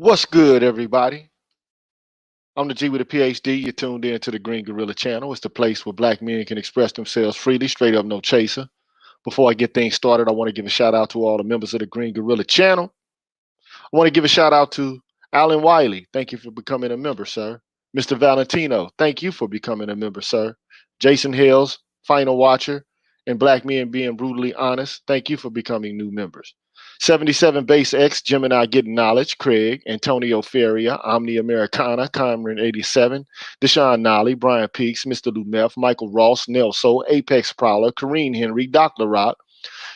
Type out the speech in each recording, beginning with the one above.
What's good, everybody? I'm the G with a PhD. You're tuned in to the Green Gorilla channel. It's the place where black men can express themselves freely, straight up, no chaser. Before I get things started, I want to give a shout out to all the members of the Green Gorilla channel. I want to give a shout out to Alan Wiley. Thank you for becoming a member, sir. Mr. Valentino, thank you for becoming a member, sir. Jason Hills, Final Watcher, and Black Men Being Brutally Honest, thank you for becoming new members. 77 Base X, Gemini Getting Knowledge, Craig, Antonio Feria, Omni Americana, Cameron 87, Deshaun Nolly, Brian Peaks, Mr. Lumef, Michael Ross, Nelso, Apex Prowler, Kareen Henry, Dr. Rock,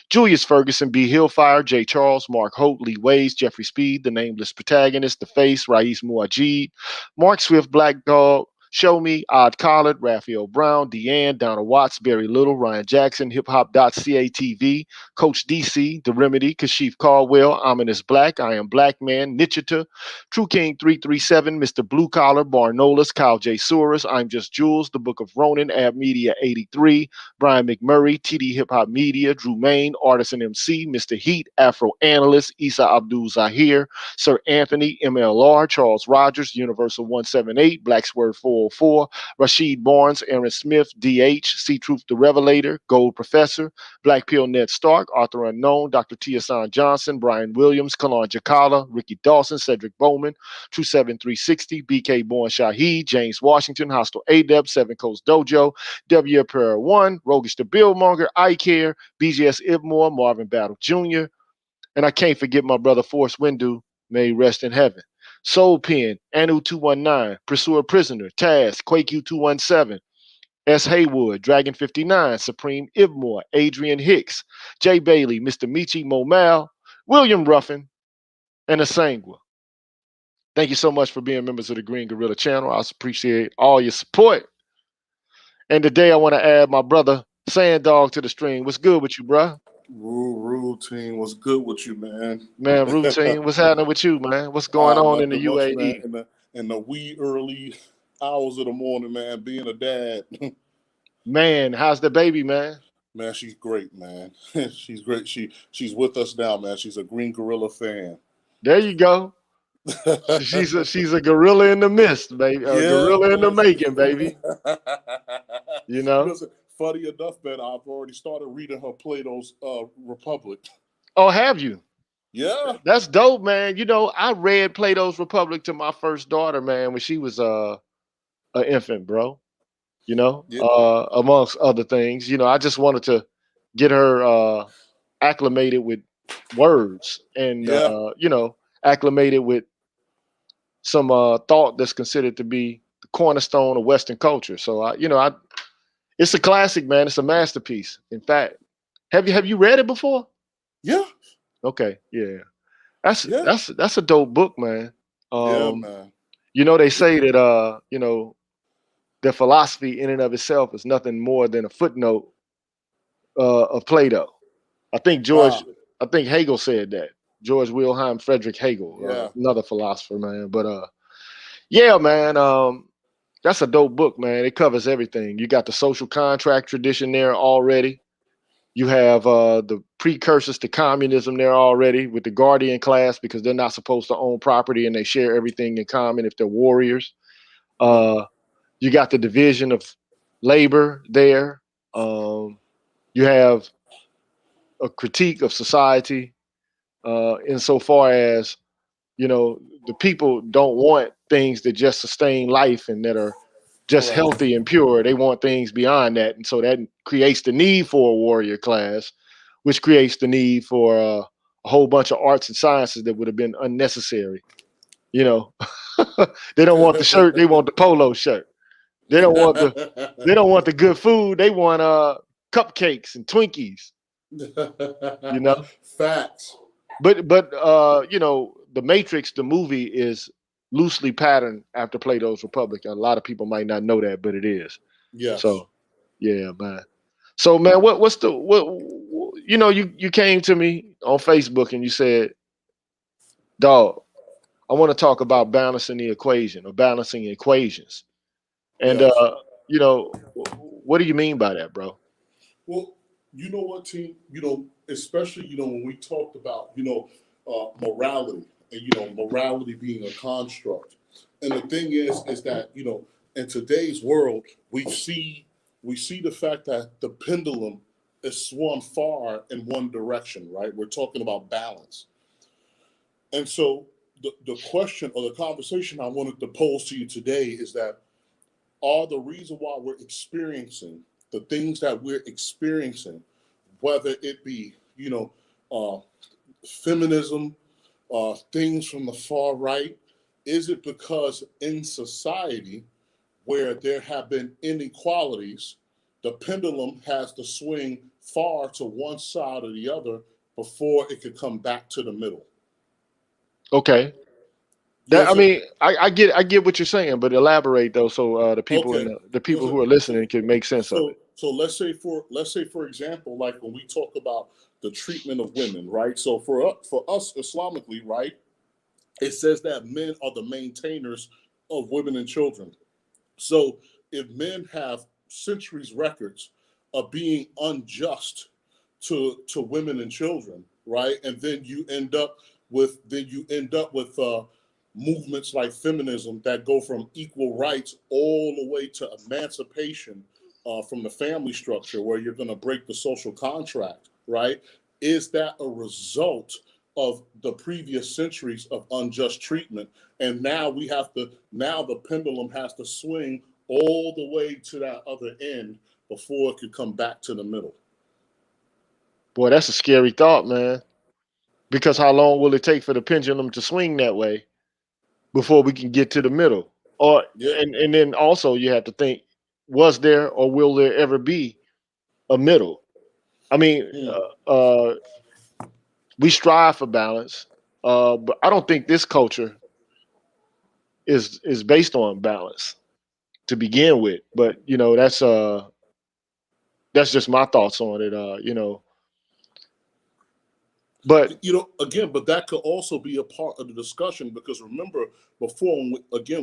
Julius Ferguson, B. Hillfire, J. Charles, Mark Hope, Lee Ways, Jeffrey Speed, The Nameless Protagonist, The Face, Rais Muajid, Mark Swift, Black Dog, Show Me, Odd Collard, Raphael Brown, Deanne, Donna Watts, Barry Little, Ryan Jackson, Hip Hop.catv, Coach DC, The Remedy, Kashif Caldwell, Ominous Black, I Am Black Man, Nitchita, True King 337, Mr. Blue Collar, Barnolas, Kyle J. Souris, I'm Just Jules, The Book of Ronan, Ab Media 83, Brian McMurray, TD Hip Hop Media, Drew Main, Artisan MC, Mr. Heat, Afro Analyst, Isa Abdul Zahir, Sir Anthony, MLR, Charles Rogers, Universal 178, Black Swerve 404, Rashid Barnes, Aaron Smith, DH, C Truth the Revelator, Gold Professor, Black Pill Ned Stark, Arthur Unknown, Dr. Tiasan Johnson, Brian Williams, Kalon Jakala, Ricky Dawson, Cedric Bowman, True 7360, BK Born Shaheed, James Washington, Hostile Adeb, Seven Coast Dojo, W. Pereira 1, Roguish the Billmonger, I Care, BGS Ibmore, Marvin Battle Jr., and I can't forget my brother Forrest Windu, may he rest in heaven. Soul Pen, Anu 219, Pursuer Prisoner, Taz, Quake 217, S. Haywood, Dragon 59, Supreme Ibmore, Adrian Hicks, Jay Bailey, Mr. Michi Momal, William Ruffin, and Asangwa. Thank you so much for being members of the Green Gorilla channel. I appreciate all your support. And today I want to add my brother Sand Dog to the stream. What's good with you, bro? Routine, what's good with you, man? Man, routine. What's happening with you, man? What's going on in the much, UAE? man. In the wee early hours of the morning, man. Being a dad, Man, how's the baby, man? man, she's great, man. She's great. She's with us now, man. She's a Green Gorilla fan. There you go. She's a gorilla in the mist, baby. A gorilla in the making, baby. You know. Funny enough, man, I've already started reading her Plato's Republic. Oh, have you? Yeah. That's dope, man. You know, I read Plato's Republic to my first daughter, man, when she was an infant, bro. You know, yeah. Amongst other things. You know, I just wanted to get her acclimated with words and you know, acclimated with some thought that's considered to be the cornerstone of Western culture. So it's a classic, man. It's a masterpiece. In fact, have you read it before? Yeah. Okay. Yeah. That's a dope book, man. Yeah, man. You know, they say that you know, that philosophy in and of itself is nothing more than a footnote of Plato. I think Hegel said that. George Wilhelm Friedrich Hegel, another philosopher, man. But yeah, man, that's a dope book, man. It covers everything. You got the social contract tradition there already. You have the precursors to communism there already with the guardian class, because they're not supposed to own property and they share everything in common if they're warriors. You got the division of labor there. You have a critique of society insofar as, you know, the people don't want things that just sustain life and that are just healthy and pure. They want things beyond that. And so that creates the need for a warrior class, which creates the need for a whole bunch of arts and sciences that would have been unnecessary. You know, they don't want the shirt. They want the polo shirt. They don't want the good food. They want cupcakes and Twinkies. You know, facts. But you know, The Matrix, the movie, is loosely patterned after Plato's Republic. A lot of people might not know that, but it is. Yeah. So, yeah, man. So, man, what's the you know, you came to me on Facebook and you said, "Dog, I want to talk about balancing the equation or balancing equations." And you know, what do you mean by that, bro? Well, you know what, team? You know, especially, you know, when we talked about, you know, morality and morality being a construct. And the thing is that in today's world we see the fact that the pendulum is swung far in one direction, right? We're talking about balance. And so the question or the conversation I wanted to pose to you today is that are the reason why we're experiencing the things that we're experiencing, whether it be, uh, feminism, things from the far right, is it because in society where there have been inequalities, the pendulum has to swing far to one side or the other before it could come back to the middle? Okay. You know That what I I'm saying? mean, I get what you're saying, but elaborate though, so the people Okay. and the You know people what who are I'm saying? listening can make sense of it. So let's say for example, like when we talk about the treatment of women, right? So for us Islamically, right, it says that men are the maintainers of women and children. So if men have centuries records of being unjust to women and children, right, and then you end up with movements like feminism that go from equal rights all the way to emancipation from the family structure, where you're going to break the social contract, right? Is that a result of the previous centuries of unjust treatment? And now the pendulum has to swing all the way to that other end before it could come back to the middle. Boy, that's a scary thought, man. Because how long will it take for the pendulum to swing that way before we can get to the middle? Or Yeah. and then also you have to think, was there or will there ever be a middle? I mean, Hmm. we strive for balance, but I don't think this culture is based on balance to begin with. But that's just my thoughts on it. But Again, but that could also be a part of the discussion, because remember before,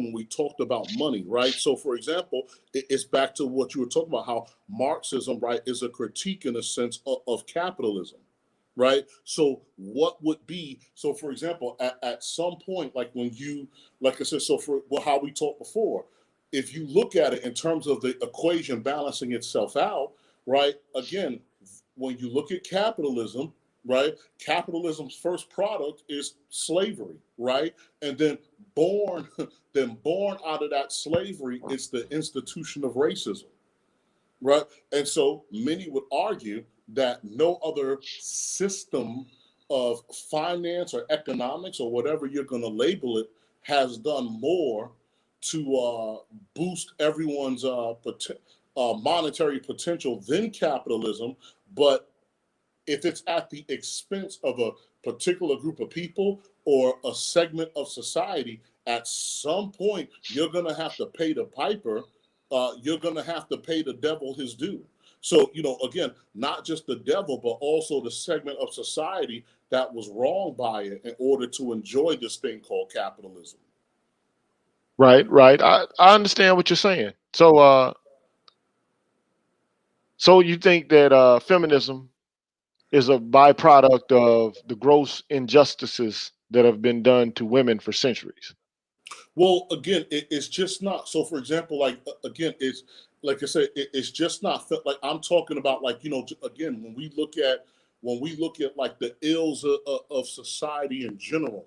when we talked about money, right? So for example, it's back to what you were talking about, how Marxism, right, is a critique in a sense of capitalism, right? So what would be, so for example, at some point, like when you, like I said, so for how we talked before, if you look at it in terms of the equation balancing itself out, right? Again, when you look at capitalism, right? Capitalism's first product is slavery, right? And then born, then born out of that slavery, it's the institution of racism, right? And so many would argue that no other system of finance or economics or whatever you're going to label it has done more to boost everyone's monetary potential than capitalism. But if it's at the expense of a particular group of people or a segment of society, at some point you're going to have to pay the piper. You're going to have to pay the devil his due. So, again, not just the devil, but also the segment of society that was wronged by it in order to enjoy this thing called capitalism. right, right. I understand what you're saying. So you think that feminism is a byproduct of the gross injustices that have been done to women for centuries. Well, again, it's just not. So, for example, like again, it's like I said, it's just not like I'm talking about. Like again, when we look at like the ills of society in general,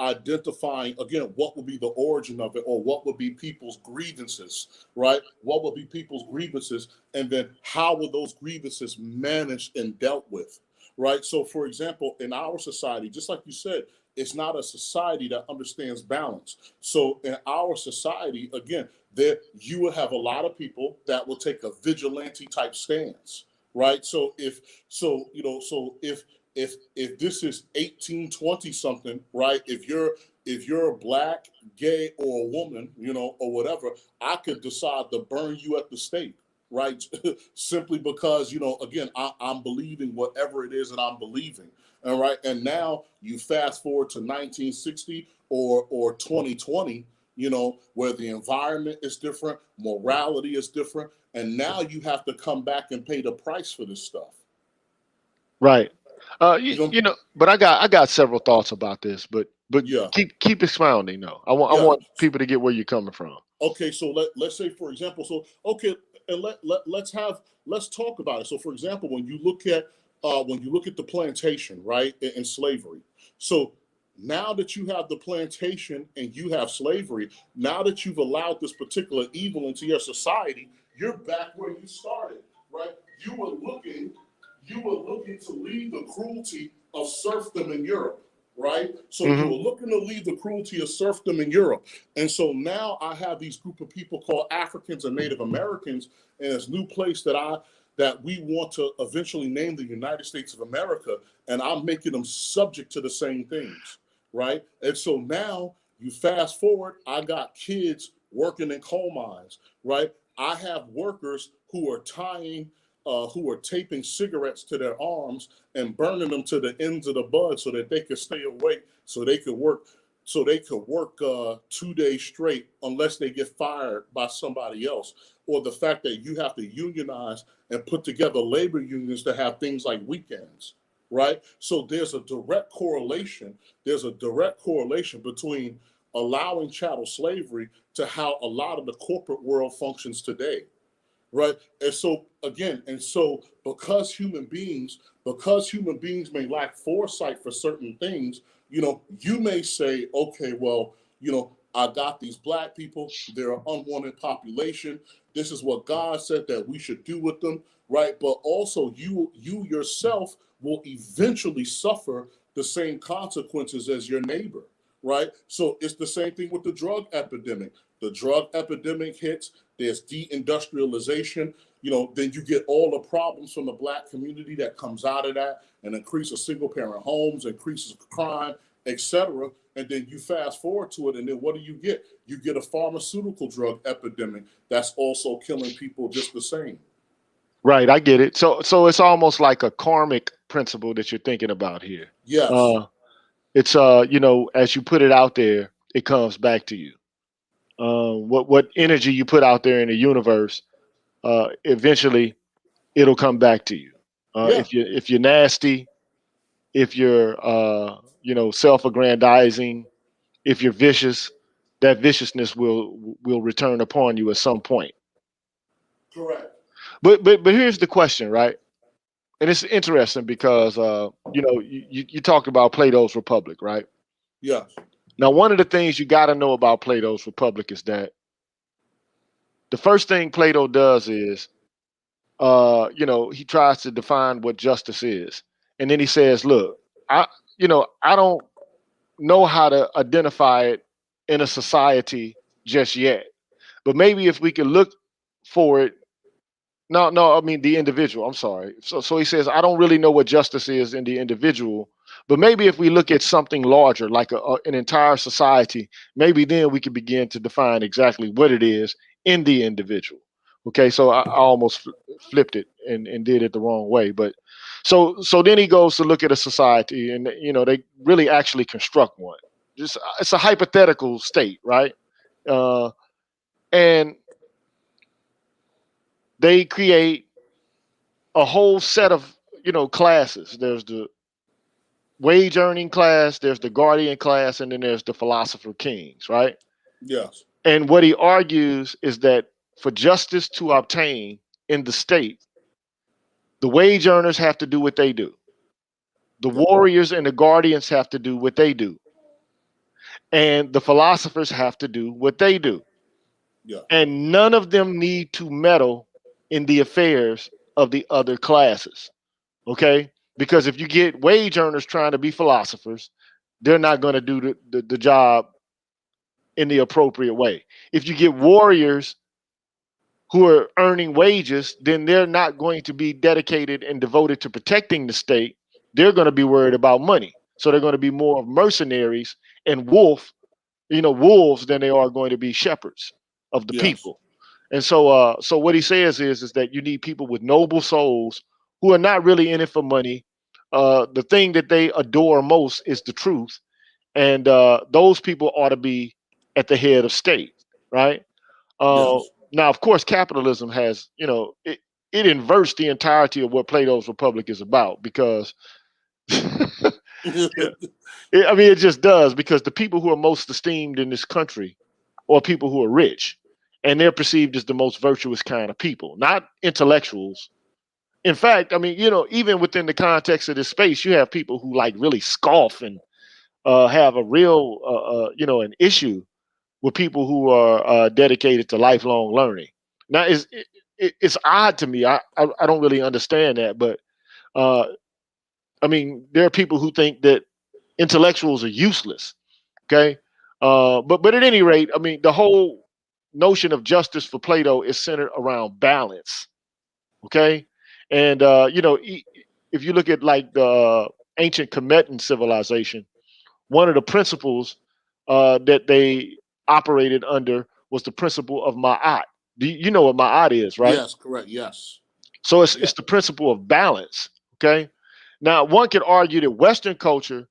identifying again what would be the origin of it, or what would be people's grievances, right? What would be people's grievances, and then how were those grievances managed and dealt with, right? So, for example, in our society, just like you said, it's not a society that understands balance. So in our society, again, there you will have a lot of people that will take a vigilante type stance, right? So if this is 1820 something, right? If you're black, gay, or a woman, or whatever, I could decide to burn you at the stake, right? Simply because, again, I'm believing whatever it is that I'm believing. All right. And now you fast forward to 1960 or 2020, where the environment is different, morality is different, and now you have to come back and pay the price for this stuff. Right. You know, But I got several thoughts about this, but yeah, keep expounding though. I yeah. want people to get where you're coming from. Okay, so let's say for example, so okay, and let's talk about it. So for example, when you look at the plantation, right, and slavery. So now that you have the plantation and you have slavery, now that you've allowed this particular evil into your society, you're back where you started, right? You were looking, you were looking to leave the cruelty of serfdom in Europe, right? So you Mm-hmm. were looking to leave the cruelty of serfdom in Europe. And so now I have these group of people called Africans and Native Americans in this new place that we want to eventually name the United States of America, and I'm making them subject to the same things, right? And so now you fast forward, I got kids working in coal mines, right? I have workers who are who are taping cigarettes to their arms and burning them to the ends of the bud so that they could stay awake, so they could work 2 days straight unless they get fired by somebody else. Or the fact that you have to unionize and put together labor unions to have things like weekends, right? So there's a direct correlation. There's a direct correlation between allowing chattel slavery to how a lot of the corporate world functions today, right? And so again, because human beings may lack foresight for certain things, you may say, okay, well, I got these black people, they're an unwanted population. This is what God said that we should do with them, right? But also you yourself will eventually suffer the same consequences as your neighbor, right? So it's the same thing with the drug epidemic. The drug epidemic hits, there's deindustrialization, then you get all the problems from the black community that comes out of that, and increase of single parent homes, increases of crime, etc. And then you fast forward to it, and then what do you get? You get a pharmaceutical drug epidemic that's also killing people just the same. Right, I get it. So it's almost like a karmic principle that you're thinking about here. Yes, Uh, it's as you put it out there, it comes back to you. What energy you put out there in the universe, eventually it'll come back to you. yeah, If you're nasty, if you're self-aggrandizing, if you're vicious, that viciousness will return upon you at some point. correct. But here's the question, right? And it's interesting because you talked about Plato's Republic, right? Yes, Now, one of the things you got to know about Plato's Republic is that the first thing Plato does is, he tries to define what justice is, and then he says, "Look, I don't know how to identify it in a society just yet, but maybe if we can look for it." No, no, I mean the individual. I'm sorry. So he says, I don't really know what justice is in the individual, but maybe if we look at something larger, like an entire society, maybe then we can begin to define exactly what it is in the individual. Okay, so I almost flipped it and did it the wrong way, but so then he goes to look at a society, and they really actually construct one. Just it's a hypothetical state, right? Uh, and they create a whole set of classes. There's the wage earning class, there's the guardian class, and then there's the philosopher kings, right? yes, And what he argues is that for justice to obtain in the state, the wage earners have to do what they do, the yeah, warriors and the guardians have to do what they do, and the philosophers have to do what they do, yeah, and none of them need to meddle in the affairs of the other classes. Okay, because if you get wage earners trying to be philosophers, they're not going to do the job in the appropriate way. If you get warriors who are earning wages, then they're not going to be dedicated and devoted to protecting the state. They're going to be worried about money, so they're going to be more of mercenaries and wolves than they are going to be shepherds of the yes, people. And so what he says is that you need people with noble souls who are not really in it for money. The thing that they adore most is the truth, and those people ought to be at the head of state, right? Uh, yes, Now, of course, capitalism has, it inverts the entirety of what Plato's Republic is about, because I mean, it just does, because the people who are most esteemed in this country are people who are rich, and they're perceived as the most virtuous kind of people, not intellectuals. In fact, I mean, even within the context of this space, you have people who like really scoff and have a real, an issue with people who are dedicated to lifelong learning. Now, it's odd to me. I don't really understand that, but uh, I mean, there are people who think that intellectuals are useless. Okay, but at any rate, I mean, the whole notion of justice for Plato is centered around balance. Okay, and if you look at like the ancient Kemetan civilization, one of the principles that they operated under was the principle of maat. You know what maat is, right? Yes, correct. Yes. So it's Yeah. it's the principle of balance. Okay. Now one could argue that Western culture,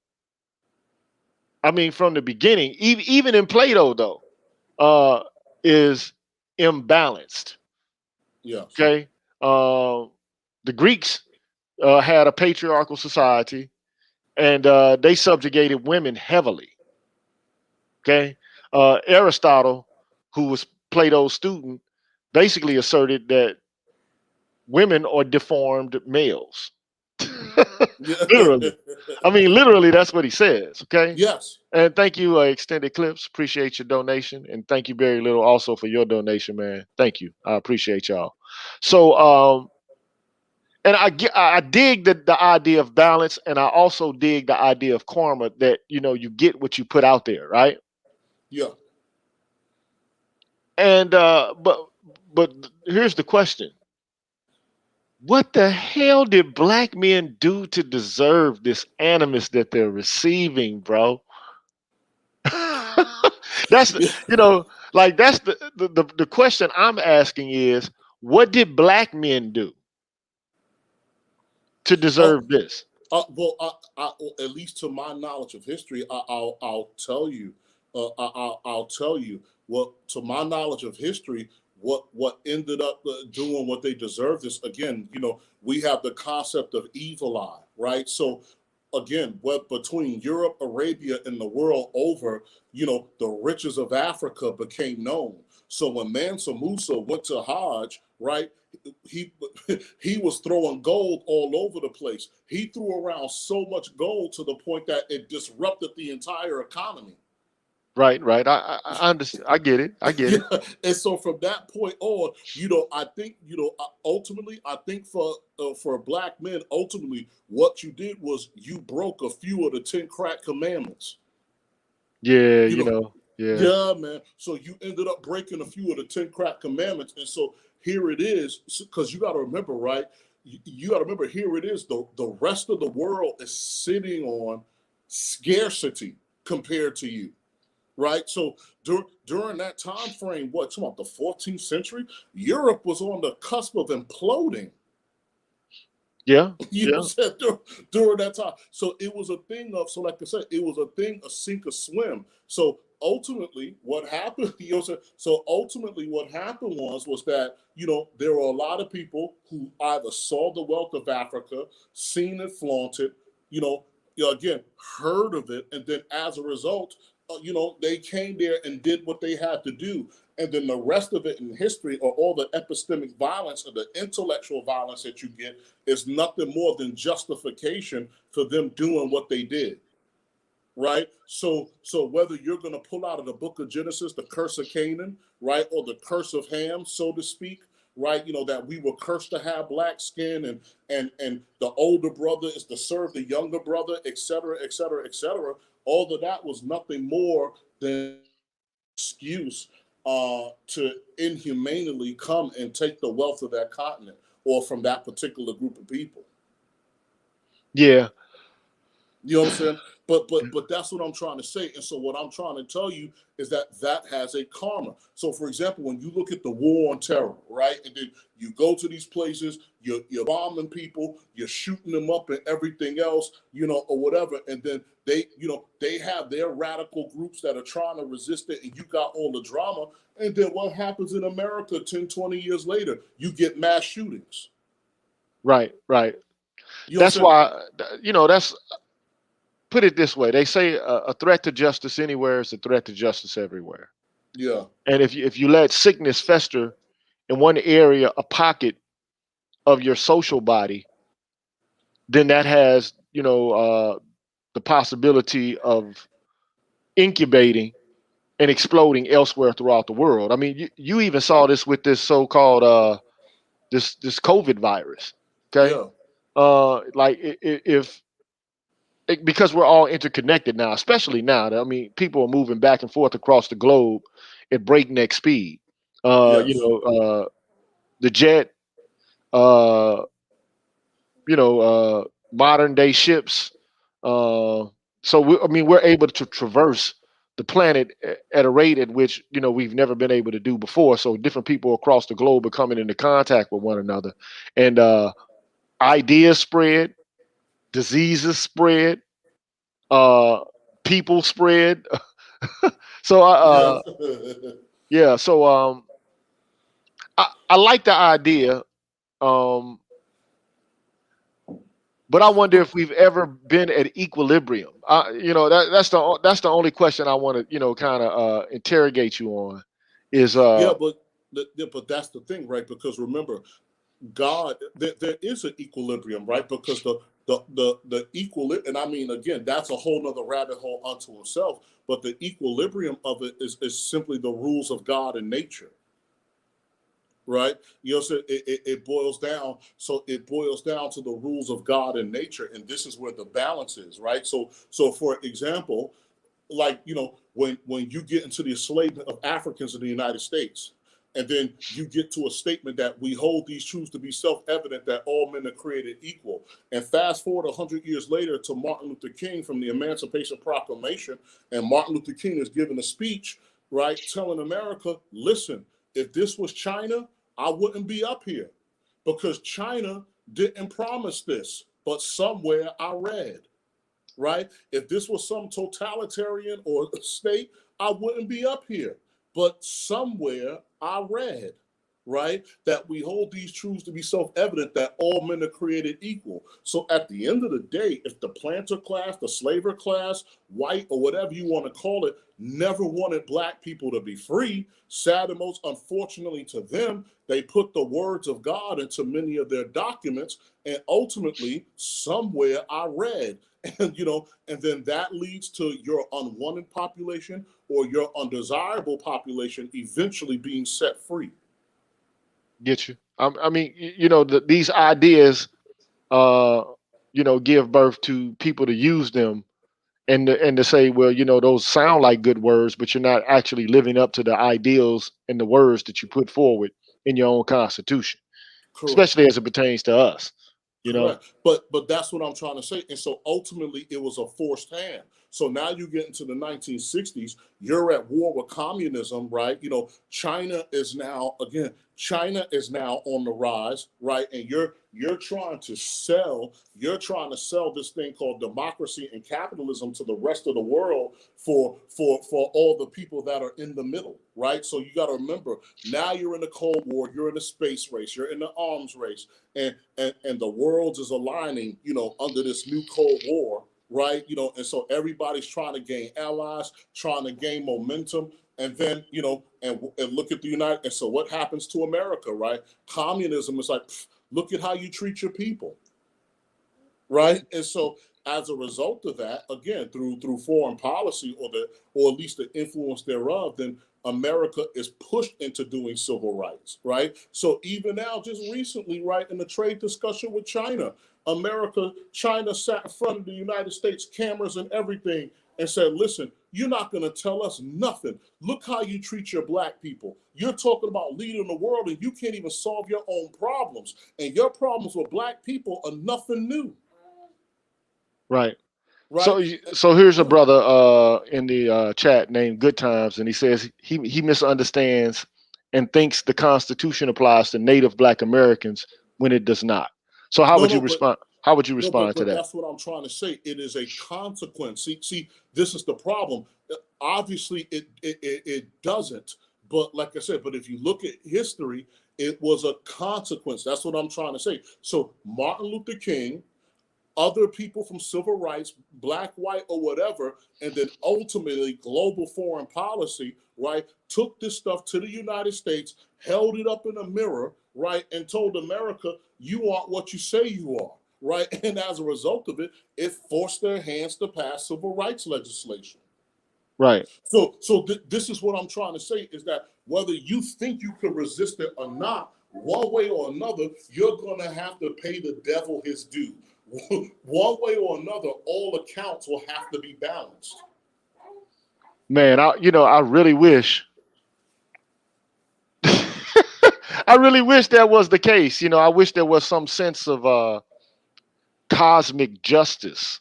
I mean, from the beginning, even in Plato though, is imbalanced. Yes. Okay. The Greeks had a patriarchal society, and they subjugated women heavily. Okay. Aristotle, who was Plato's student, basically asserted that women are deformed males. Literally. I mean, literally, that's what he says. Okay. Yes. And thank you, Extended Clips. Appreciate your donation. And thank you, Very Little, also for your donation, man. Thank you. I appreciate y'all. So, and I dig the idea of balance, and I also dig the idea of karma, that you get what you put out there, right? Yeah. And but here's the question: what the hell did black men do to deserve this animus that they're receiving, bro? That's Yeah. that's the question I'm asking is, what did black men do to Oh, deserve this? well, at least to my knowledge of history, I'll tell you. I'll tell you what, to my knowledge of history, what ended up doing what they deserved is, again, we have the concept of evil eye, right? So again, what between Europe, Arabia, and the world over, the riches of Africa became known. So when Mansa Musa went to Hajj, right, he he was throwing gold all over the place. He threw around so much gold to the point that it disrupted the entire economy. Right, right. I understand. I get it. I get Yeah, it. and so from that point on, I think, ultimately, I think for black men, ultimately, what you did was you broke a few of the 10 crack commandments. Yeah, You know, yeah. yeah, man. So you ended up breaking a few of the 10 crack commandments, and so here it is. Because you got to remember, right? You got to remember, here it is. The rest of the world is sitting on scarcity compared to you, right? So during that time frame, what, talking about the 14th century, Europe was on the cusp of imploding. Yeah, You know yeah. what I'm saying? During that time. So it was a thing of, so like I said, it was a thing of sink or swim. So ultimately what happened, so ultimately what happened was that, there were a lot of people who either saw the wealth of Africa, seen it flaunted, again, heard of it, and then as a result, they came there and did what they had to do. And then the rest of it in history, or all the epistemic violence or the intellectual violence that you get, is nothing more than justification for them doing what they did. Right? So whether you're going to pull out of the book of Genesis the curse of Canaan, right, or the curse of Ham, so to speak, right, that we were cursed to have black skin, and the older brother is to serve the younger brother, et cetera, et cetera, et cetera. All of that was nothing more than excuse to inhumanely come and take the wealth of that continent or from that particular group of people. Yeah. You know what I'm saying? But that's what I'm trying to say. And so what I'm trying to tell you is that has a karma. So for example, when you look at the war on terror, right? And then you go to these places, you're bombing people, you're shooting them up and everything else, or whatever. And then they have their radical groups that are trying to resist it, and you got all the drama. And then what happens in America 10, 20 years later? You get mass shootings. Right, right. You know what That's I'm saying? why, that's put it this way. They say a threat to justice anywhere is a threat to justice everywhere. Yeah. And if you let sickness fester in one area, a pocket of your social body, then that has, the possibility of incubating and exploding elsewhere throughout the world. I mean, you even saw this with this so-called this COVID virus. Okay, Yeah. like if because we're all interconnected now, especially now. I mean, people are moving back and forth across the globe at breakneck speed. Yes. The jet, uh, modern day ships. Uh, so we're able to traverse the planet at a rate at which we've never been able to do before. So different people across the globe are coming into contact with one another, and ideas spread, diseases spread, uh, people spread. So Yes. yeah. So I like the idea. Um, But I wonder if we've ever been at equilibrium. That's the only question I want to kind of interrogate you on. Is Yeah, but that's the thing, right? Because remember, God, there is an equilibrium, right? Because the equilibrium, and I mean, again, that's a whole nother rabbit hole unto itself. But the equilibrium of it is simply the rules of God and nature, right? You know, so it boils down. So it boils down to the rules of God and nature, and this is where the balance is, right? So for example, like when you get into the enslavement of Africans in the United States, and then you get to a statement that we hold these truths to be self-evident that all men are created equal. And fast forward 100 years later to Martin Luther King from the Emancipation Proclamation, and Martin Luther King is giving a speech, right, telling America, listen, if this was China, I wouldn't be up here because China didn't promise this, but somewhere I read, right? If this was some totalitarian or state, I wouldn't be up here. But somewhere I read, right, that we hold these truths to be self-evident that all men are created equal. So at the end of the day, if the planter class, the slaver class, white, or whatever you want to call it, never wanted black people to be free, sad and most unfortunately to them, they put the words of God into many of their documents, and ultimately, somewhere I read, and then that leads to your unwanted population or your undesirable population eventually being set free. get you. I mean, these ideas, uh, give birth to people to use them and to say, well, those sound like good words, but you're not actually living up to the ideals and the words that you put forward in your own constitution, Correct. especially as it pertains to us. You know, Correct. But that's what I'm trying to say. And so ultimately it was a forced hand. So now you get into the 1960s, you're at war with communism, right? China is now on the rise, right? And you're trying to sell this thing called democracy and capitalism to the rest of the world for all the people that are in the middle, right? So you got to remember, now you're in the Cold War, you're in the space race, you're in the arms race, and the world is aligning, under this new Cold War, right? And so everybody's trying to gain allies, trying to gain momentum, and then and look at the United. And so what happens to America, right? Communism is like, look at how you treat your people, right? And so as a result of that, again, through foreign policy or at least the influence thereof, then America is pushed into doing civil rights, right? So even now, just recently, right, in the trade discussion with China, China sat in front of the United States cameras and everything and said, listen, you're not going to tell us nothing. Look how you treat your black people. You're talking about leading the world and you can't even solve your own problems. And your problems with black people are nothing new. right. Right? So here's a brother in the chat named Good Times, and he says he misunderstands and thinks the Constitution applies to Native Black Americans when it does not. So how No, would you no, but respond? How would you no, but respond to but that? that's what I'm trying to say. It is a consequence. See, this is the problem. Obviously, it doesn't. But like I said, but if you look at history, it was a consequence. That's what I'm trying to say. So Martin Luther King, other people from civil rights, black, white, or whatever, and then ultimately global foreign policy, right, took this stuff to the United States, held it up in a mirror, right, and told America, you aren't what you say you are, right? And as a result of it, it forced their hands to pass civil rights legislation. Right. So this is what I'm trying to say, is that whether you think you can resist it or not, one way or another, you're going to have to pay the devil his due. One way or another, all accounts will have to be balanced. Man, I really wish I really wish that was the case. I wish there was some sense of cosmic justice,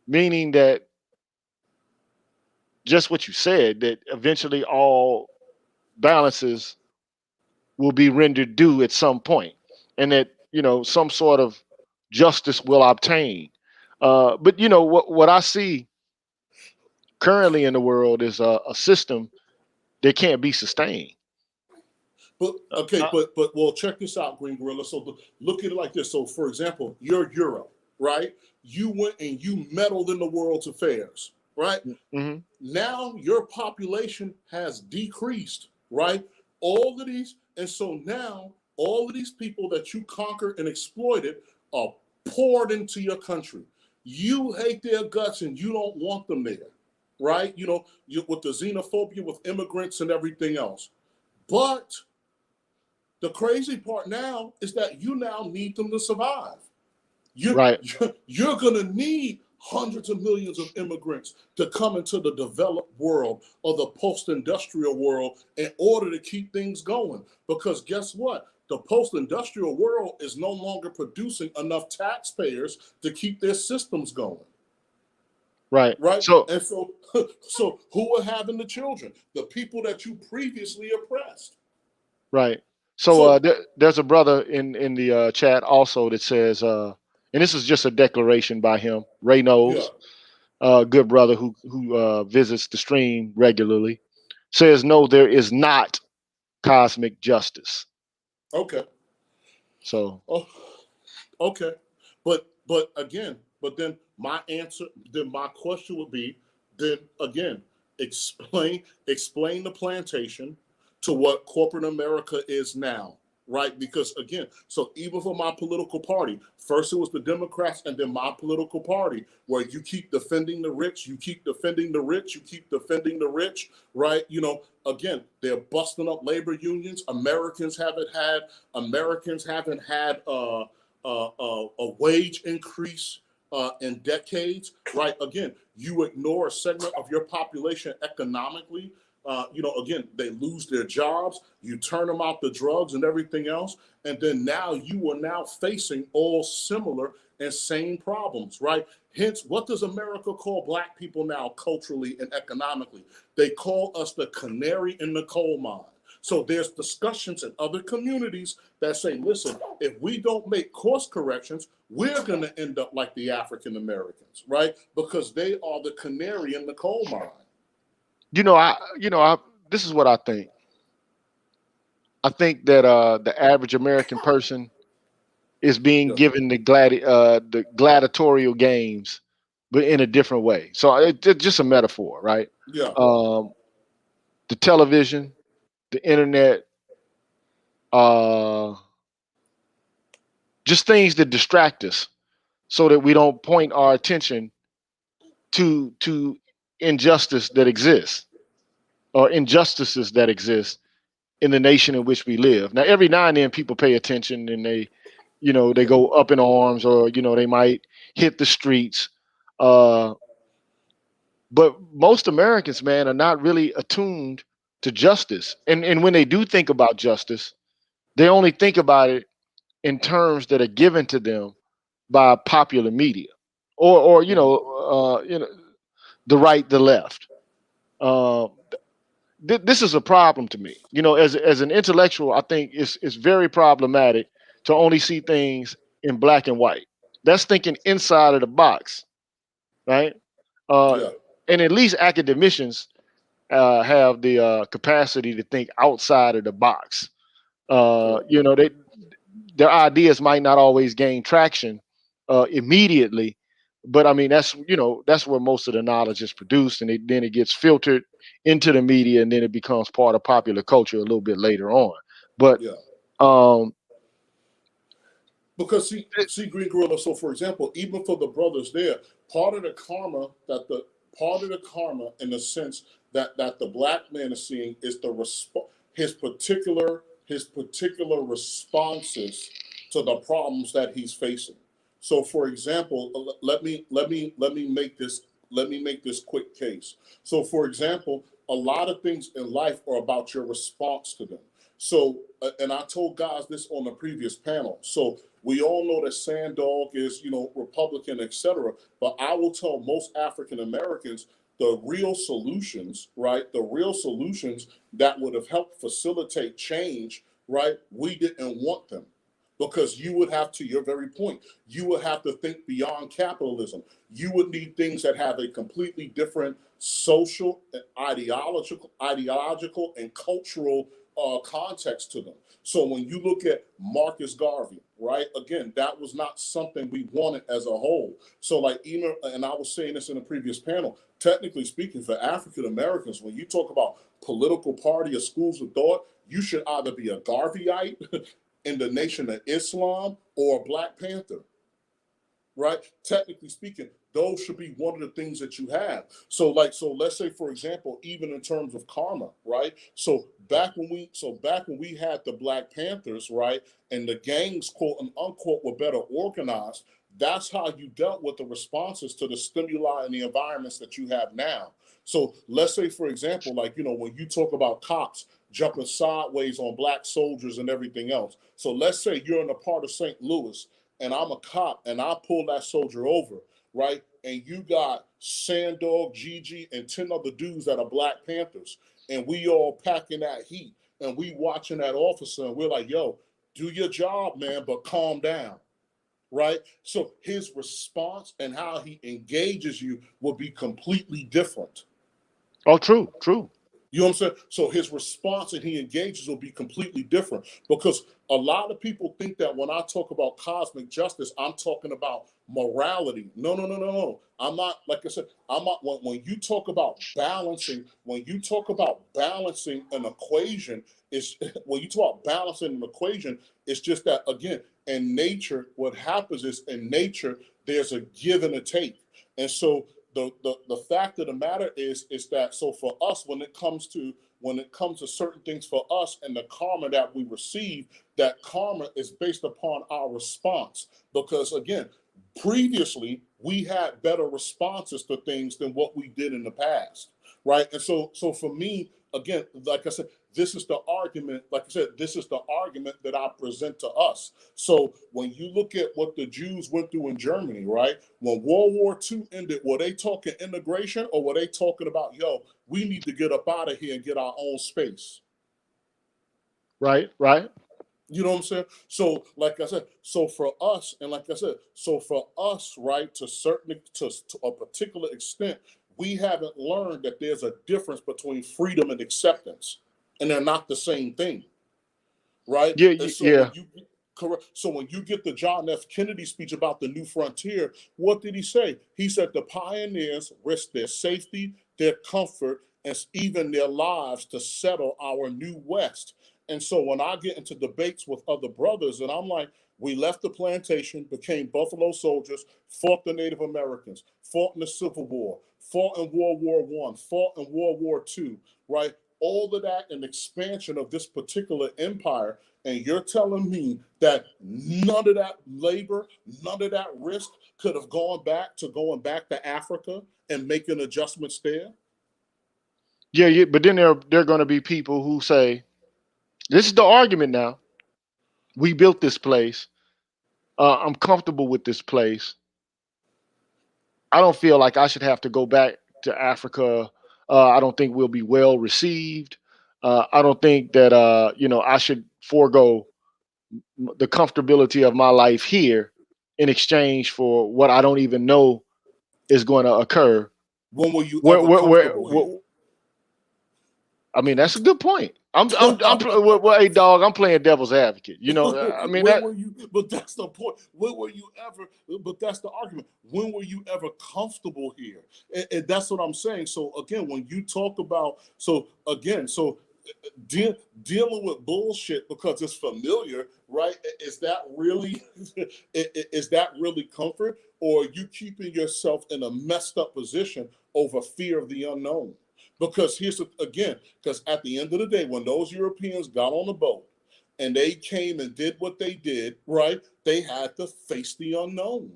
meaning that just what you said, that eventually all balances will be rendered due at some point, and that some sort of justice will obtain. But what I see currently in the world is a system that can't be sustained. But okay, but well, check this out, Green Gorilla. So look at it like this. So, for example, you're Europe, right? You went and you meddled in the world's affairs, right? Mm-hmm. Now your population has decreased, right? All of these, and so now all of these people that you conquered and exploited are poured into your country. You hate their guts and you don't want them there, right? With the xenophobia with immigrants and everything else. But the crazy part now is that you now need them to survive. Right. You're going to need hundreds of millions of immigrants to come into the developed world or the post-industrial world in order to keep things going. Because guess what? The post-industrial world is no longer producing enough taxpayers to keep their systems going. Right. Right. So Who are having the children? The people that you previously oppressed. right. So there's a brother in the chat also that says, and this is just a declaration by him. Ray knows, good brother who visits the stream regularly, says no, there is not cosmic justice. Okay. So. Oh, okay. But then my question would be, then again, explain the plantation to what corporate America is now, right? Because again, so even for my political party, first it was the Democrats and then my political party, where you keep defending the rich, you keep defending the rich, you keep defending the rich, right? Again, they're busting up labor unions. Americans haven't had a wage increase in decades, right? Again, you ignore a segment of your population economically. Again, they lose their jobs. You turn them out to drugs and everything else. And then now you are now facing all similar and same problems, right? Hence, what does America call black people now culturally and economically? They call us the canary in the coal mine. So there's discussions in other communities that say, listen, if we don't make course corrections, we're going to end up like the African Americans, right? Because they are the canary in the coal mine. This is what I think. I think that the average American person is being given the gladiatorial games, but in a different way. So it's just a metaphor, right? Yeah. The television, the internet, just things that distract us, so that we don't point our attention to injustice that exists, or injustices that exist in the nation in which we live. Now, every now and then people pay attention and they go up in arms, or, they might hit the streets. But most Americans, man, are not really attuned to justice. And when they do think about justice, they only think about it in terms that are given to them by popular media, or the right, the left. This is a problem to me. As an intellectual, I think it's very problematic to only see things in black and white. That's thinking inside of the box, right? And at least academicians have the capacity to think outside of the box. their ideas might not always gain traction immediately, but I mean that's that's where most of the knowledge is produced, and then it gets filtered into the media, and then it becomes part of popular culture a little bit later on. But Yeah. um, Because see, Green Gorilla. So, for example, even for the brothers there, part of the karma in the sense that the black man is seeing is his particular responses to the problems that he's facing. So, for example, let me make this quick case. So, for example, a lot of things in life are about your response to them. So, and I told guys this on the previous panel. So we all know that Sandog is, Republican, etc. But I will tell most African Americans the real solutions, right? The real solutions that would have helped facilitate change, right? We didn't want them. Because you would have, to your very point, you would have to think beyond capitalism. You would need things that have a completely different social, ideological, and cultural context to them. So when you look at Marcus Garvey, right, again, that was not something we wanted as a whole. So like even, and I was saying this in the previous panel, technically speaking, for African Americans, when you talk about political party or schools of thought, you should either be a Garveyite in the Nation of Islam or a Black Panther, right? Technically speaking, those should be one of the things that you have. So let's say, for example, even in terms of karma, right? So back when we had the Black Panthers, right, and the gangs, quote and unquote, were better organized, that's how you dealt with the responses to the stimuli and the environments that you have now. So let's say, for example, when you talk about cops jumping sideways on Black soldiers and everything else. So let's say you're in a part of St. Louis and I'm a cop and I pull that soldier over, right? And you got Sandog, Gigi, and 10 other dudes that are Black Panthers. And we all packing that heat and we watching that officer and we're like, yo, do your job, man, but calm down, right? So his response and how he engages you will be completely different. Oh, true. You know what I'm saying? So his response and he engages will be completely different because a lot of people think that when I talk about cosmic justice, I'm talking about morality. No. I'm not, like I said, I'm not, when you talk about balancing, an equation, it's just that, again, in nature, what happens is in nature, there's a give and a take. And so the fact of the matter is that, so for us, when it comes to certain things for us and the karma that we receive, that karma is based upon our response. Because again, previously we had better responses to things than what we did in the past, right? And so for me, again, like I said, this is the argument that I present to us. So when you look at what the Jews went through in Germany, right? When World War II ended, were they talking integration or were they talking about, yo, we need to get up out of here and get our own space? Right. You know what I'm saying? So, like I said, right, to a particular extent, we haven't learned that there's a difference between freedom and acceptance, and they're not the same thing, right? Yeah, And so yeah. when you get the John F. Kennedy speech about the new frontier, what did he say? He said the pioneers risked their safety, their comfort, and even their lives to settle our new West. And so when I get into debates with other brothers, and I'm like, we left the plantation, became Buffalo Soldiers, fought the Native Americans, fought in the Civil War, fought in World War I, fought in World War II, right? All of that and expansion of this particular empire. And you're telling me that none of that labor, none of that risk could have gone back to Africa and making adjustments there? Yeah. But then there are going to be people who say, this is the argument now. We built this place. I'm comfortable with this place. I don't feel like I should have to go back to Africa. I don't think we'll be well received. I don't think that I should forego the comfortability of my life here in exchange for what I don't even know is going to occur. When were you ever comfortable here? I mean, that's a good point. well, hey dog, I'm playing devil's advocate. You know, I mean when that. were you? But that's the point. When were you ever? But that's the argument. When were you ever comfortable here? And that's what I'm saying. So again, when you talk about, dealing with bullshit because it's familiar, right? Is that really is that really comfort, or are you keeping yourself in a messed up position over fear of the unknown? Because because at the end of the day, when those Europeans got on the boat and they came and did what they did, right? They had to face the unknown.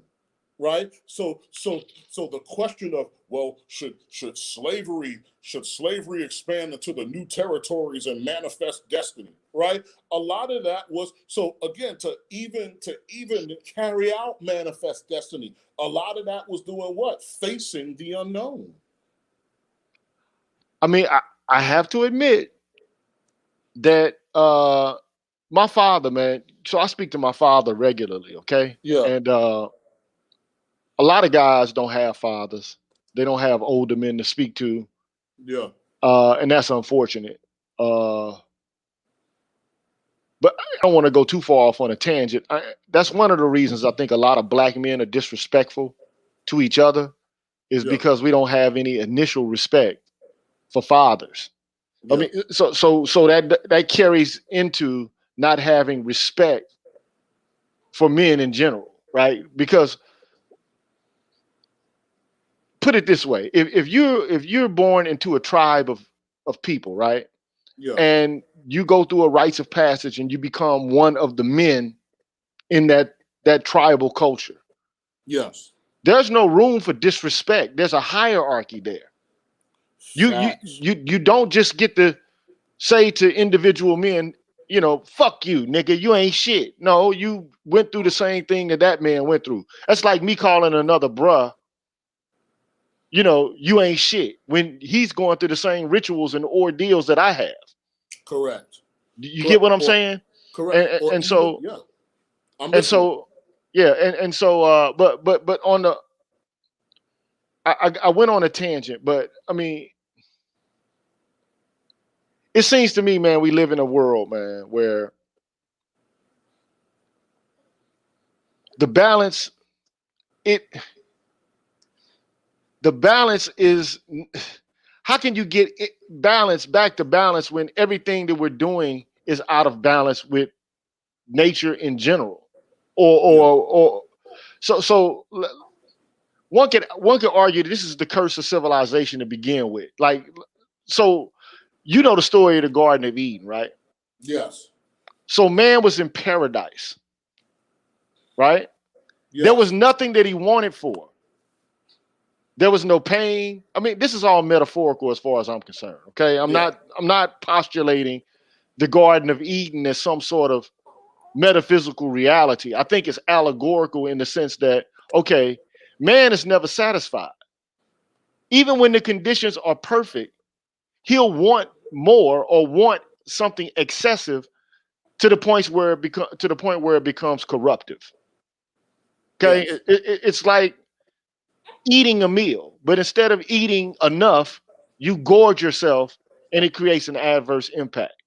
Right. So the question of, well, should slavery expand into the new territories and manifest destiny? Right. A lot of that was, so again, to even carry out manifest destiny, a lot of that was doing what? Facing the unknown. I mean, I have to admit that my father, man. So I speak to my father regularly, okay? Yeah. And a lot of guys don't have fathers. They don't have older men to speak to. Yeah. And that's unfortunate. But I don't want to go too far off on a tangent. That's one of the reasons I think a lot of black men are disrespectful to each other, is because we don't have any initial respect for fathers. I mean, so that carries into not having respect for men in general, right? Because put it this way, if you're born into a tribe of people, right? Yeah. And you go through a rites of passage and you become one of the men in that tribal culture. Yes. There's no room for disrespect. There's a hierarchy there. You don't just get to say to individual men, you know, fuck you, nigga, you ain't shit. No, you went through the same thing that man went through. That's like me calling another bruh, you know, you ain't shit, when he's going through the same rituals and ordeals that I have. Correct. You get what I'm saying? Correct. And so, yeah. and so, yeah, and so, but on the, I went on a tangent, but I mean, it seems to me, man, we live in a world, man, where the balance, the balance is, how can you get balance back to balance when everything that we're doing is out of balance with nature in general? Or so one could argue that this is the curse of civilization to begin with. Like, so you know the story of the Garden of Eden, right? Yes. So man was in paradise, right? Yes. There was nothing that he wanted for. There was no pain. I mean, this is all metaphorical as far as I'm concerned. Okay, I'm not postulating the Garden of Eden as some sort of metaphysical reality. I think it's allegorical in the sense that, okay, man is never satisfied. Even when the conditions are perfect, he'll want more or want something excessive to the point where it becomes corruptive. Okay, Yes. It's like eating a meal, but instead of eating enough, you gorge yourself and it creates an adverse impact.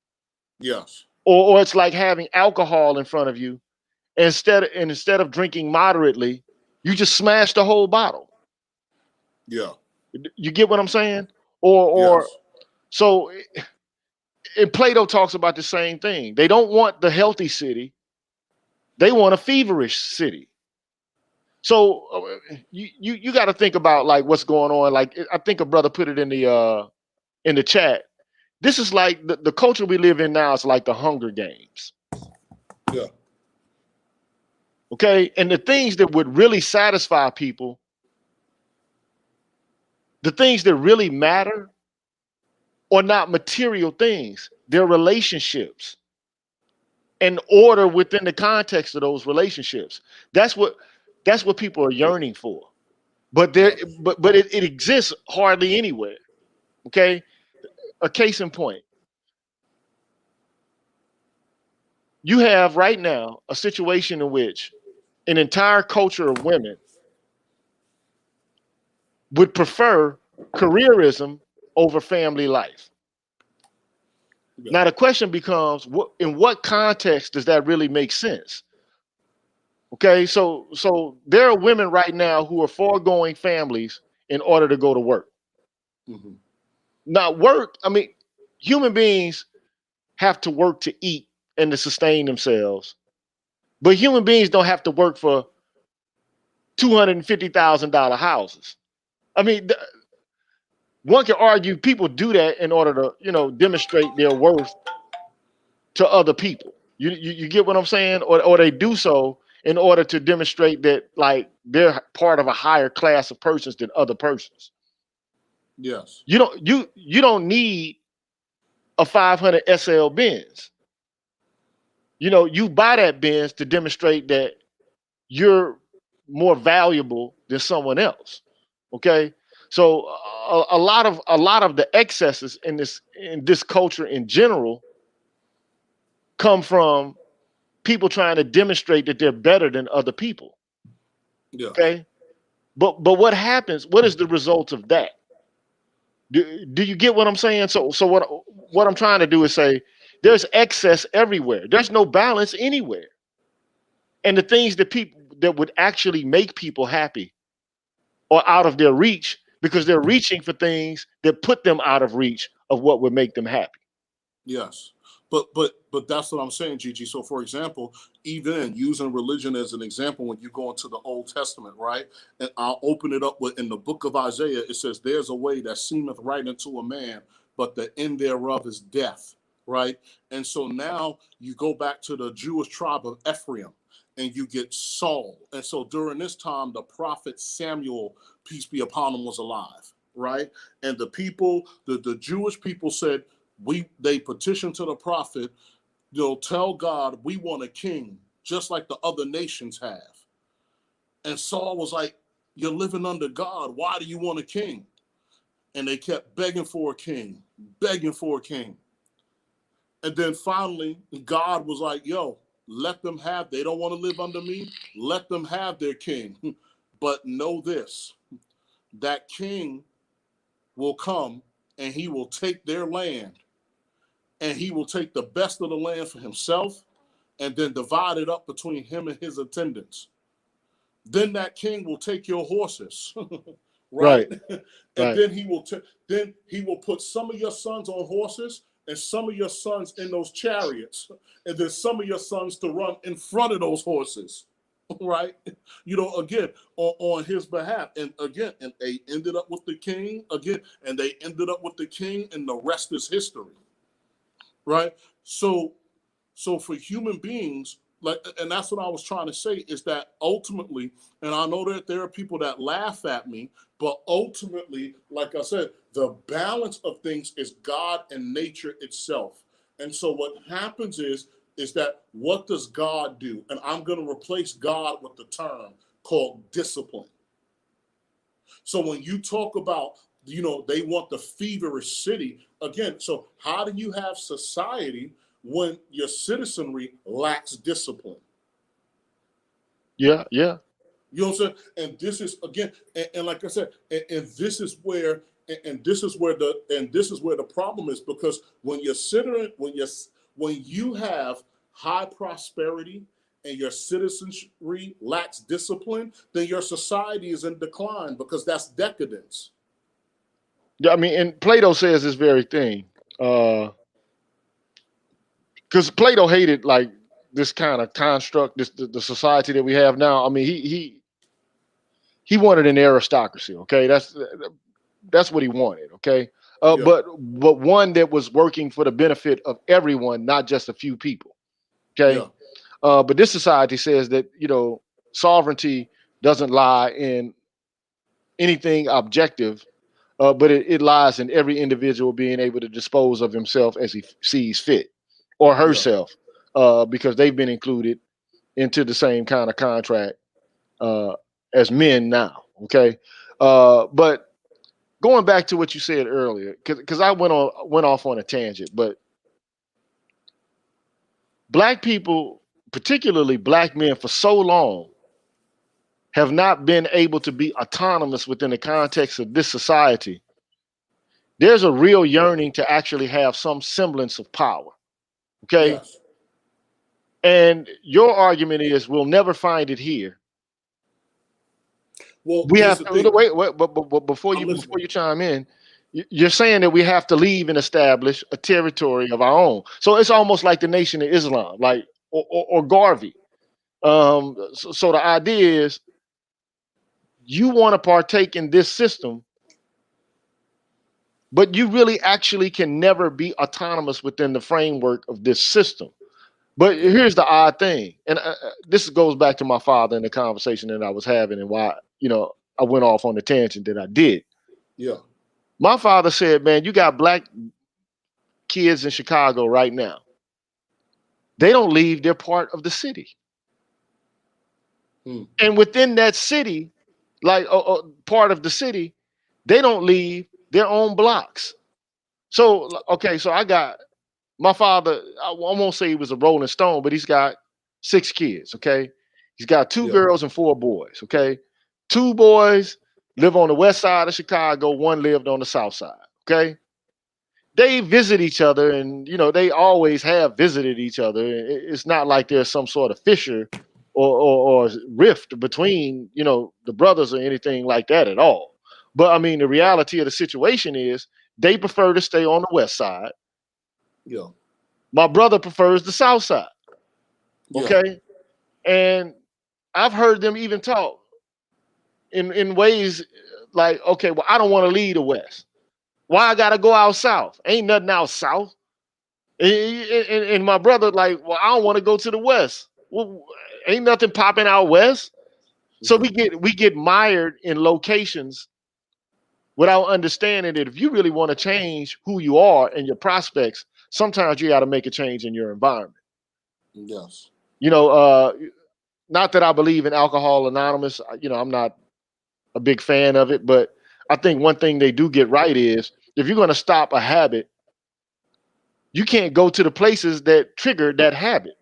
Yes. Or it's like having alcohol in front of you. Instead of drinking moderately, you just smash the whole bottle. Yeah. You get what I'm saying? Or yes. So, and Plato talks about the same thing. They don't want the healthy city. They want a feverish city. So you got to think about like what's going on. Like, I think a brother put it in the chat. This is like the culture we live in now is like the Hunger Games. Yeah. Okay, and the things that would really satisfy people, the things that really matter, are not material things. They're relationships and order within the context of those relationships. That's what people are yearning for. But it exists hardly anywhere. Okay, a case in point. You have right now a situation in which an entire culture of women would prefer careerism over family life. Yeah. Now the question becomes, in what context does that really make sense? Okay, so there are women right now who are foregoing families in order to go to work. Mm-hmm. Now, work, I mean, human beings have to work to eat and to sustain themselves, but human beings don't have to work for $250,000 houses. I mean, one can argue people do that in order to, demonstrate their worth to other people. You get what I'm saying? Or they do so in order to demonstrate that like they're part of a higher class of persons than other persons. Yes. You don't need a 500 SL Benz. You buy that Benz to demonstrate that you're more valuable than someone else. Okay? So a lot of the excesses in this culture in general come from people trying to demonstrate that they're better than other people. Yeah. Okay? But what happens? What is the result of that? Do you get what I'm saying? So what I'm trying to do is say there's excess everywhere. There's no balance anywhere. And the things that people that would actually make people happy are out of their reach because they're reaching for things that put them out of reach of what would make them happy. Yes. But that's what I'm saying, Gigi. So for example, even using religion as an example, when you go into the Old Testament, right? And I'll open it up with in the book of Isaiah, it says, there's a way that seemeth right unto a man, but the end thereof is death. Right. And so now you go back to the Jewish tribe of Ephraim and you get Saul. And so during this time, the prophet Samuel, peace be upon him, was alive. Right. And the people, the Jewish people said, they petitioned to the prophet, tell God we want a king just like the other nations have. And Saul was like, you're living under God. Why do you want a king? And they kept begging for a king, begging for a king. And then finally, God was like, yo, let them have, they don't want to live under me. Let them have their king. But know this, that king will come and he will take their land and he will take the best of the land for himself and then divide it up between him and his attendants. Then that king will take your horses, right? Right. And Right. then he will put some of your sons on horses and some of your sons in those chariots, and then some of your sons to run in front of those horses, right? Again, on his behalf. And again, and they ended up with the king again, and they ended up with the king, and the rest is history. Right. So for human beings, like, and that's what I was trying to say, is that ultimately, and I know that there are people that laugh at me, but ultimately, like I said, the balance of things is God and nature itself. And so what happens is that what does God do? And I'm going to replace God with the term called discipline. So when you talk about, they want the feverish city, again, so how do you have society when your citizenry lacks discipline? Yeah. Yeah. You know what I'm saying? And this is again, and like I said, and this is where, the problem is, because when you have high prosperity and your citizenry lacks discipline, then your society is in decline, because that's decadence. Yeah, I mean, and Plato says this very thing. Because Plato hated like this kind of construct, the society that we have now. I mean, he wanted an aristocracy. Okay, that's what he wanted. Okay, Yeah, but one that was working for the benefit of everyone, not just a few people. Okay, yeah, but this society says that sovereignty doesn't lie in anything objective, but it lies in every individual being able to dispose of himself as he sees fit, or yeah, herself, because they've been included into the same kind of contract uh, as men now. Okay, but going back to what you said earlier, because I went off on a tangent, but black people, particularly black men, for so long have not been able to be autonomous within the context of this society there's a real yearning to actually have some semblance of power. Okay. Yes. And your argument is we'll never find it here. Well, We here's have the to thing. wait, but before I'm listening. you chime in, you're saying that we have to leave and establish a territory of our own. So it's almost like the Nation of Islam, like or Garvey. So the idea is you want to partake in this system, but you really actually can never be autonomous within the framework of this system. But Yeah. here's the odd thing, and this goes back to my father and the conversation that I was having, and why I went off on the tangent that I did. Yeah. My father said, "Man, you got black kids in Chicago right now. They don't leave; they're part of the city, Hmm. and within that city, like part of the city, they don't leave their own blocks." So okay, so I got my father. I won't say he was a Rolling Stone, but he's got 6 kids. Okay, he's got two Yeah. girls and 4 boys. Okay, 2 boys live on the west side of Chicago. One lived on the south side. Okay, they visit each other, and they always have visited each other. It's not like there's some sort of fissure or rift between the brothers or anything like that at all. But I mean, the reality of the situation is they prefer to stay on the west side. Yeah. My brother prefers the south side. Yeah. Okay, and I've heard them even talk in ways like, okay, well, I don't want to leave the west. Why I gotta go out south? Ain't nothing out south. And my brother like, well, I don't want to go to the west. Well, ain't nothing popping out west. So Yeah. we get mired in locations without understanding that if you really want to change who you are and your prospects, sometimes you got to make a change in your environment. Yes. You know, uh, Not that I believe in Alcohol Anonymous. I'm not a big fan of it, but I think one thing they do get right is if you're going to stop a habit, you can't go to the places that trigger that habit.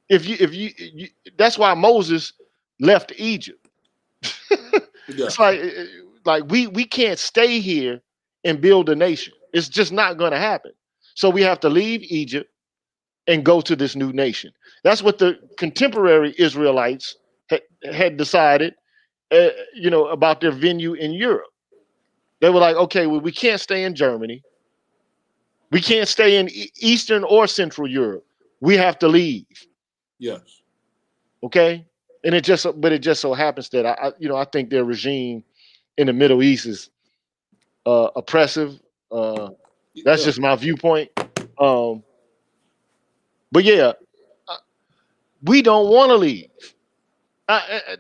If you that's why Moses left Egypt. It's Yes. like we can't stay here and build a nation. It's just not going to happen. So we have to leave Egypt and go to this new nation. That's what the contemporary Israelites had decided, about their venue in Europe. They were like, okay, well, we can't stay in Germany. We can't stay in Eastern or Central Europe. We have to leave. Yes. Okay. And it just so happens that I think their regime in the Middle East is oppressive. Uh, that's Yeah. just my viewpoint. Um, but yeah, uh, we don't want to leave.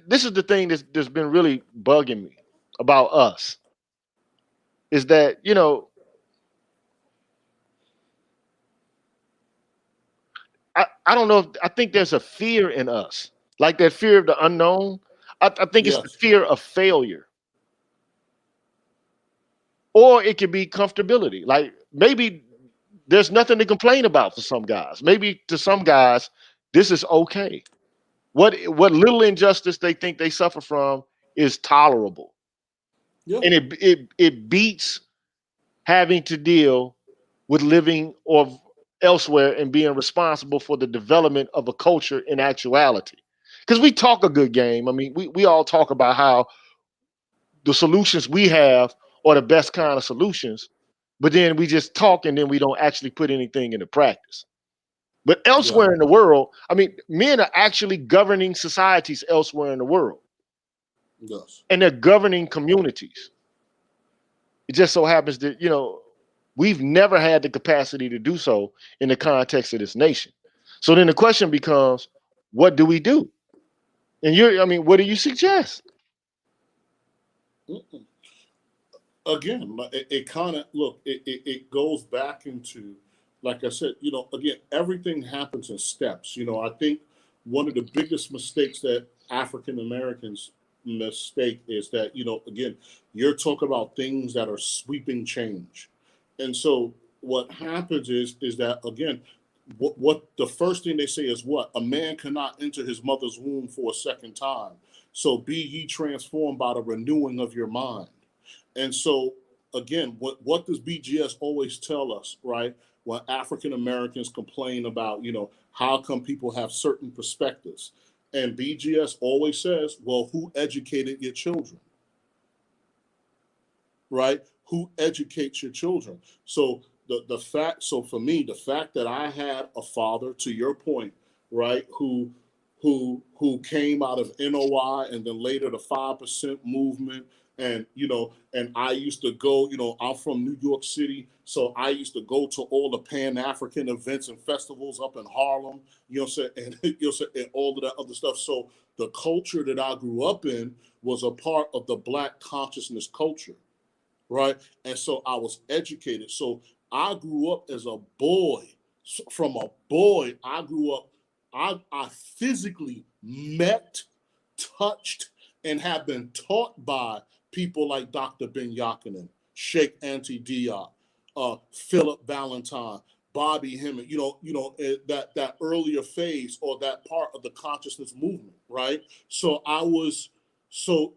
This is the thing that's been really bugging me about us is that I don't know if I think there's a fear in us, like that fear of the unknown. I think it's the Yes. fear of failure, or it could be comfortability. Like maybe there's nothing to complain about for some guys. Maybe to some guys, this is okay. What little injustice they think they suffer from is tolerable, Yeah. and it beats having to deal with living or elsewhere and being responsible for the development of a culture in actuality. Because we talk a good game. I mean, we all talk about how the solutions we have are the best kind of solutions, but then we just talk and then we don't actually put anything into practice. But Yeah. elsewhere in the world, I mean, men are actually governing societies elsewhere in the world, Yes. and they're governing communities. It just so happens that, we've never had the capacity to do so in the context of this nation. So then the question becomes, what do we do? And what do you suggest? Mm-mm. Again, it kind of look. It goes back into, like I said, again, everything happens in steps. I think one of the biggest mistakes that African Americans mistake is that again, you're talking about things that are sweeping change, and so what happens is that again, what the first thing they say is what a man cannot enter his mother's womb for a second time. So be ye transformed by the renewing of your mind. And so again, what does BGS always tell us, right? When African Americans complain about, how come people have certain perspectives? And BGS always says, well, who educated your children? Right? Who educates your children? So so for me, the fact that I had a father, to your point, right, who came out of NOI and then later the 5% movement. And, and I used to go, I'm from New York City. So I used to go to all the Pan-African events and festivals up in Harlem, and, and all of that other stuff. So the culture that I grew up in was a part of the Black consciousness culture, right? And so I was educated. So I grew up as a boy. From a boy, I grew up, I physically met, touched, and have been taught by people like Dr. Ben Yakinen, Sheikh Anta Diop, Philip Valentine, Bobby Hemmett, that earlier phase or that part of the consciousness movement, right? So so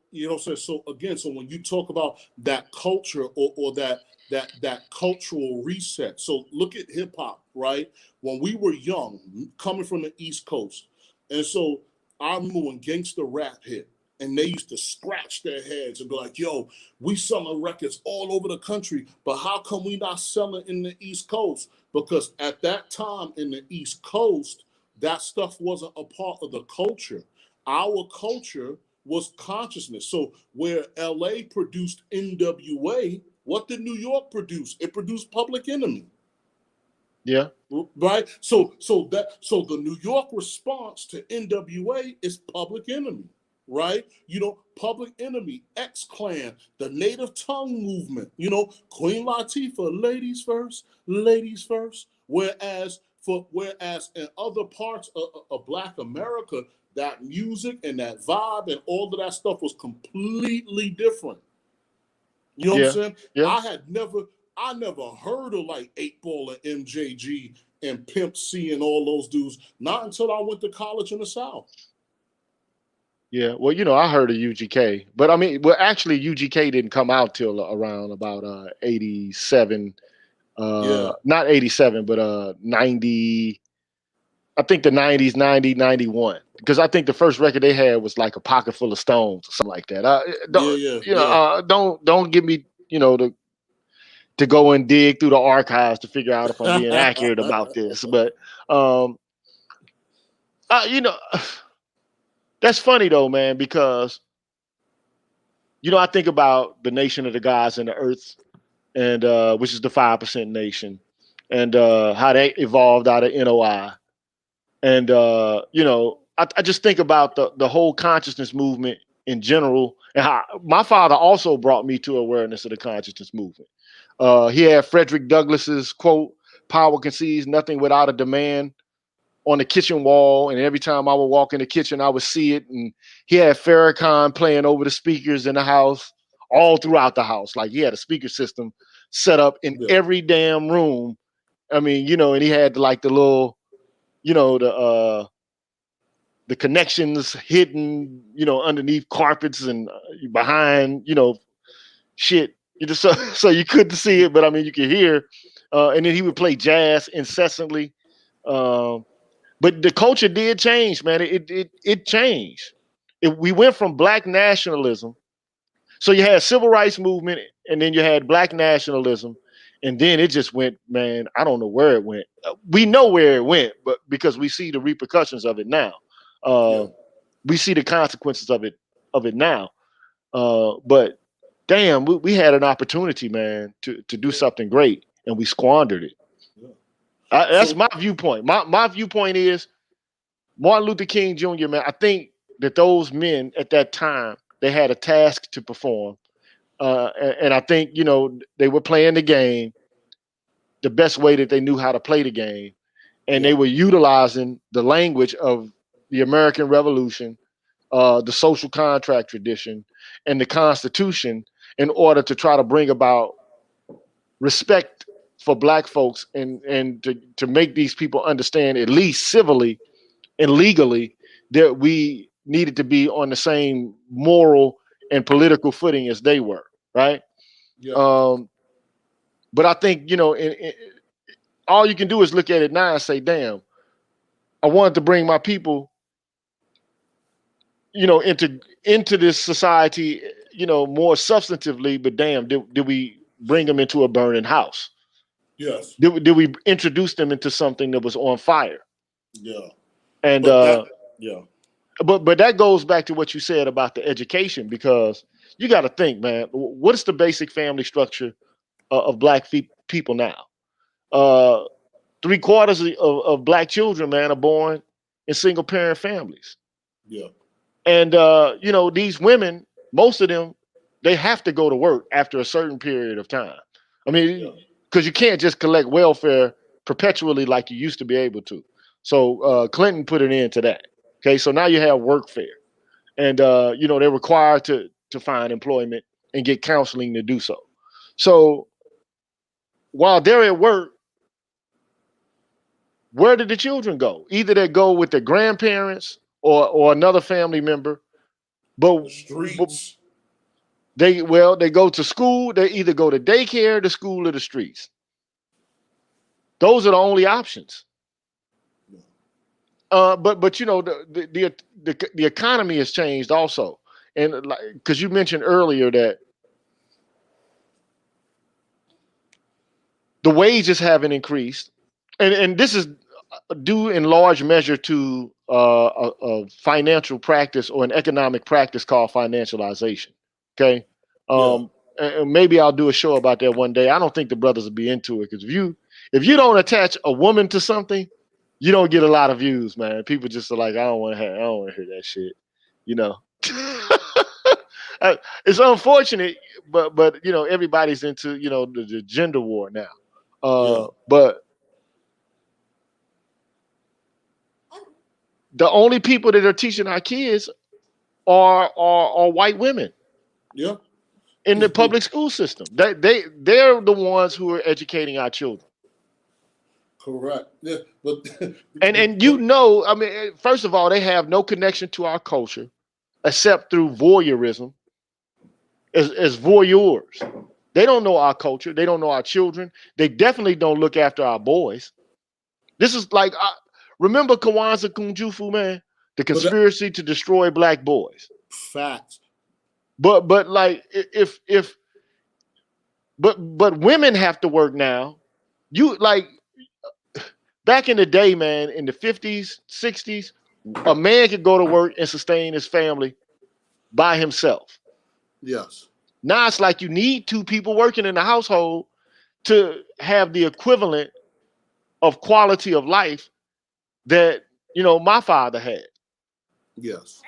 again, so when you talk about that culture or that cultural reset, so look at hip hop, right? When we were young, coming from the East Coast, and so I remember when gangster rap hit, and they used to scratch their heads and be like, yo, we selling records all over the country, but how come we not selling in the East Coast? Because at that time in the East Coast, that stuff wasn't a part of the culture. Our culture was consciousness. So where LA produced NWA, what did New York produce? It produced Public Enemy. Yeah. Right. So the New York response to NWA is Public Enemy. Right? Public Enemy, X-Clan, the Native Tongue movement, Queen Latifah, ladies first, ladies first. Whereas in other parts of Black America, that music and that vibe and all of that stuff was completely different. You know what I'm saying? Yeah. I never heard of like 8 Ball and MJG and Pimp C and all those dudes, not until I went to college in the South. Yeah, well, I heard of UGK, but I mean, well, actually, UGK didn't come out till around about 87, not 87, but 90. I think the 90s, 90, 91, because I think the first record they had was like A Pocket Full of Stones or something like that. Don't give me, to go and dig through the archives to figure out if I'm being accurate about this, but that's funny though, man, because I think about the nation of the gods and the earth, and which is the 5% nation, and how they evolved out of NOI, and I just think about the whole consciousness movement in general, and how my father also brought me to awareness of the consciousness movement. He had Frederick Douglass's quote, "Power concedes nothing without a demand," on the kitchen wall, and every time I would walk in the kitchen, I would see it. And he had Farrakhan playing over the speakers in the house, all throughout the house. Like he had a speaker system set up in every damn room. I mean, and he had like the little, the connections hidden, underneath carpets and behind, shit. So you couldn't see it, but I mean, you could hear. And then he would play jazz incessantly. But the culture did change, man. It changed. We went from Black nationalism. So you had civil rights movement, and then you had Black nationalism, and then it just went, man. I don't know where it went. We know where it went, but because we see the repercussions of it now, we see the consequences of it now. But damn, we had an opportunity, man, to do something great, and we squandered it. That's my viewpoint. My viewpoint is Martin Luther King Jr., man. I think that those men at that time, they had a task to perform. And I think, they were playing the game the best way that they knew how to play the game. And they were utilizing the language of the American Revolution, the social contract tradition, and the Constitution in order to try to bring about respect for Black folks and to make these people understand, at least civilly and legally, that we needed to be on the same moral and political footing as they were, right? Yeah. But I think, all you can do is look at it now and say, damn, I wanted to bring my people, into this society, more substantively, but damn, did we bring them into a burning house? Yes. Did we introduce them into something that was on fire? Yeah. And yeah. but that goes back to what you said about the education, because you got to think, man, what is the basic family structure of black people now? 3/4 of black children, man, are born in single parent families. Yeah. And these women, most of them, they have to go to work after a certain period of time. I mean, because you can't just collect welfare perpetually like you used to be able to. So Clinton put an end to that. Okay, so now you have workfare, and they're required to find employment and get counseling to do so. So while they're at work, where did the children go? Either they go with their grandparents or another family member. But The streets. they go to school. They either go to daycare, the school, or the streets. Those are the only options. But the economy has changed also, and because you mentioned earlier that the wages haven't increased, and this is due in large measure to a financial practice or an economic practice called financialization. Okay. And maybe I'll do a show about that one day. I don't think the brothers will be into it, because if you don't attach a woman to something, you don't get a lot of views, man. People just are like, I don't want to hear that shit. It's unfortunate, but everybody's into the gender war now. But the only people that are teaching our kids are white women. Yeah. In the public school system. They're the ones who are educating our children. Correct. Yeah. But and I mean, first of all, they have no connection to our culture except through voyeurism as voyeurs. They don't know our culture. They don't know our children. They definitely don't look after our boys. This is like, remember Kwanzaa Kunjufu, man? The conspiracy to destroy black boys. Facts. But like but women have to work now. You like back in the day, man, in the 50s, 60s, a man could go to work and sustain his family by himself. Yes. Now it's like you need two people working in the household to have the equivalent of quality of life that my father had. Yes.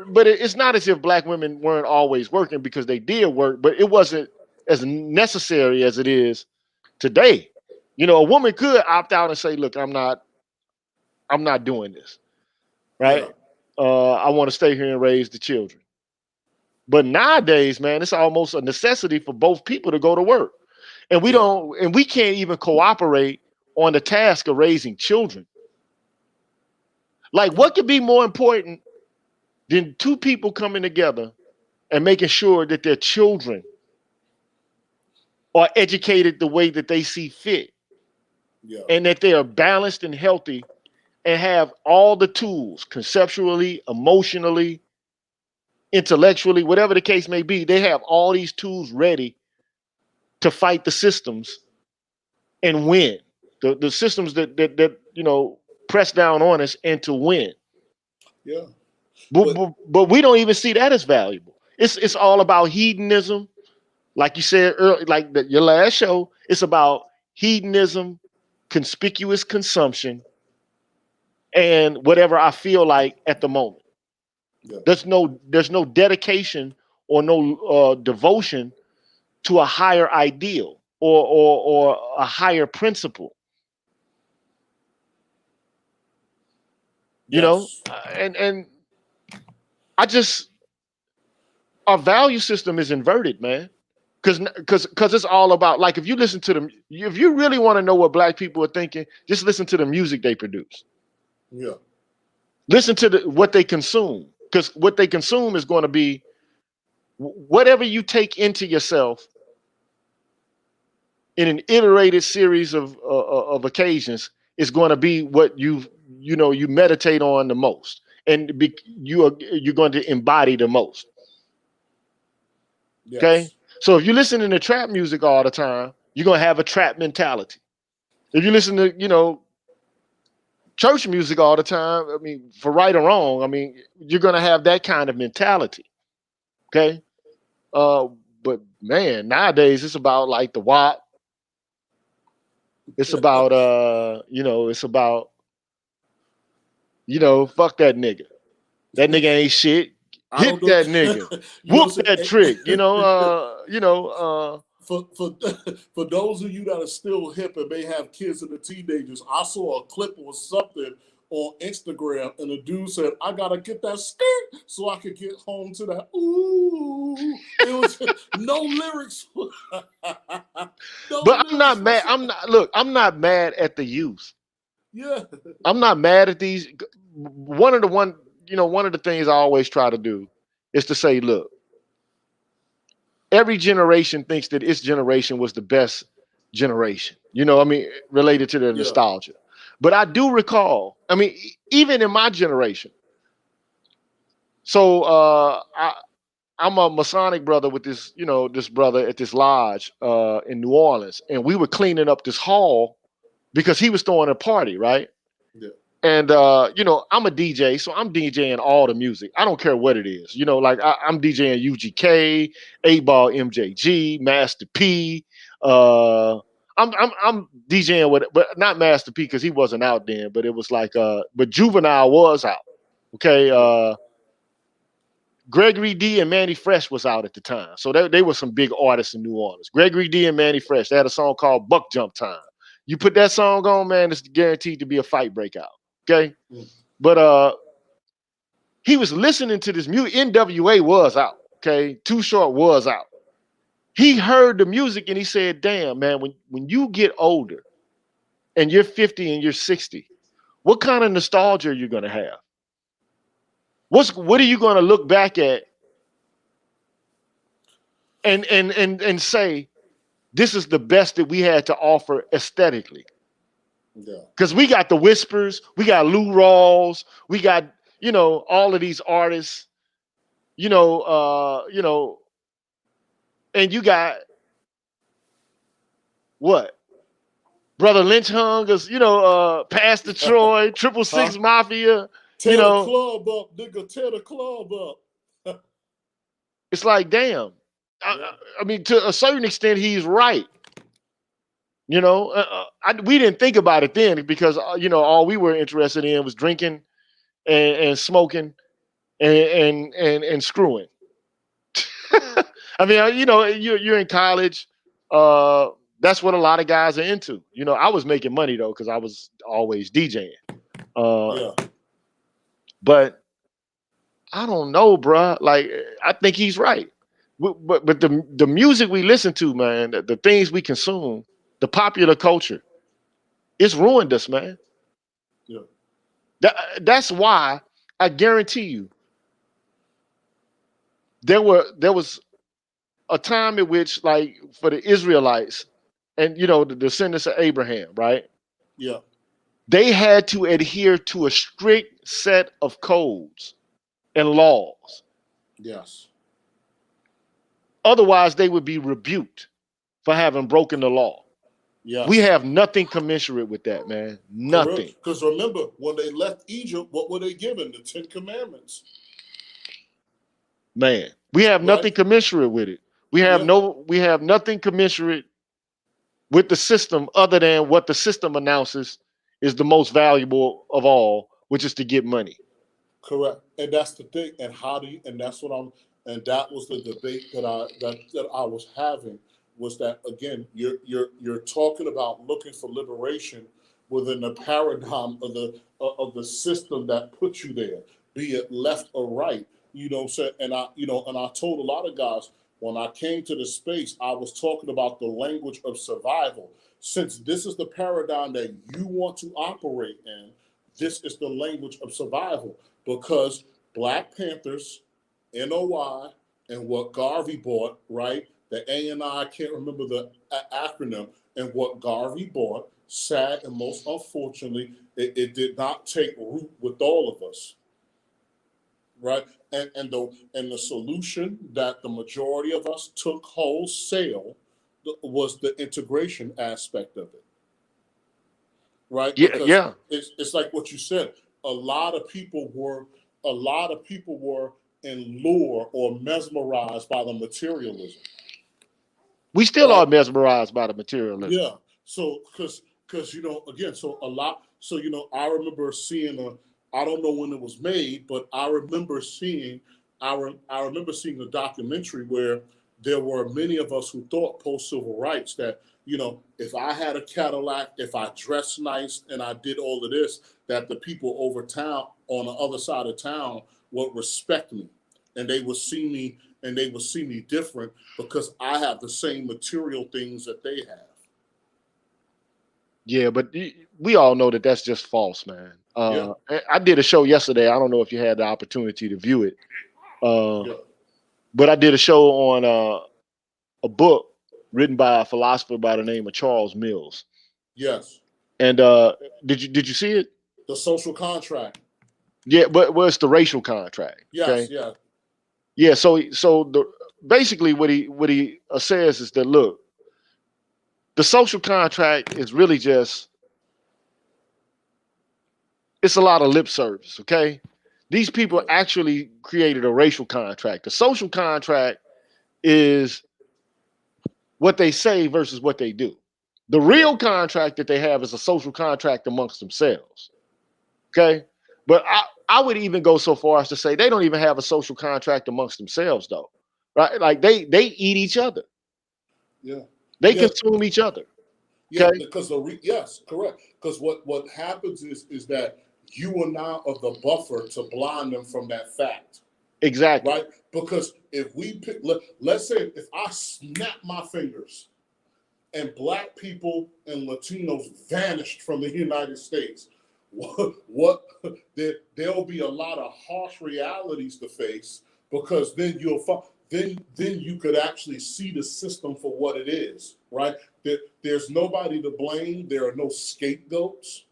But it's not as if black women weren't always working, because they did work, but it wasn't as necessary as it is today. A woman could opt out and say, look, I'm not doing this. Right. Yeah. I want to stay here and raise the children. But nowadays, man, it's almost a necessity for both people to go to work. And we can't even cooperate on the task of raising children. Like, what could be more important than two people coming together and making sure that their children are educated the way that they see fit, and that they are balanced and healthy and have all the tools, conceptually, emotionally, intellectually, whatever the case may be, they have all these tools ready to fight the systems and win. The systems that press down on us, and to win. Yeah. But we don't even see that as valuable. It's all about hedonism. Like you said earlier, like your last show, it's about hedonism, conspicuous consumption, and whatever I feel like at the moment. Yeah. There's no dedication or no devotion to a higher ideal or a higher principle. And I just, our value system is inverted, man. Because it's all about, like, if you listen to them, if you really want to know what black people are thinking, just listen to the music they produce. Yeah. Listen to what they consume, because what they consume is going to be whatever you take into yourself in an iterated series of occasions is going to be what you meditate on the most, and you're going to embody the most. Yes. Okay, so if you're listening to trap music all the time, you're going to have a trap mentality. If you listen to church music all the time, I mean, for right or wrong, I mean, you're going to have that kind of mentality. Okay, but man, nowadays it's about like the WAP. It's about it's about fuck that nigga. That nigga ain't shit. Hit that nigga. Whoop that trick. For those of you that are still hip and may have kids and the teenagers, I saw a clip or something on Instagram, and the dude said, "I gotta get that skirt so I could get home to that." Ooh, it was no lyrics. But I'm not mad. I'm not mad at the youth. Yeah. I'm not mad at these. One of the things I always try to do is to say, look, every generation thinks that its generation was the best generation. Related to their nostalgia. But I do recall, even in my generation. So I'm a Masonic brother with this brother at this lodge in New Orleans, and we were cleaning up this hall because he was throwing a party, right? Yeah. And I'm a DJ, so I'm DJing all the music. I don't care what it is. Like I'm DJing UGK, 8-Ball MJG, Master P. I'm DJing with, but not Master P because he wasn't out then. But it was like, but Juvenile was out. Okay. Gregory D and Manny Fresh was out at the time. So they were some big artists in New Orleans. Gregory D and Manny Fresh, they had a song called Buck Jump Time. You put that song on, man, it's guaranteed to be a fight breakout. Okay. But he was listening to this music. NWA was out. Okay. Too Short was out. He heard the music and he said, damn, man, when you get older and you're 50 and you're 60, what kind of nostalgia are you going to have? What are you going to look back at and say, this is the best that we had to offer aesthetically? Yeah. Because we got the Whispers, we got Lou Rawls, we got, all of these artists, and you got what? Brother Lynch Hung us, Pastor Troy, 666 Mafia. Tear the club up, nigga, tear the club up. It's like, damn. Yeah. I mean, to a certain extent, he's right. We didn't think about it then because, all we were interested in was drinking and smoking and screwing. I mean, you're in college. That's what a lot of guys are into. I was making money though because I was always DJing. But I don't know, bruh. Like, I think he's right. But the music we listen to, man, the things we consume, the popular culture, it's ruined us, man. Yeah. That's why I guarantee you there was a time in which, like, for the Israelites and the descendants of Abraham, right? Yeah. They had to adhere to a strict set of codes and laws. Yes. Otherwise, they would be rebuked for having broken the law. Yes. We have nothing commensurate with that, man. Nothing. Because remember, when they left Egypt, what were they given? The 10 Commandments. Man, we have nothing commensurate with it. We have nothing commensurate with the system other than what the system announces is the most valuable of all, which is to get money. Correct. And that's the thing. And that was the debate that I was having, was that, again, you're talking about looking for liberation within the paradigm of the system that puts you there, be it left or right. And I told a lot of guys, when I came to the space, I was talking about the language of survival. Since this is the paradigm that you want to operate in, this is the language of survival, because Black Panthers, NOI, and what Garvey bought, right? The ANI, I can't remember the acronym, and what Garvey bought, sad and most unfortunately, it did not take root with all of us, right? And the solution that the majority of us took wholesale was the integration aspect of it, right? Yeah, Because yeah. it's like what you said. A lot of people were in lure or mesmerized by the materialism. We still Right. are mesmerized by the materialism. Yeah. So because again, so a lot. So I remember seeing I don't know when it was made, but I remember seeing a documentary where there were many of us who thought post civil rights that if I had a Cadillac, if I dressed nice and I did all of this, that the people over town on the other side of town would respect me, and they would see me different because I have the same material things that they have. Yeah, but we all know that that's just false, man. Yeah. I did a show yesterday. I don't know if you had the opportunity to view it, Yeah. but I did a show on a book written by a philosopher by the name of Charles Mills. Yes. And did you see it? The social contract. Yeah, but well, it's the racial contract. Yes. Okay. Yeah. Yeah. So basically what he says is that, look, the social contract is really just, it's a lot of lip service. Okay. These people actually created a racial contract. The social contract is what they say versus what they do. The real contract that they have is a social contract amongst themselves. Okay. But I would even go so far as to say they don't even have a social contract amongst themselves, though. Right? Like they eat each other. Yeah. They Yeah. consume each other. Yeah, Okay. because yes, correct. Because what happens is that you are now of the buffer to blind them from that fact. Exactly. Right? Because if we pick, let's say if I snap my fingers and black people and Latinos vanished from the United States, there'll be a lot of harsh realities to face, because then then you could actually see the system for what it is, right? There's nobody to blame. There are no scapegoats.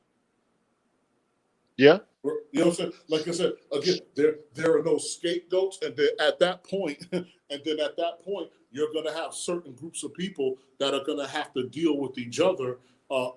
Yeah. You know what I'm saying? Like I said, again, there are no scapegoats, and at that point, you're going to have certain groups of people that are going to have to deal with each other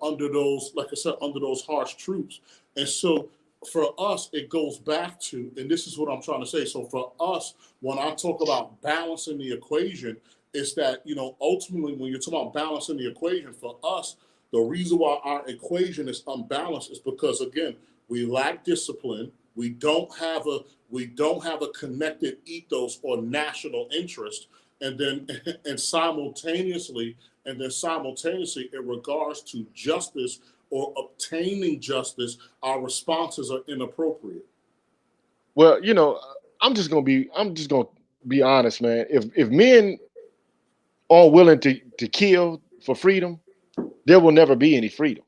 under those, like I said, under those harsh truths. And so for us, it goes back to, and this is what I'm trying to say. So for us, when I talk about balancing the equation, it's that, ultimately when you're talking about balancing the equation, for us, the reason why our equation is unbalanced is because, again, we lack discipline. We don't have a connected ethos or national interest, and simultaneously, in regards to justice or obtaining justice, our responses are inappropriate. Well, I'm just gonna be honest, man. If men are willing to kill for freedom, there will never be any freedom.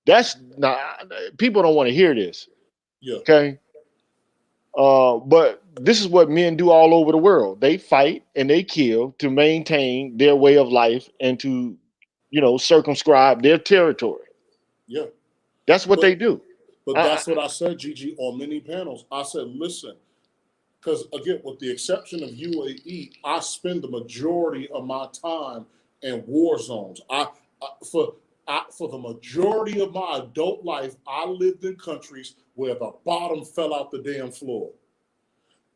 That's not, people don't want to hear this. Yeah. Okay. But this is what men do all over the world. They fight and they kill to maintain their way of life and to, circumscribe their territory. Yeah. That's what they do. But that's what I said, Gigi, on many panels. I said, listen, because again, with the exception of UAE, I spend the majority of my time in war zones. For the majority of my adult life, I lived in countries where the bottom fell out the damn floor.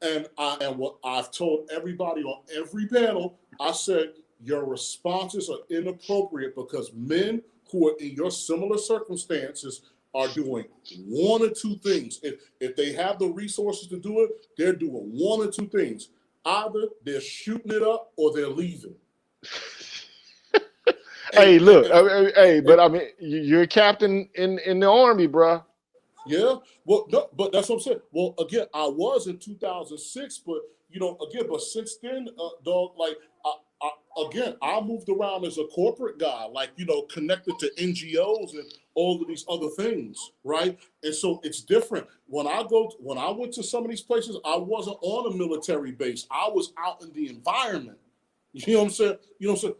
And what I've told everybody on every panel, I said, your responses are inappropriate because men who are in your similar circumstances are doing one or two things. If they have the resources to do it, they're doing one or two things. Either they're shooting it up or they're leaving. Hey, look, but I mean, you're a captain in the army, bro. Yeah, well, no, but that's what I'm saying. Well, again, I was in 2006, but but since then, dog, like, I moved around as a corporate guy, like, connected to NGOs and all of these other things, right? And so it's different. When I went to some of these places, I wasn't on a military base. I was out in the environment. You know what I'm saying? You know what I'm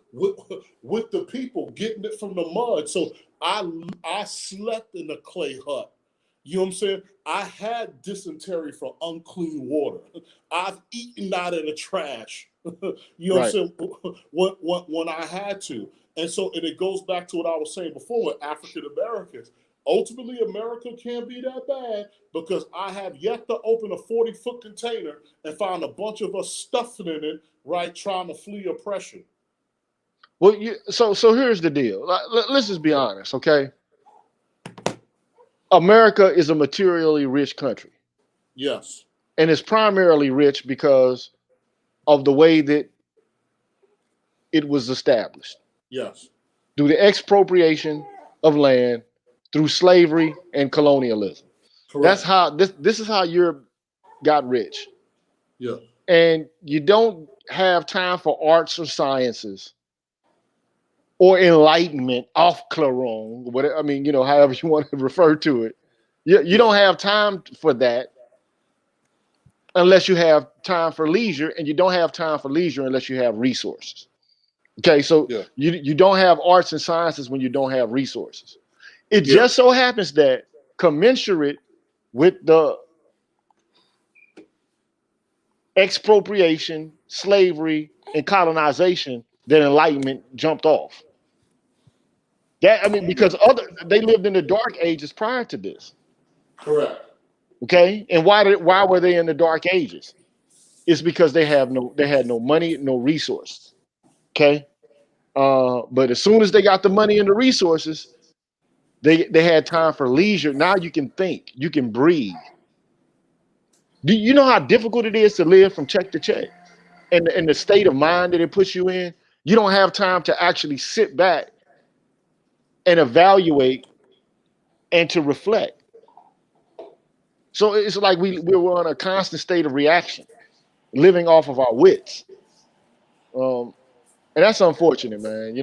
saying? With the people getting it from the mud. So I slept in a clay hut. You know what I'm saying? I had dysentery from unclean water. I've eaten out of the trash. You know what I'm saying? When I had to. And so, and it goes back to what I was saying before with African Americans. Ultimately, America can't be that bad because I have yet to open a 40-foot container and find a bunch of us stuffing in it, right, trying to flee oppression. Well, so here's the deal. Let's just be honest, okay? America is a materially rich country. Yes. And it's primarily rich because of the way that it was established. Yes. Through the expropriation of land, through slavery and colonialism. Correct. That's how this is how Europe got rich. Yeah. And you don't have time for arts or sciences or enlightenment, Aufklärung, whatever, I mean, however you want to refer to it. You don't have time for that unless you have time for leisure, and you don't have time for leisure unless you have resources. Okay, so you don't have arts and sciences when you don't have resources. It just so happens that commensurate with the expropriation, slavery, and colonization, that enlightenment jumped off. Because they lived in the dark ages prior to this. Correct. Okay, and why were they in the dark ages? It's because they had no money, no resources. Okay, but as soon as they got the money and the resources, they had time for leisure. Now you can think, you can breathe. Do you know how difficult it is to live from check to check, and the state of mind that it puts you in? You don't have time to actually sit back and evaluate and to reflect. So it's like we're in a constant state of reaction, living off of our wits. And that's unfortunate, man.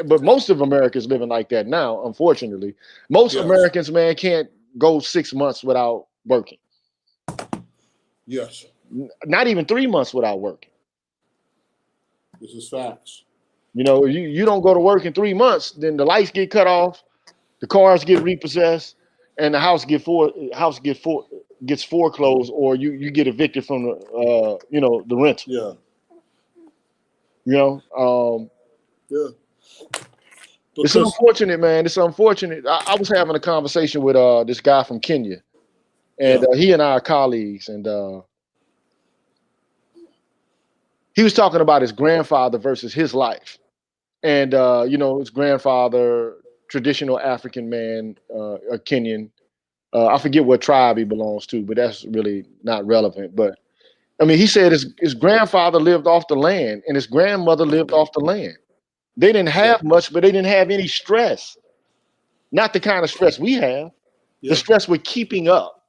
But most of America is living like that now, unfortunately. Most Americans, man, can't go 6 months without working. Yes. Not even 3 months without working. This is facts. You don't go to work in 3 months, then the lights get cut off, the cars get repossessed, and the house gets foreclosed, or you get evicted from the rental. Yeah. Yeah. It's unfortunate, man. It's unfortunate. I was having a conversation with this guy from Kenya, and he and I are colleagues, and he was talking about his grandfather versus his life. And his grandfather, traditional African man, a Kenyan. I forget what tribe he belongs to, but that's really not relevant. But he said his grandfather lived off the land and his grandmother lived off the land. They didn't have much, but they didn't have any stress. Not the kind of stress we have. The stress with keeping up.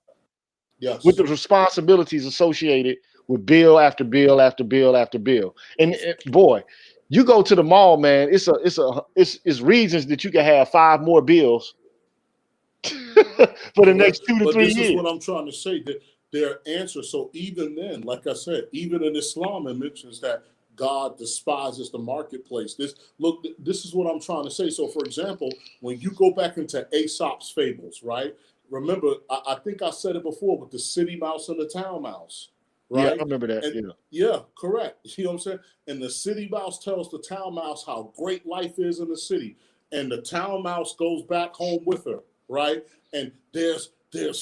Yes. With the responsibilities associated with bill after bill after bill after bill. And boy, you go to the mall, man. It's reasons that you can have 5 more bills for the next 2 to 3 years. But this is what I'm trying to say. That their answer. So even then, like I said, even in Islam, it mentions that God despises the marketplace. This is what I'm trying to say. So, for example, when you go back into Aesop's fables, right? Remember, I think I said it before with the city mouse and the town mouse. Right? Yeah, I remember that. Yeah, correct. You know what I'm saying? And the city mouse tells the town mouse how great life is in the city. And the town mouse goes back home with her, right? And there's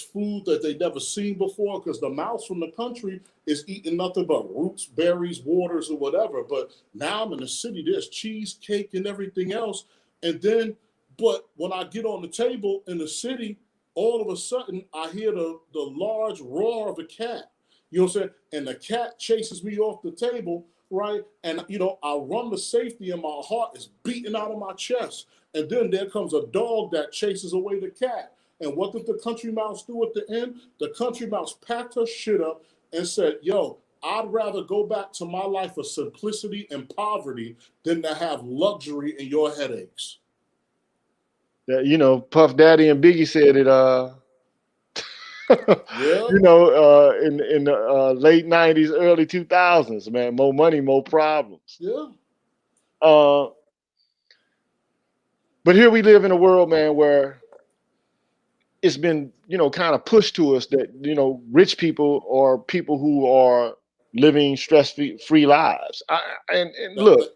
food that they never seen before because the mouse from the country is eating nothing but roots, berries, waters, or whatever. But now I'm in the city, there's cheesecake and everything else. But when I get on the table in the city, all of a sudden I hear the large roar of a cat. You know what I'm saying? And the cat chases me off the table, right? And, I run the safety and my heart is beating out of my chest. And then there comes a dog that chases away the cat. And what did the country mouse do at the end? The country mouse packed her shit up and said, yo, I'd rather go back to my life of simplicity and poverty than to have luxury and your headaches. Puff Daddy and Biggie said it, in the late 90s, early 2000s, man. More money, more problems. Yeah. But here we live in a world, man, where it's been, kind of pushed to us that, rich people or people who are living stress-free lives. And look,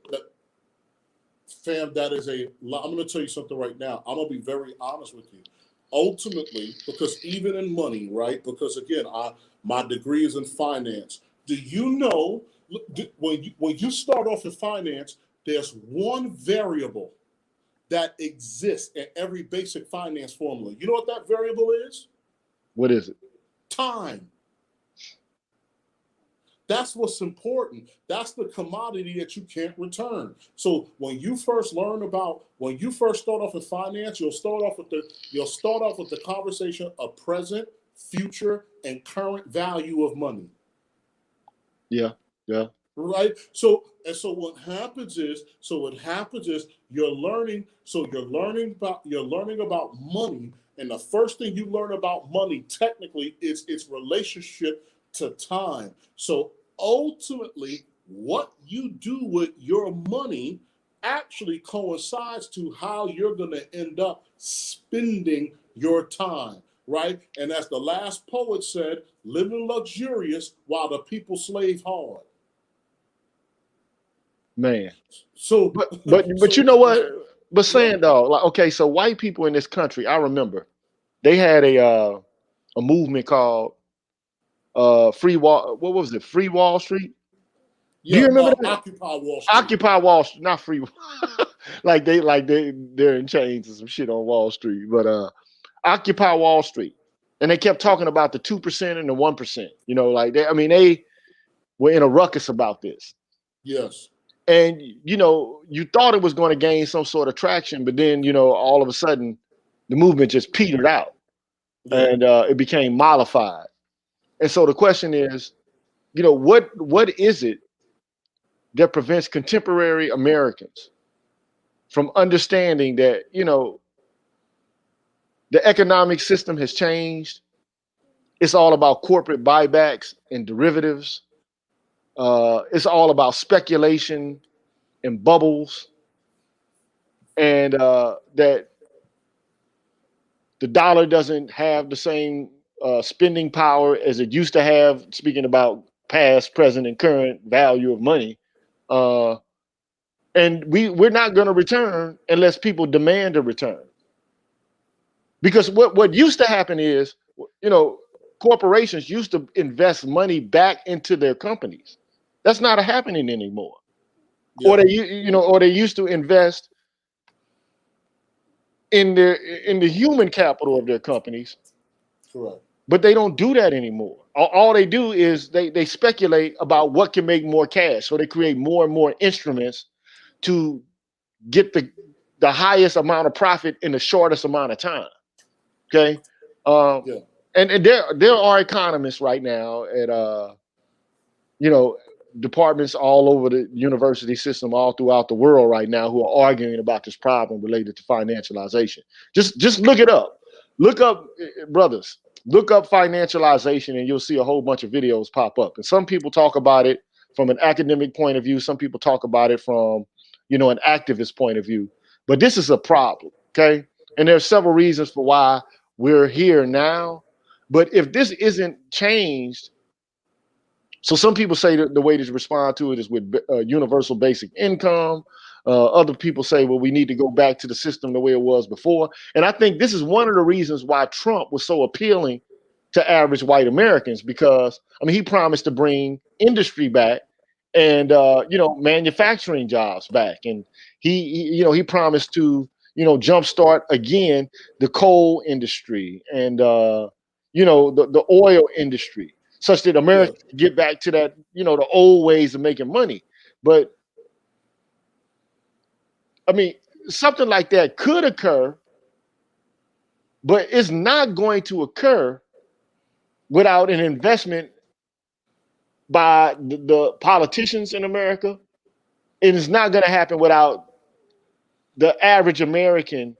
fam, that is I'm going to tell you something right now. I'm going to be very honest with you. Ultimately, because even in money, right? Because again, my degree is in finance. Do you know when you start off in finance, there's one variable that exists in every basic finance formula. You know what that variable is? What is it? Time. That's what's important. That's the commodity that you can't return. So when you first start off in finance, you'll start off with the conversation of present, future, and current value of money. Yeah. Right. So what happens is you're learning about money, and the first thing you learn about money technically is its relationship to time. So ultimately, what you do with your money actually coincides to how you're going to end up spending your time. Right. And as the last poet said, living luxurious while the people slave hard. Man. So, but you know what? But saying though, like, okay, so white people in this country, I remember they had a movement called Free Wall. What was it? Free Wall Street. Yeah, do you remember that? Occupy Wall Street. Occupy Wall Street, not free. they're in chains and some shit on Wall Street, but Occupy Wall Street, and they kept talking about the 2% and the 1%. They were in a ruckus about this. Yes. And you thought it was going to gain some sort of traction, but then all of a sudden, the movement just petered out, and it became mollified. And so the question is, what is it that prevents contemporary Americans from understanding that the economic system has changed? It's all about corporate buybacks and derivatives. It's all about speculation and bubbles, and that the dollar doesn't have the same spending power as it used to have, speaking about past, present, and current value of money. And we're not going to return unless people demand a return. Because what used to happen is, corporations used to invest money back into their companies. That's not happening anymore. Yeah. Or they used to invest in the human capital of their companies. Correct. But they don't do that anymore. All they do is they speculate about what can make more cash. So they create more and more instruments to get the highest amount of profit in the shortest amount of time. Okay. And there are economists right now at departments all over the university system all throughout the world right now who are arguing about this problem related to financialization. Just look it up. Look up, brothers. Look up financialization, and you'll see a whole bunch of videos pop up. And some people talk about it from an academic point of view. Some people talk about it from, an activist point of view. But this is a problem, okay? And there are several reasons for why we're here now. But if this isn't changed, so some people say that the way to respond to it is with universal basic income. Other people say, well, we need to go back to the system the way it was before. And I think this is one of the reasons why Trump was so appealing to average white Americans, because, he promised to bring industry back and, manufacturing jobs back. And he promised to, jumpstart again the coal industry and, the oil industry, such that America can get back to that, the old ways of making money. But something like that could occur, but it's not going to occur without an investment by the politicians in America. And it's not going to happen without the average American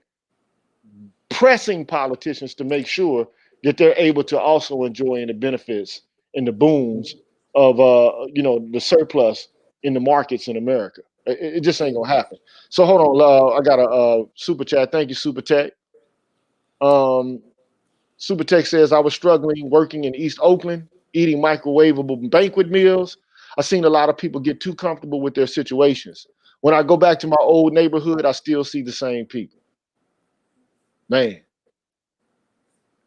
pressing politicians to make sure that they're able to also enjoy the benefits and the boons of the surplus in the markets in America. It just ain't gonna happen. So hold on, I got a super chat. Thank you, Super Tech. Super Tech says I was struggling working in East Oakland, eating microwavable banquet meals. I've seen a lot of people get too comfortable with their situations. When I go back to my old neighborhood, I still see the same people. Man.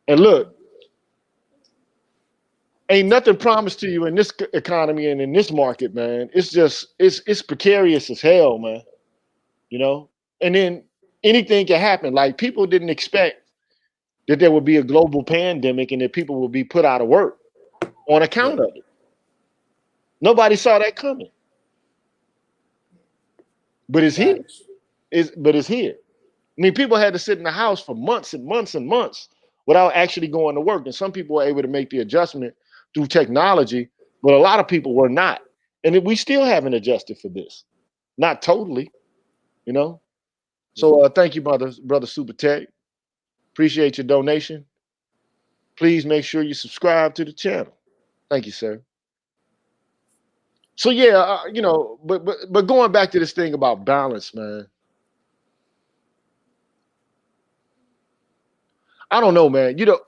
And look, ain't nothing promised to you in this economy and in this market, man. It's just it's precarious as hell, man. You know? And then anything can happen. Like people didn't expect that there would be a global pandemic and that people would be put out of work on account of it. Nobody saw that coming. But it's here. It's here. I mean, people had to sit in the house for months and months and months without actually going to work. And some people were able to make the adjustment through technology, but a lot of people were not. And we still haven't adjusted for this. Not totally, you know? So thank you, brother Super Tech. Appreciate your donation. Please make sure you subscribe to the channel. Thank you, sir. So yeah, you know, but going back to this thing about balance, man. I don't know, man. You know,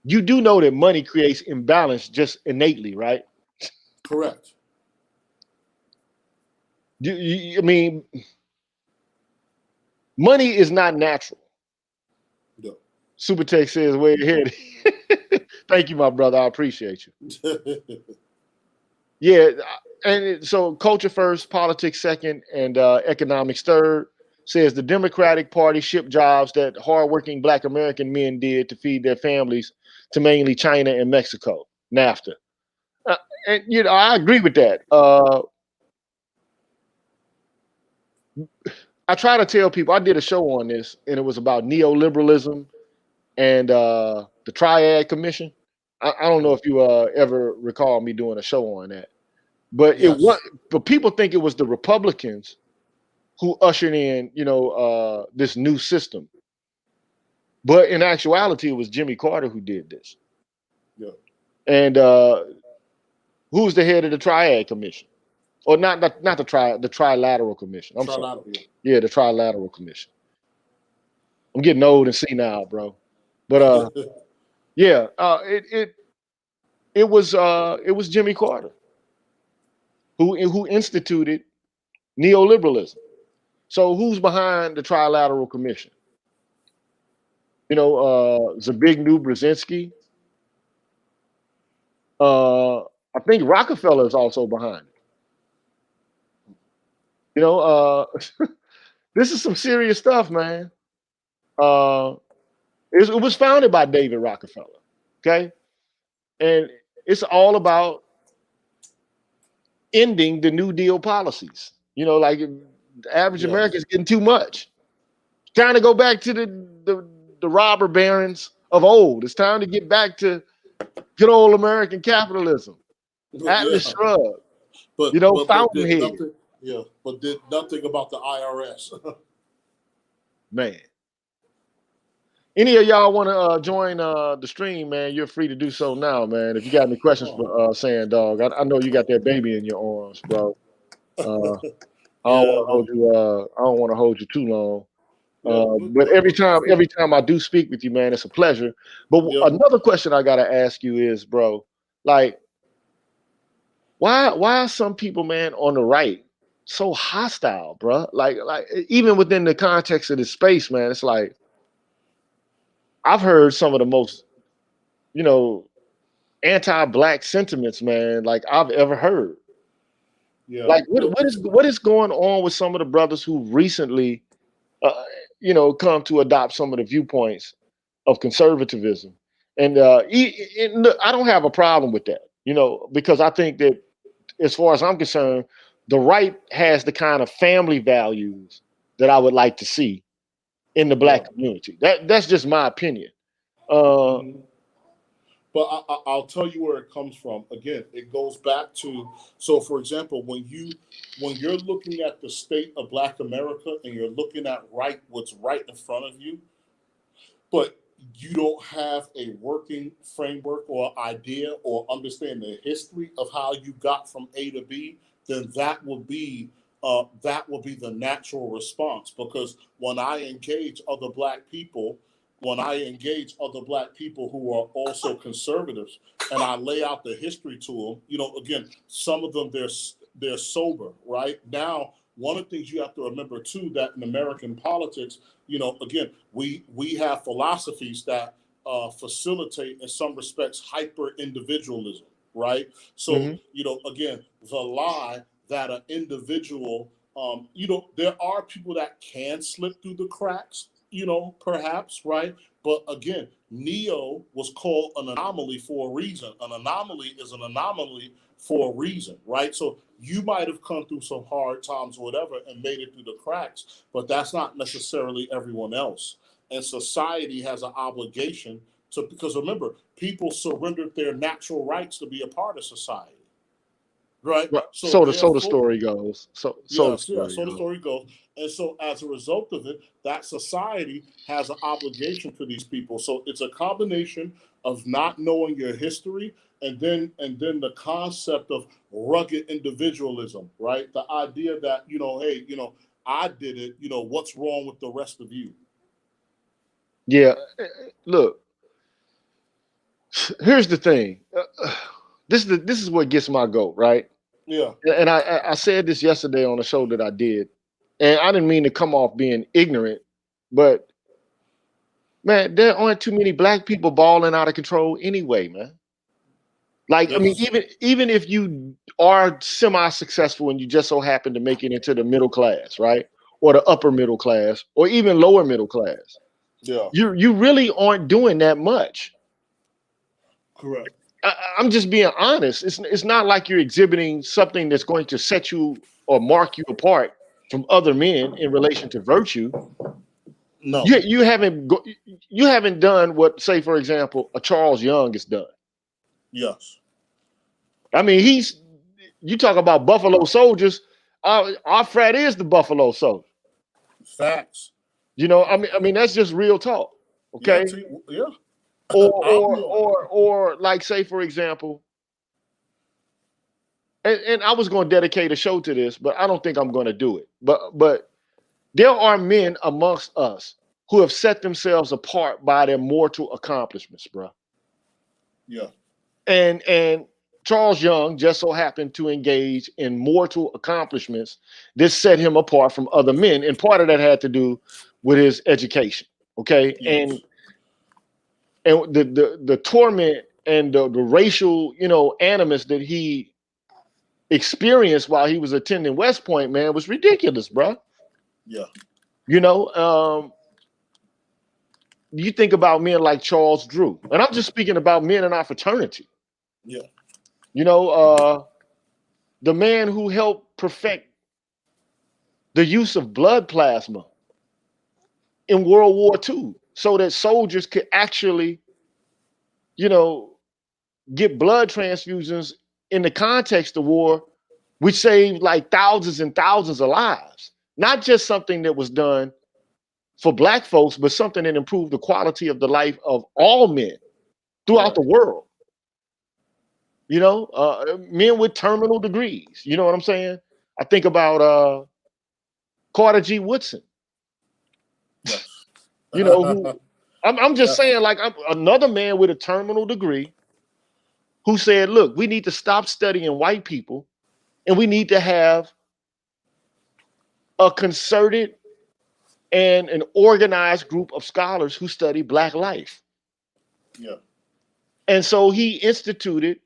you do know that money creates imbalance just innately, right? Correct. I mean, money is not natural. No. Super Tech says way ahead. Thank you, my brother. I appreciate you. Yeah, and so culture first, politics second, and economics third. Says the Democratic Party shipped jobs that hardworking Black American men did to feed their families to mainly China and Mexico. NAFTA, and you know I agree with that. I try to tell people. I did a show on this, and it was about neoliberalism and the Triad Commission. I don't know if you ever recall me doing a show on that, but Yes. it was. But people think it was the Republicans who ushered in, you know, this new system. But in actuality, it was Jimmy Carter who did this. Yeah. And who's the head of the Triad Commission? Or not the Trilateral Commission. I'm sorry. Yeah, the Trilateral Commission. I'm getting old and senile, bro. But yeah, it was Jimmy Carter who instituted neoliberalism. So who's behind the Trilateral Commission? You know, Zbigniew Brzezinski. I think Rockefeller is also behind it. You know, this is some serious stuff, man. It was founded by David Rockefeller, okay? And it's all about ending the New Deal policies. You know, like the average American is getting too much. It's time to go back to the robber barons of old. It's time to get back to good old American capitalism. Atlas Shrugged. But you know, but Fountainhead. But did nothing about the IRS. Man. Any of y'all want to join the stream, man? You're free to do so now, man. If you got any questions for Sand Dog, I know you got that baby in your arms, bro. I don't want to hold you too long. But every time I do speak with you, man, it's a pleasure. But another question I gotta ask you is, bro, like, why are some people, man, on the right so hostile, bro? Like even within the context of this space, man, it's like I've heard some of the most, you know, anti-Black sentiments, man, like I've ever heard. Yeah. Like what is going on with some of the brothers who recently, you know, come to adopt some of the viewpoints of conservatism? And I don't have a problem with that, you know, because I think that as far as I'm concerned, the right has the kind of family values that I would like to see in the Black community. That's just my opinion. But I'll tell you where it comes from. Again, it goes back to, so for example, when you're looking at the state of Black America and you're looking at what's right in front of you, but you don't have a working framework or idea or understand the history of how you got from A to B, then that will be that will be the natural response. Because when I engage other black people, who are also conservatives, and I lay out the history to them, again, some of them they're sober, right? Now, one of the things you have to remember too, that in American politics, again, we have philosophies that facilitate, in some respects, hyper individualism, right? So, again, the lie that an individual, there are people that can slip through the cracks, perhaps, right? But again, Neo was called an anomaly for a reason. An anomaly is an anomaly for a reason, right? So you might have come through some hard times or whatever and made it through the cracks, but that's not necessarily everyone else. And society has an obligation to, because remember, people surrendered their natural rights to be a part of society. Right. Right. So So the therefore, story goes. So the yes, story so the goes. story goes. And so as a result of it, that society has an obligation to these people. So it's a combination of not knowing your history and then the concept of rugged individualism, right? The idea that, hey, I did it, what's wrong with the rest of you? Yeah. Look, here's the thing. This is what gets my goat, right? Yeah. And I said this yesterday on a show that I did, and I didn't mean to come off being ignorant, but man, there aren't too many black people balling out of control anyway, man. Like, I mean, Yes. even if you are semi-successful and you just so happen to make it into the middle class, right? Or the upper middle class, or even lower middle class, Yeah. you really aren't doing that much. Correct. I'm just being honest. It's not like you're exhibiting something that's going to set you or mark you apart from other men in relation to virtue. No. You haven't done what, say, for example, a Charles Young has done. Yes. I mean, you talk about Buffalo Soldiers. Our frat is the Buffalo Soldier. Facts. I mean that's just real talk. Yeah. Okay. Yeah. Or like, say, for example, and I was going to dedicate a show to this, but I don't think I'm going to do it. But there are men amongst us who have set themselves apart by their mortal accomplishments, bro. Yeah. And Charles Young just so happened to engage in mortal accomplishments. This set him apart from other men, and part of that had to do with his education. Okay, Yes. and the torment and the racial, animus that he experienced while he was attending West Point, man, was ridiculous, bro. Yeah. You think about men like Charles Drew, and I'm just speaking about men in our fraternity. Yeah. The man who helped perfect the use of blood plasma in World War II so that soldiers could actually, get blood transfusions in the context of war, which saved like thousands and thousands of lives. Not just something that was done for black folks, but something that improved the quality of the life of all men throughout the world. Men with terminal degrees. You know what I'm saying? I think about Carter G. Woodson. Yes. Who I'm just saying, like, I'm another man with a terminal degree who said, look, we need to stop studying white people and we need to have a concerted and an organized group of scholars who study black life. Yeah. And so he instituted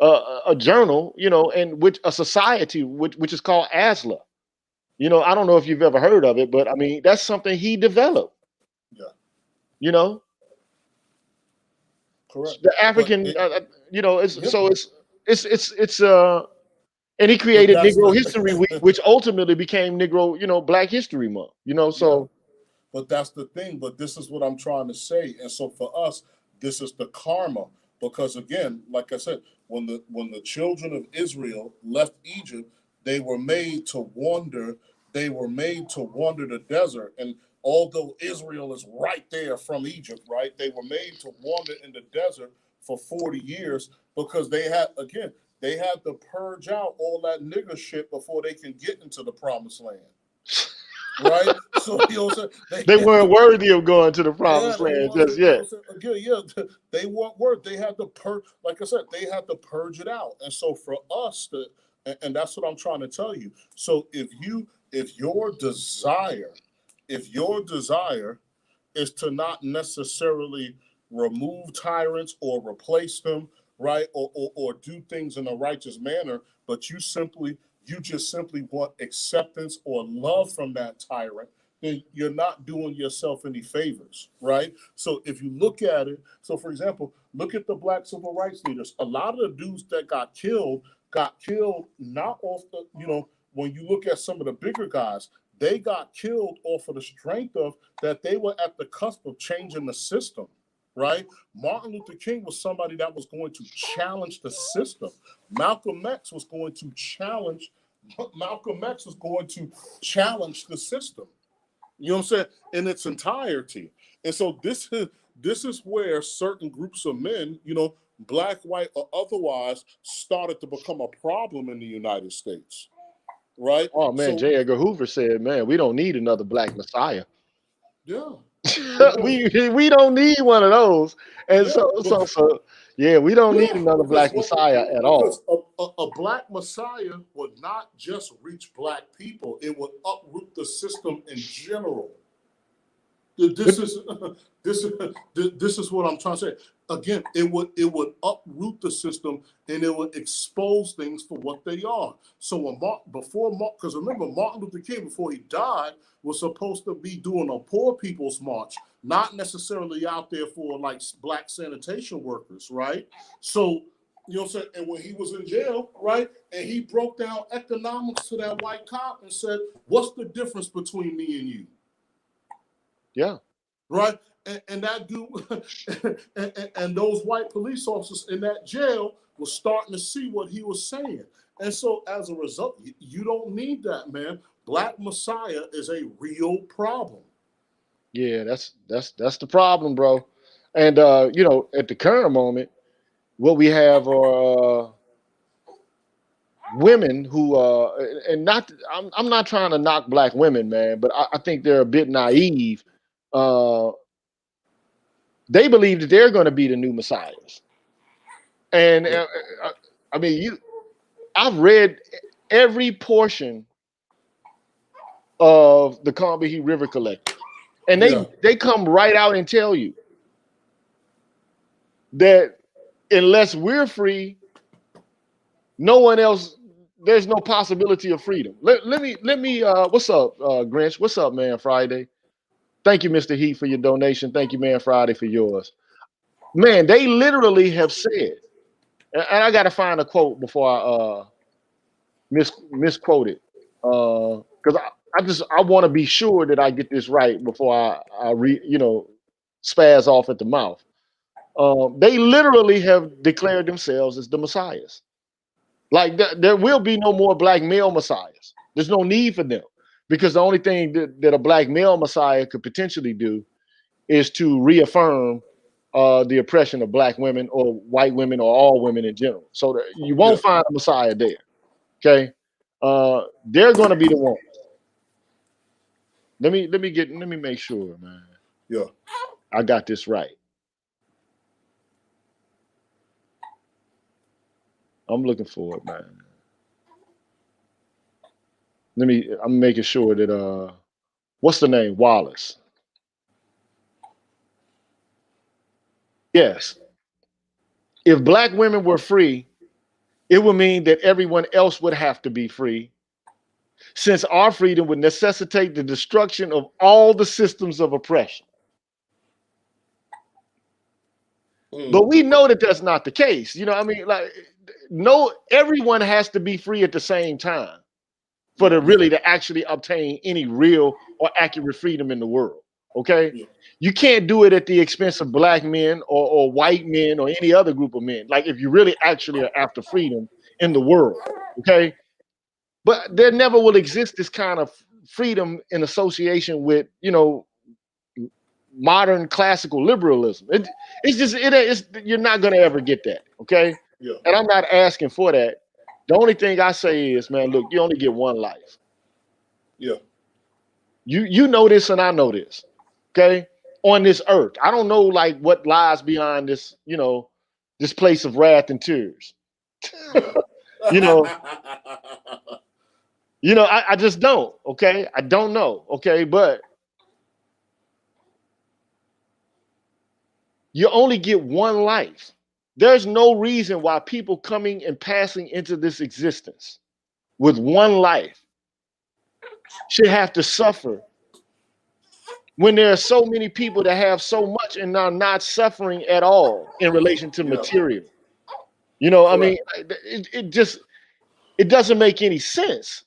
a journal, and which a society which is called ASLA. I don't know if you've ever heard of it, but I mean that's something he developed. Yeah. Correct. The African, and he But created that's Negro History Week, which ultimately became Negro, Black History Month. So. Yeah. But that's the thing. But this is what I'm trying to say. And so for us, this is the karma. Because again, like I said, when the children of Israel left Egypt, they were made to wander. They were made to wander the desert. And although Israel is right there from Egypt, right, they were made to wander in the desert for 40 years because they had, again, they had to purge out all that nigger shit before they can get into the promised land. Right? So you know what I'm saying? They weren't worthy of going to the promised Yeah, land just yet. Again, yeah, they weren't worth. They had to like I said, they had to purge it out. And so for us and that's what I'm trying to tell you. So if your desire is to not necessarily remove tyrants or replace them, right, or do things in a righteous manner, but you just simply want acceptance or love from that tyrant, then you're not doing yourself any favors, right? So if you look at it, so for example, look at the black civil rights leaders. A lot of the dudes that got killed not off the, when you look at some of the bigger guys, they got killed off of the strength of that they were at the cusp of changing the system, right? Martin Luther King was somebody that was going to challenge the system. Malcolm X was going to challenge the system. You know what I'm saying? In its entirety. And so this is where certain groups of men, black, white, or otherwise, started to become a problem in the United States. Right? Oh man, J. Edgar Hoover said, "Man, we don't need another black messiah. Yeah, we don't need one of those." And yeah, we don't need another black messiah at all. Because a black messiah would not just reach black people; it would uproot the system in general. This is what I'm trying to say. Again, it would uproot the system and it would expose things for what they are. So because remember, Martin Luther King, before he died, was supposed to be doing a poor people's march, not necessarily out there for like black sanitation workers, right? So, you know what I'm saying? And when he was in jail, right, and he broke down economics to that white cop and said, "What's the difference between me and you?" Yeah. Right? And that dude and those white police officers in that jail were starting to see what he was saying. And so as a result, you don't need that, man. Black Messiah is a real problem. Yeah, that's the problem, bro. And at the current moment, what we have are women who and not I'm not trying to knock black women, man, but I think they're a bit naive. They believe that they're going to be the new messiahs. And I mean, I've read every portion of the Combahee River Collective, and they come right out and tell you that unless we're free, no one else. There's no possibility of freedom. Let me. What's up, Grinch? What's up, man? Friday. Thank you, Mr. Heat, for your donation. Thank you, man. Friday, for yours. Man, they literally have said, and I got to find a quote before I misquote it, because I want to be sure that I get this right before I spaz off at the mouth. They literally have declared themselves as the messiahs. Like there will be no more black male messiahs. There's no need for them, because the only thing that a black male messiah could potentially do is to reaffirm the oppression of black women or white women or all women in general. So you won't find a messiah there. Okay, they're going to be the ones. Let me make sure, man. Yeah, I got this right. I'm looking for it, man. I'm making sure that what's the name? Wallace. Yes. If black women were free, it would mean that everyone else would have to be free, since our freedom would necessitate the destruction of all the systems of oppression. But we know that that's not the case. Everyone has to be free at the same time for to actually obtain any real or accurate freedom in the world. Okay? Yeah. You can't do it at the expense of black men or white men or any other group of men. Like if you really actually are after freedom in the world. Okay? But there never will exist this kind of freedom in association with, modern classical liberalism. You're not going to ever get that. Okay? Yeah. And I'm not asking for that. The only thing I say is, man, look, you only get one life. Yeah. You know this and I know this. Okay? On this earth. I don't know like what lies behind this, this place of wrath and tears. Yeah. you know, I just don't, okay? I don't know, okay? But you only get one life. There's no reason why people coming and passing into this existence with one life should have to suffer when there are so many people that have so much and are not suffering at all in relation to Yeah. material. I mean, Correct. it doesn't make any sense.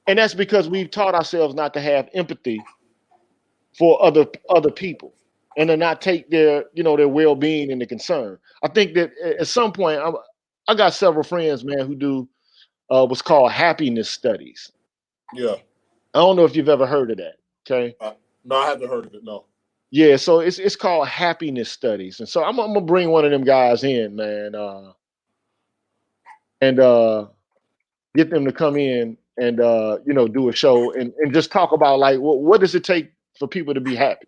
And that's because we've taught ourselves not to have empathy for other people and to not take their well-being into concern. I think that at some point I got several friends, man, who do what's called happiness studies. Yeah. I don't know if you've ever heard of that. Okay. No, I haven't heard of it. No. Yeah, so it's called happiness studies. And so I'm gonna bring one of them guys in, man, and get them to come in and do a show and just talk about like what does it take for people to be happy?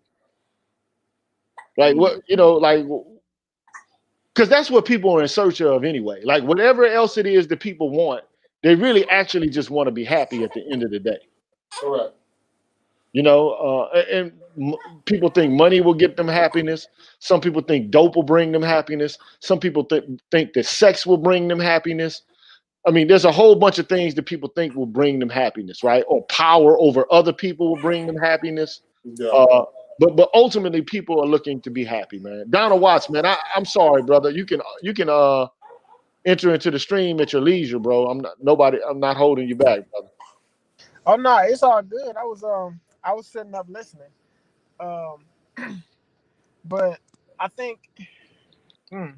Like what, like, because that's what people are in search of anyway. Like whatever else it is that people want, they really actually just want to be happy at the end of the day. Correct. And people think money will get them happiness. Some people think dope will bring them happiness. Some people think that sex will bring them happiness. I mean, there's a whole bunch of things that people think will bring them happiness, right? Or power over other people will bring them happiness. Yeah. But ultimately, people are looking to be happy, man. Donald Watts, man, I'm sorry, brother. You can enter into the stream at your leisure, bro. I'm not holding you back, brother. Oh no, it's all good. I was sitting up listening. Um, but I think you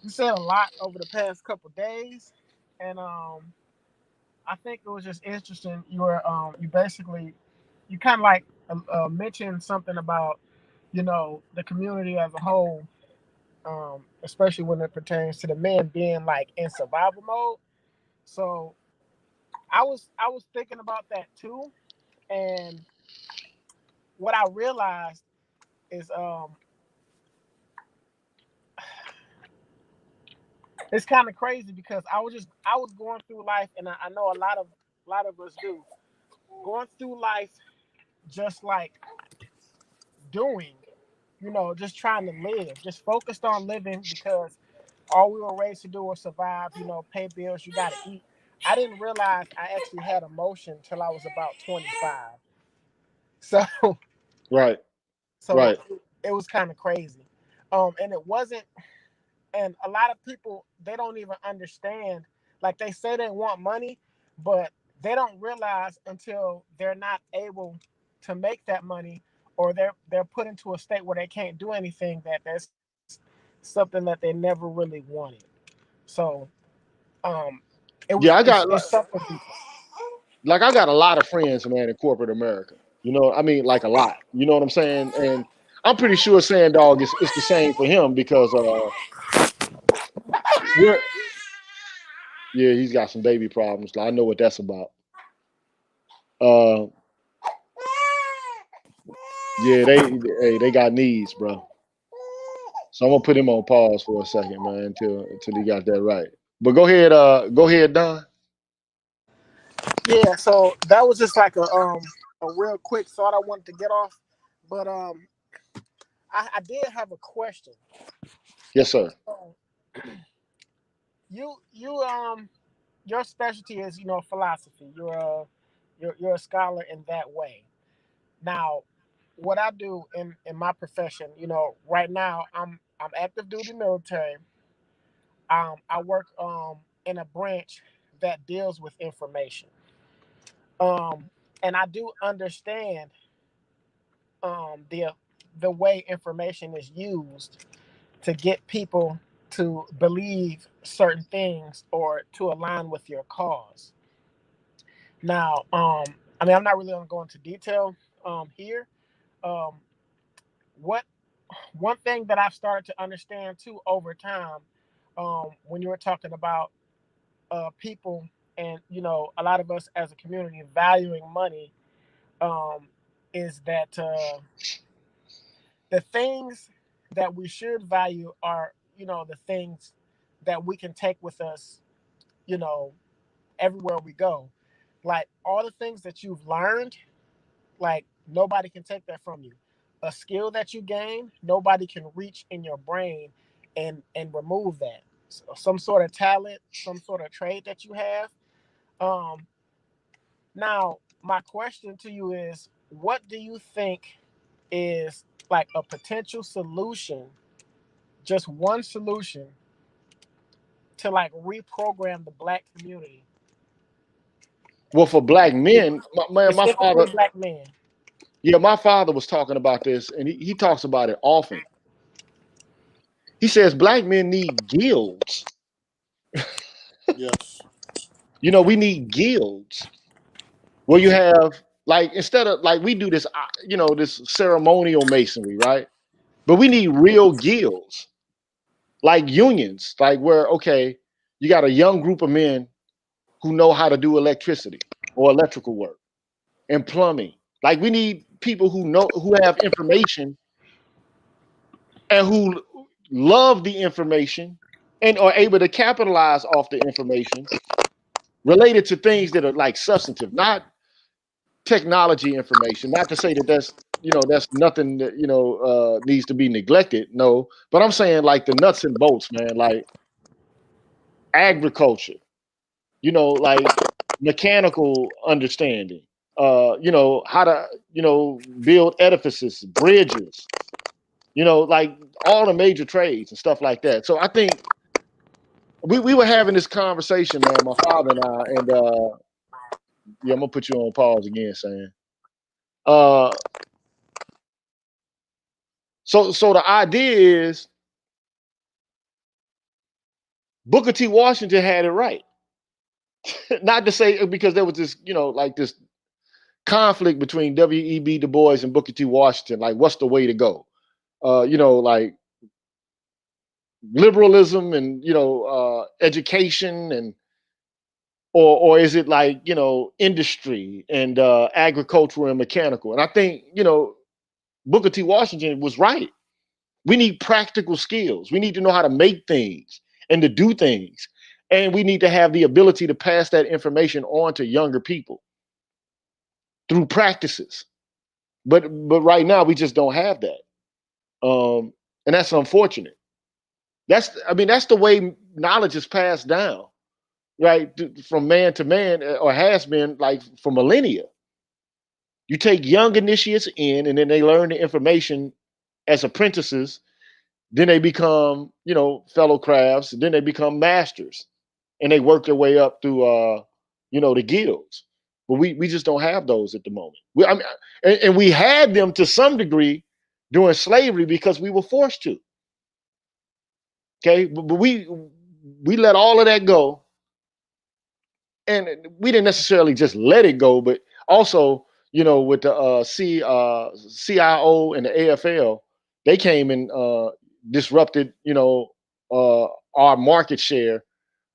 said a lot over the past couple days, and I think it was just interesting. You basically you kind of like mentioned something about the community as a whole, especially when it pertains to the men being like in survival mode. So I was thinking about that too, and what I realized is it's kind of crazy because I was going through life, and I know a lot of us do going through life just like doing, just trying to live, just focused on living because all we were raised to do was survive, pay bills, you got to eat. I didn't realize I actually had emotion till I was about 25. So Right, so right. it was kind of crazy. And it wasn't, and a lot of people, they don't even understand. Like they say they want money, but they don't realize until they're not able to make that money, or they're put into a state where they can't do anything, that that's something that they never really wanted. So um Yeah, it's something deeper. I got a lot of friends, man, in corporate America. I mean, like a lot. You know what I'm saying? And I'm pretty sure Sand Dog is it's the same for him because we're yeah, he's got some baby problems. I know what that's about. Uh, yeah, they got needs, bro. So I'm gonna put him on pause for a second, man, until he got that right. But go ahead, Don. Yeah, so that was just like a real quick thought I wanted to get off. But I did have a question. Yes, sir. So, you your specialty is philosophy. You're a scholar in that way. Now, what I do in my profession, right now I'm active duty military. I work in a branch that deals with information. Um, and I do understand the way information is used to get people to believe certain things or to align with your cause. Now, I mean, I'm not really going to go into detail here. Um, what One thing that I've started to understand too over time, when you were talking about people and a lot of us as a community valuing money, is that the things that we should value are the things that we can take with us everywhere we go, like all the things that you've learned. Like nobody can take that from you. A skill that you gain, nobody can reach in your brain and remove that. So some sort of talent, some sort of trade that you have. um Now, my question to you is, what do you think is like a potential solution, just one solution to like reprogram the black community, Well, for black men, my specifically father, black men? yeah, my father was talking about this, and he talks about it often. He says black men need guilds. Yes. We need guilds where you have, like, instead of like we do this, this ceremonial masonry, right? But we need real guilds, like unions, like where, okay, you got a young group of men who know how to do electricity or electrical work and plumbing. Like we need people who have information and who love the information and are able to capitalize off the information related to things that are like substantive, not technology information. Not to say that that's nothing that needs to be neglected. No, but I'm saying like the nuts and bolts, man, like agriculture, like mechanical understanding, how to, build edifices, bridges, like all the major trades and stuff like that. So I think we were having this conversation, man, my father and I, and yeah, I'm gonna put you on pause again, saying, uh, so the idea is Booker T. Washington had it right. Not to say because there was this, like this conflict between W.E.B. Du Bois and Booker T. Washington, like what's the way to go? Like liberalism and education, and or is it like industry and agricultural and mechanical? And I think Booker T. Washington was right. We need practical skills. We need to know how to make things and to do things, and we need to have the ability to pass that information on to younger people through practices. But right now we just don't have that, and that's unfortunate. That's the way knowledge is passed down, right, from man to man, or has been like for millennia. You take young initiates in, and then they learn the information as apprentices. Then they become, fellow crafts. Then they become masters, and they work their way up through, the guilds. But we just don't have those at the moment. And we had them to some degree during slavery because we were forced to. Okay, but we let all of that go, and we didn't necessarily just let it go, but also, with the CIO and the AFL, they came and disrupted, our market share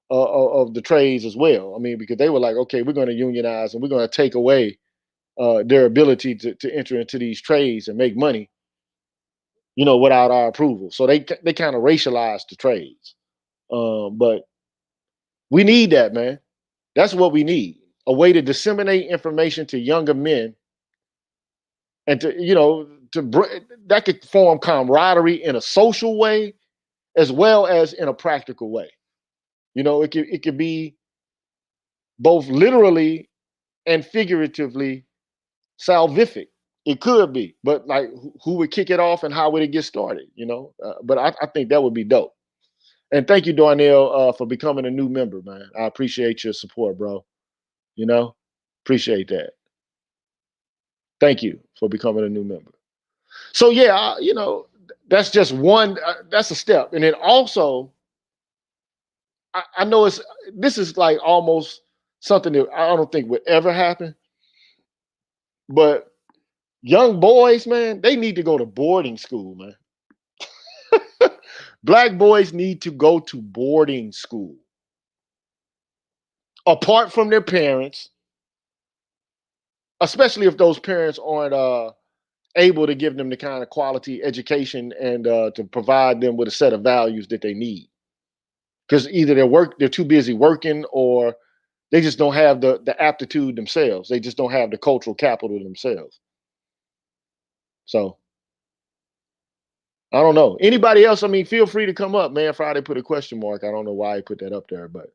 of the trades as well. I mean, because they were like, okay, we're going to unionize and we're going to take away their ability to enter into these trades and make money, without our approval. So they kind of racialized the trades. But we need that, man. That's what we need. A way to disseminate information to younger men, and that could form camaraderie in a social way as well as in a practical way. It could be both literally and figuratively salvific. It could be, but like who would kick it off and how would it get started? But I think that would be dope. And thank you, Darnell, for becoming a new member, man. I appreciate your support, bro. Appreciate that. Thank you for becoming a new member. So yeah, that's just one. That's a step, and then also, I know this is like almost something that I don't think would ever happen, but young boys, man, they need to go to boarding school, man. Black boys need to go to boarding school. Apart from their parents, especially if those parents aren't able to give them the kind of quality education and to provide them with a set of values that they need. Because either they're too busy working, or they just don't have the aptitude themselves. They just don't have the cultural capital themselves. So I don't know. Anybody else? I mean, feel free to come up, man. Friday put a question mark. I don't know why he put that up there, but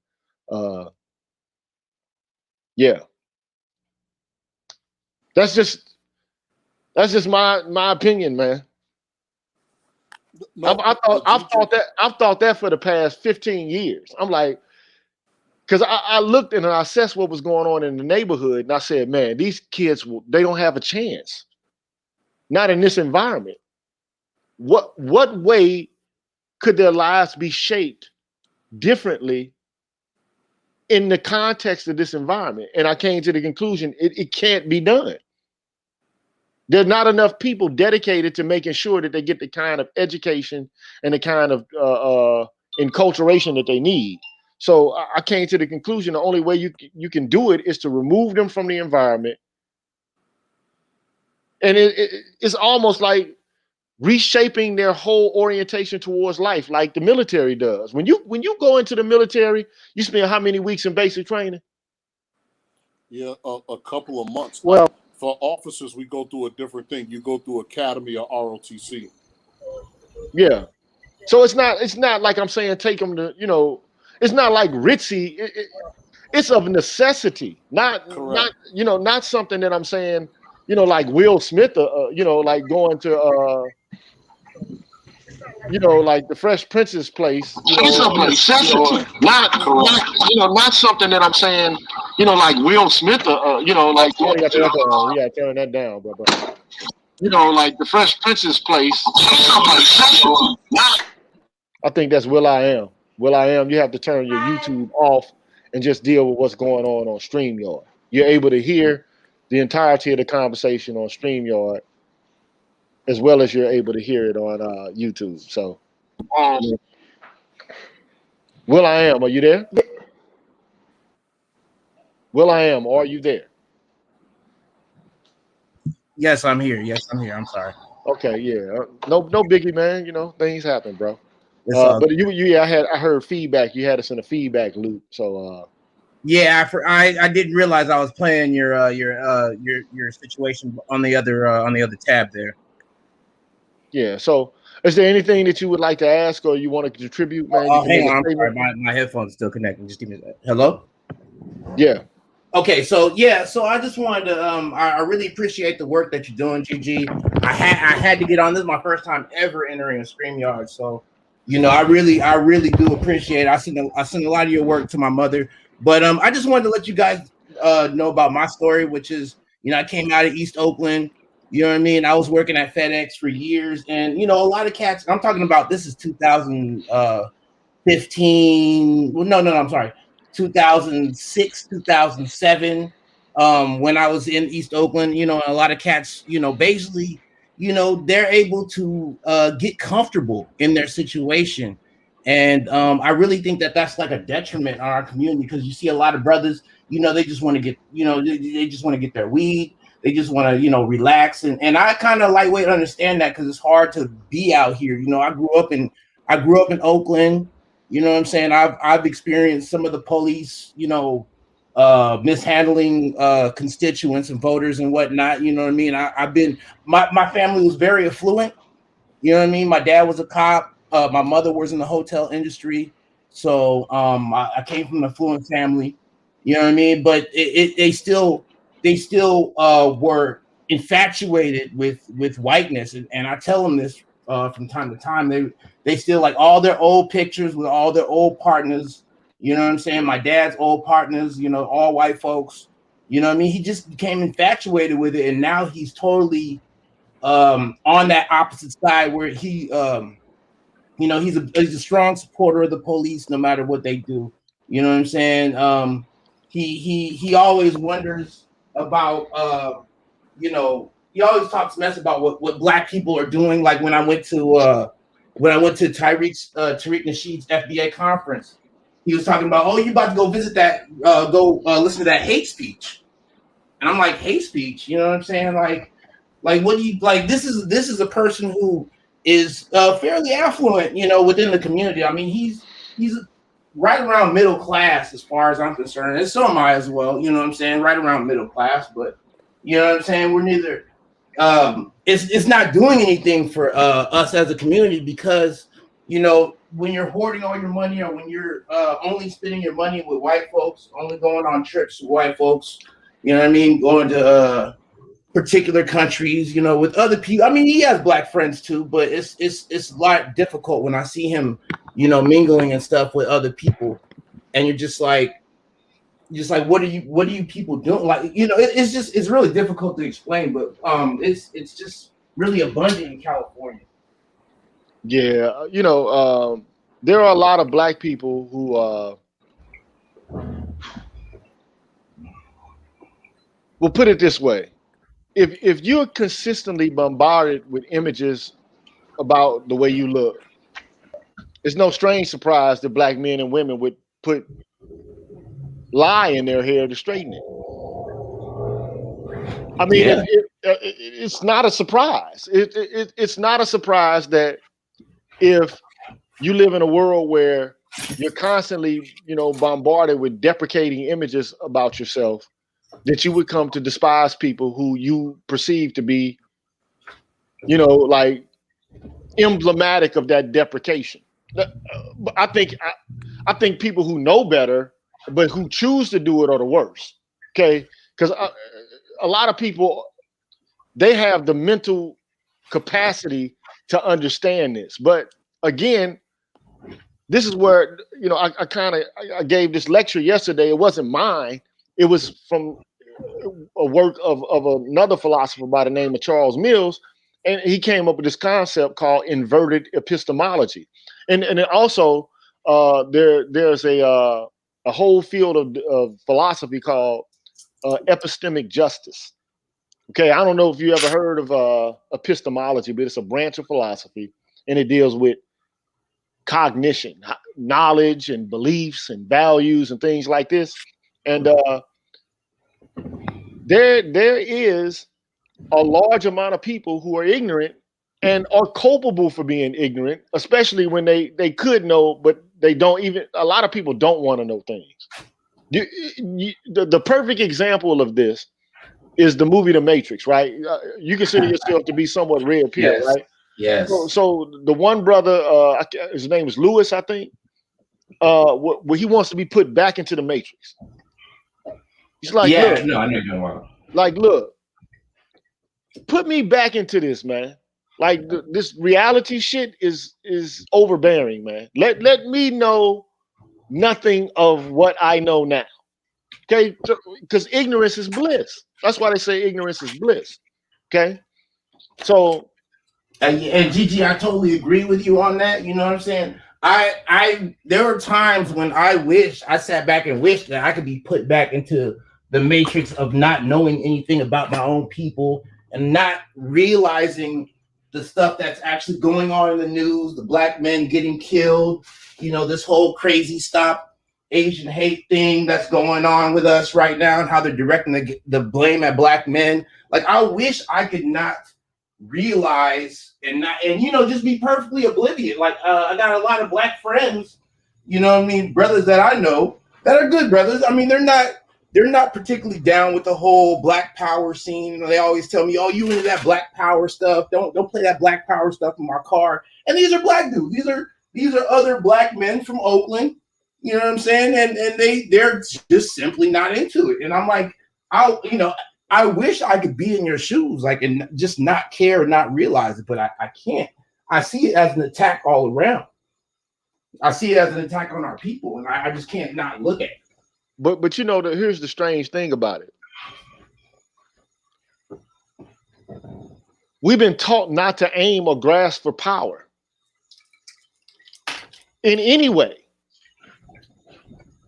yeah. That's just my opinion, man. No, I've thought that for the past 15 years. I'm like, because I looked and I assessed what was going on in the neighborhood, and I said, man, these kids, they don't have a chance. Not in this environment. What way could their lives be shaped differently in the context of this environment? And I came to the conclusion it can't be done. There's not enough people dedicated to making sure that they get the kind of education and the kind of enculturation that they need. So I came to the conclusion the only way you can do it is to remove them from the environment. And it's almost like reshaping their whole orientation towards life, like the military does. When you go into the military, you spend how many weeks in basic training? Yeah, a couple of months. Well, for officers, we go through a different thing. You go through academy or ROTC. Yeah. So it's not like I'm saying take them to, it's not like ritzy. It's of necessity, not something that I'm saying, like Will Smith, like going to, like the Fresh Prince's place. It's of necessity, not something that I'm saying, like Will Smith, like you gotta turn that down, bro. Like the Fresh Prince's place. I think that's Will I Am. Will I Am, you have to turn your YouTube off and just deal with what's going on StreamYard. You're able to hear the entirety of the conversation on StreamYard as well as you're able to hear it on YouTube. So, Will I Am, are you there? Will I Am, are you there? Yes, I'm here. I'm sorry. Okay, yeah. No biggie, man. Things happen, bro. But I heard feedback. You had us in a feedback loop. So yeah, I didn't realize I was playing your situation on the other tab there. Yeah. So is there anything that you would like to ask or you want to contribute, man? Hang on, I'm sorry. My headphones are still connected. Just give me that. Hello? Yeah. Okay, so I just wanted to I really appreciate the work that you're doing, GG. I had to get on. This is my first time ever entering a StreamYard, so I really do appreciate it. I sent a lot of your work to my mother, but I just wanted to let you guys know about my story, which is I came out of East Oakland. You know what I mean? I was working at FedEx for years, and a lot of cats. I'm talking about this is 2015. Well, no, I'm sorry. 2006, 2007, when I was in East Oakland, and a lot of cats, basically, they're able to get comfortable in their situation. And I really think that that's like a detriment on our community, because you see a lot of brothers, they just want to get, they just want to get their weed. They just want to, relax. And I kind of lightweight understand that, because it's hard to be out here. I grew up in Oakland. You know what I'm saying? I've experienced some of the police, mishandling constituents and voters and whatnot. You know what I mean? I've been, my family was very affluent. You know what I mean? My dad was a cop. My mother was in the hotel industry. So I came from an affluent family. You know what I mean? But they still were infatuated with whiteness. And I tell them this from time to time. They still like all their old pictures with all their old partners. You know what I'm saying? My dad's old partners, all white folks. You know what I mean? He just became infatuated with it. And now he's totally on that opposite side, where he, he's a strong supporter of the police no matter what they do. You know what I'm saying? He always wonders about, he always talks mess about what black people are doing. Like when I went to when I went to Tariq Nasheed's FBA conference, he was talking about, oh, you about to go visit that, listen to that hate speech. And I'm like, hate speech? You know what I'm saying? Like what do you like? This is a person who is fairly affluent, you know, within the community. I mean, he's right around middle class as far as I'm concerned, and so am I as well. You know what I'm saying? Right around middle class, but you know what I'm saying? We're neither. It's not doing anything for us as a community because, you know, when you're hoarding all your money or when you're only spending your money with white folks, only going on trips with white folks, you know what I mean? Going to particular countries, you know, with other people. I mean, he has black friends too, but it's a lot difficult when I see him, you know, mingling and stuff with other people, and you're just like, what are you people doing? Like, you know, it's really difficult to explain, but it's just really abundant in California. Yeah, you know, there are a lot of black people who we'll put it this way. If you're consistently bombarded with images about the way you look, it's no strange surprise that black men and women would put lye in their hair to straighten it. I mean, Yeah. it's not a surprise. It's not a surprise that if you live in a world where you're constantly, you know, bombarded with deprecating images about yourself, that you would come to despise people who you perceive to be, you know, like emblematic of that deprecation. I think people who know better, but who choose to do it are the worst. Okay, because a lot of people, they have the mental capacity to understand this, but again, this is where, you know, I gave this lecture yesterday. It wasn't mine. It was from a work of another philosopher by the name of Charles Mills, and he came up with this concept called inverted epistemology, and also there's a whole field of philosophy called epistemic justice. Okay, I don't know if you ever heard of epistemology, but it's a branch of philosophy, and it deals with cognition, knowledge, and beliefs, and values, and things like this. And there is a large amount of people who are ignorant and are culpable for being ignorant, especially when they could know, but they don't even. A lot of people don't want to know things. The perfect example of this is the movie The Matrix, right? You consider yourself to be somewhat red pill, Yes. right? Yes. So the one brother, his name is Lewis, I think. Where he wants to be put back into the Matrix. He's like, yeah, look, no, I know you're going on. Like, look, put me back into this, man. Like this reality shit is overbearing, man. Let me know nothing of what I know now. Okay, because ignorance is bliss. That's why they say ignorance is bliss. Okay, so and Gigi, I totally agree with you on that. You know what I'm saying? I there were times when I sat back and wished that I could be put back into the matrix of not knowing anything about my own people and not realizing the stuff that's actually going on in the news, the black men getting killed, you know, this whole crazy Stop Asian Hate thing that's going on with us right now and how they're directing the blame at black men. Like, I wish I could not realize and you know, just be perfectly oblivious. Like, I got a lot of black friends, you know what I mean, brothers that I know that are good brothers. I mean, they're not particularly down with the whole black power scene. You know, they always tell me, "Oh, you into that black power stuff? Don't play that black power stuff in my car." And these are black dudes. These are other black men from Oakland. You know what I'm saying? And they're just simply not into it. And I'm like, I wish I could be in your shoes, like, and just not care and not realize it, but I can't. I see it as an attack all around. I see it as an attack on our people, and I just can't not look at it. But you know, here's the strange thing about it. We've been taught not to aim or grasp for power in any way.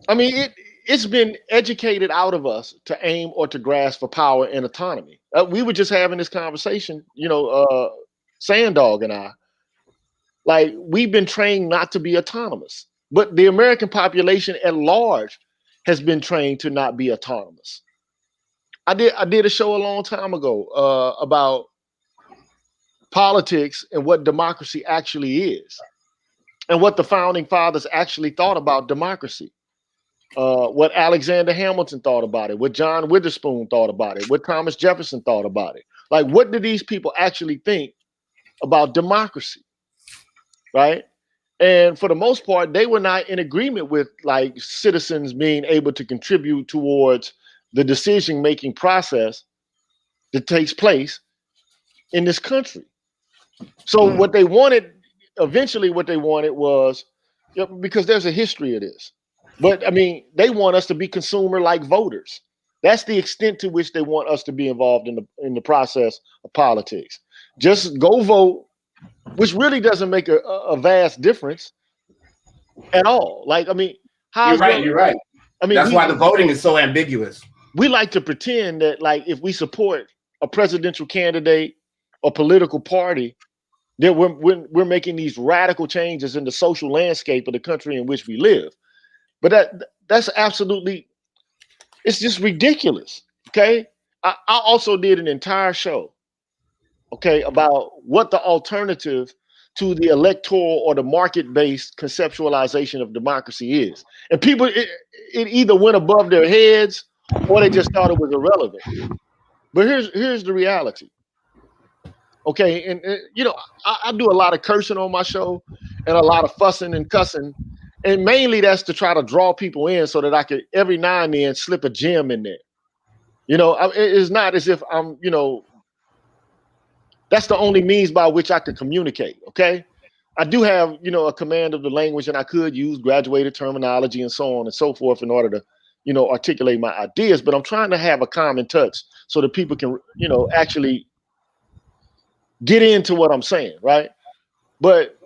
I mean, it's been educated out of us to aim or to grasp for power and autonomy. We were just having this conversation, you know, Sanddog and I. Like, we've been trained not to be autonomous, but the American population at large has been trained to not be autonomous. I did a show a long time ago about politics and what democracy actually is, and what the founding fathers actually thought about democracy. What Alexander Hamilton thought about it, what John Witherspoon thought about it, what Thomas Jefferson thought about it. Like, what do these people actually think about democracy, right? And for the most part, they were not in agreement with like citizens being able to contribute towards the decision-making process that takes place in this country. So what they wanted, eventually what they wanted was, because there's a history of this, but I mean, they want us to be consumer-like voters. That's the extent to which they want us to be involved in the process of politics. Just go vote, which really doesn't make a vast difference at all. Like, I mean, you're right. I mean, that's why the voting is so ambiguous. We like to pretend that, like, if we support a presidential candidate or political party, that we're making these radical changes in the social landscape of the country in which we live. But that's absolutely, it's just ridiculous. Okay, I also did an entire show, okay, about what the alternative to the electoral or the market-based conceptualization of democracy is. And people, it either went above their heads or they just thought it was irrelevant. But here's the reality. Okay, and you know, I do a lot of cursing on my show and a lot of fussing and cussing. And mainly that's to try to draw people in so that I could every now and then slip a gem in there. You know, it's not as if I'm, you know, that's the only means by which I could communicate, okay? I do have, you know, a command of the language, and I could use graduated terminology and so on and so forth in order to, you know, articulate my ideas, but I'm trying to have a common touch so that people can, you know, actually get into what I'm saying, right? But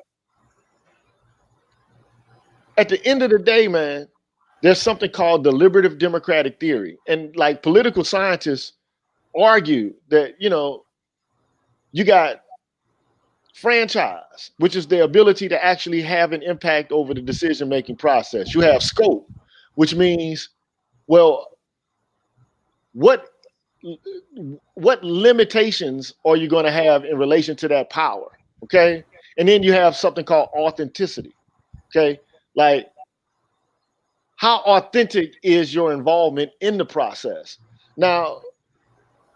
at the end of the day, man, there's something called deliberative democratic theory. And like political scientists argue that, you know, you got franchise, which is the ability to actually have an impact over the decision-making process. You have scope, which means, well, what limitations are you going to have in relation to that power? Okay. And then you have something called authenticity. Okay. Like, how authentic is your involvement in the process? Now,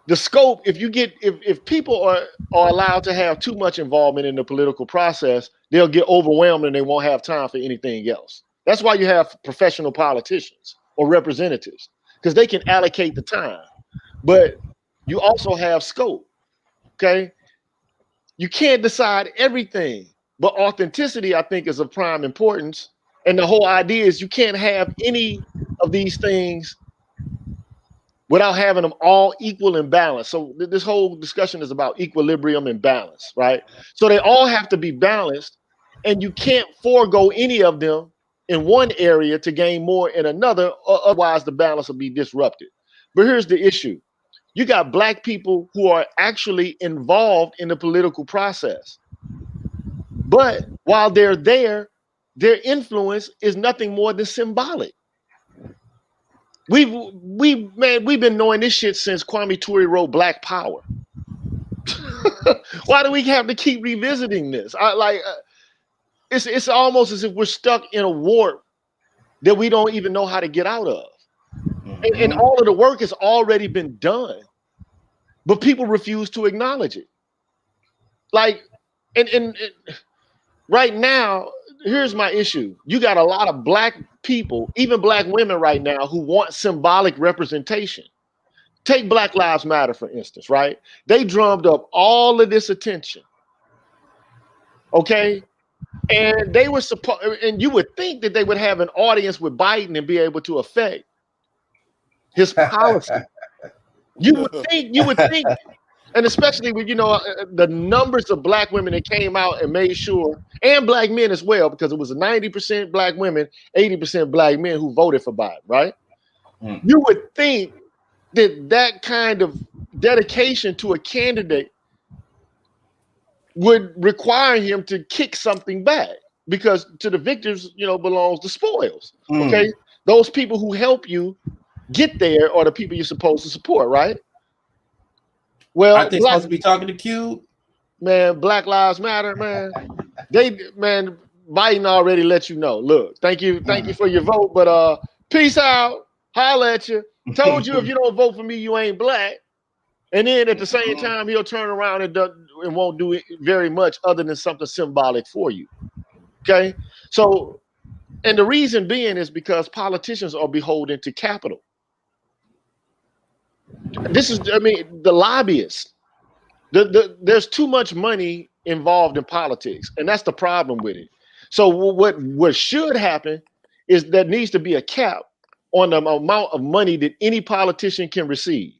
the scope, if people are allowed to have too much involvement in the political process, they'll get overwhelmed and they won't have time for anything else. That's why you have professional politicians or representatives, because they can allocate the time. But you also have scope, okay? You can't decide everything, but authenticity, I think, is of prime importance. And the whole idea is you can't have any of these things without having them all equal and balanced. So this whole discussion is about equilibrium and balance, right? So they all have to be balanced, and you can't forego any of them in one area to gain more in another, or otherwise the balance will be disrupted. But here's the issue. You got Black people who are actually involved in the political process. But while they're there, their influence is nothing more than symbolic. We've been knowing this shit since Kwame Ture wrote Black Power. Why do we have to keep revisiting this? It's almost as if we're stuck in a warp that we don't even know how to get out of. And all of the work has already been done, but people refuse to acknowledge it. Like, and right now, here's my issue. You got a lot of Black people, even Black women right now, who want symbolic representation. Take Black Lives Matter, for instance, right? They drummed up all of this attention. Okay? And they were supposed, and you would think that they would have an audience with Biden and be able to affect his policy. You would think, and especially with, you know, the numbers of Black women that came out and made sure, and Black men as well, because it was 90% Black women, 80% Black men who voted for Biden, right? You would think that kind of dedication to a candidate would require him to kick something back, because to the victors, belongs the spoils. Okay, those people who help you get there are the people you're supposed to support, right? Well, aren't they supposed to be talking to Cube? Man, Black Lives Matter, man. Biden already let you know. Look, thank you for your vote, but peace out. Holla at you. Told you if you don't vote for me, you ain't black. And then at the same time, he'll turn around and won't do very much other than something symbolic for you. Okay, so, and the reason being is because politicians are beholden to capital. The lobbyists. There's too much money involved in politics, and that's the problem with it. So what should happen is there needs to be a cap on the amount of money that any politician can receive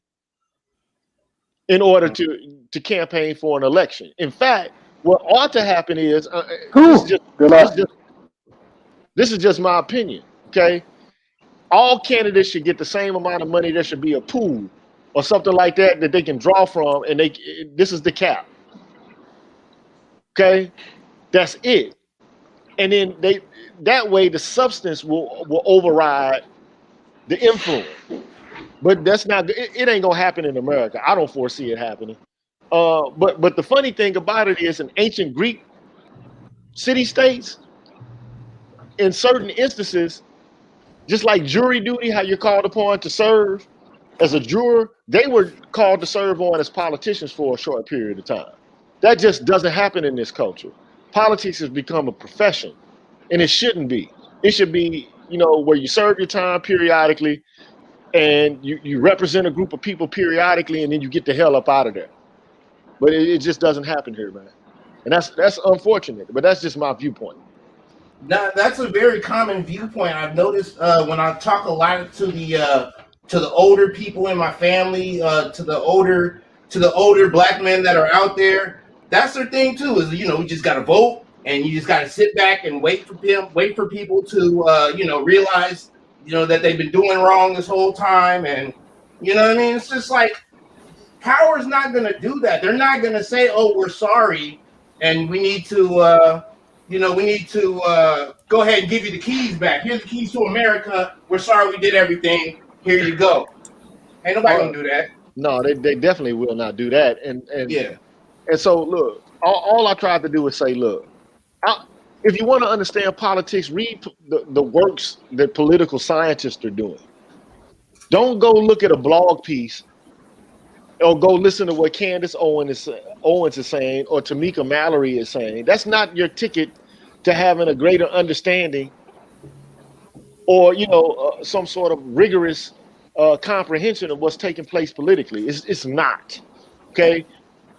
in order to campaign for an election. In fact, what ought to happen is this is just my opinion. Okay, all candidates should get the same amount of money. There should be a pool or something like that they can draw from, and this is the cap. Okay, that's it. And then that way the substance will override the influence. But that's not, it ain't gonna happen in America. I don't foresee it happening. But the funny thing about it is, in ancient Greek city-states, in certain instances, just like jury duty, how you're called upon to serve as a juror, they were called to serve on as politicians for a short period of time. That just doesn't happen in this culture. Politics has become a profession, and it shouldn't be. It should be, where you serve your time periodically, and you represent a group of people periodically, and then you get the hell up out of there. But it just doesn't happen here, man. And that's unfortunate, but that's just my viewpoint. Now, that's a very common viewpoint. I've noticed when I talk a lot to the older people in my family, to the older black men that are out there. That's their thing too. Is we just got to vote, and you just got to sit back and wait for people to realize that they've been doing wrong this whole time, and what I mean. It's just like power's not going to do that. They're not going to say, "Oh, we're sorry, and we need to go ahead and give you the keys back. Here's the keys to America. We're sorry we did everything. Here you go." Ain't nobody gonna do that. No, they definitely will not do that. And yeah. And so, look, all I tried to do is say, look, if you want to understand politics, read the works that political scientists are doing. Don't go look at a blog piece or go listen to what Candace Owens is saying or Tamika Mallory is saying. That's not your ticket to having a greater understanding or, some sort of rigorous comprehension of what's taking place politically. It's not. Okay.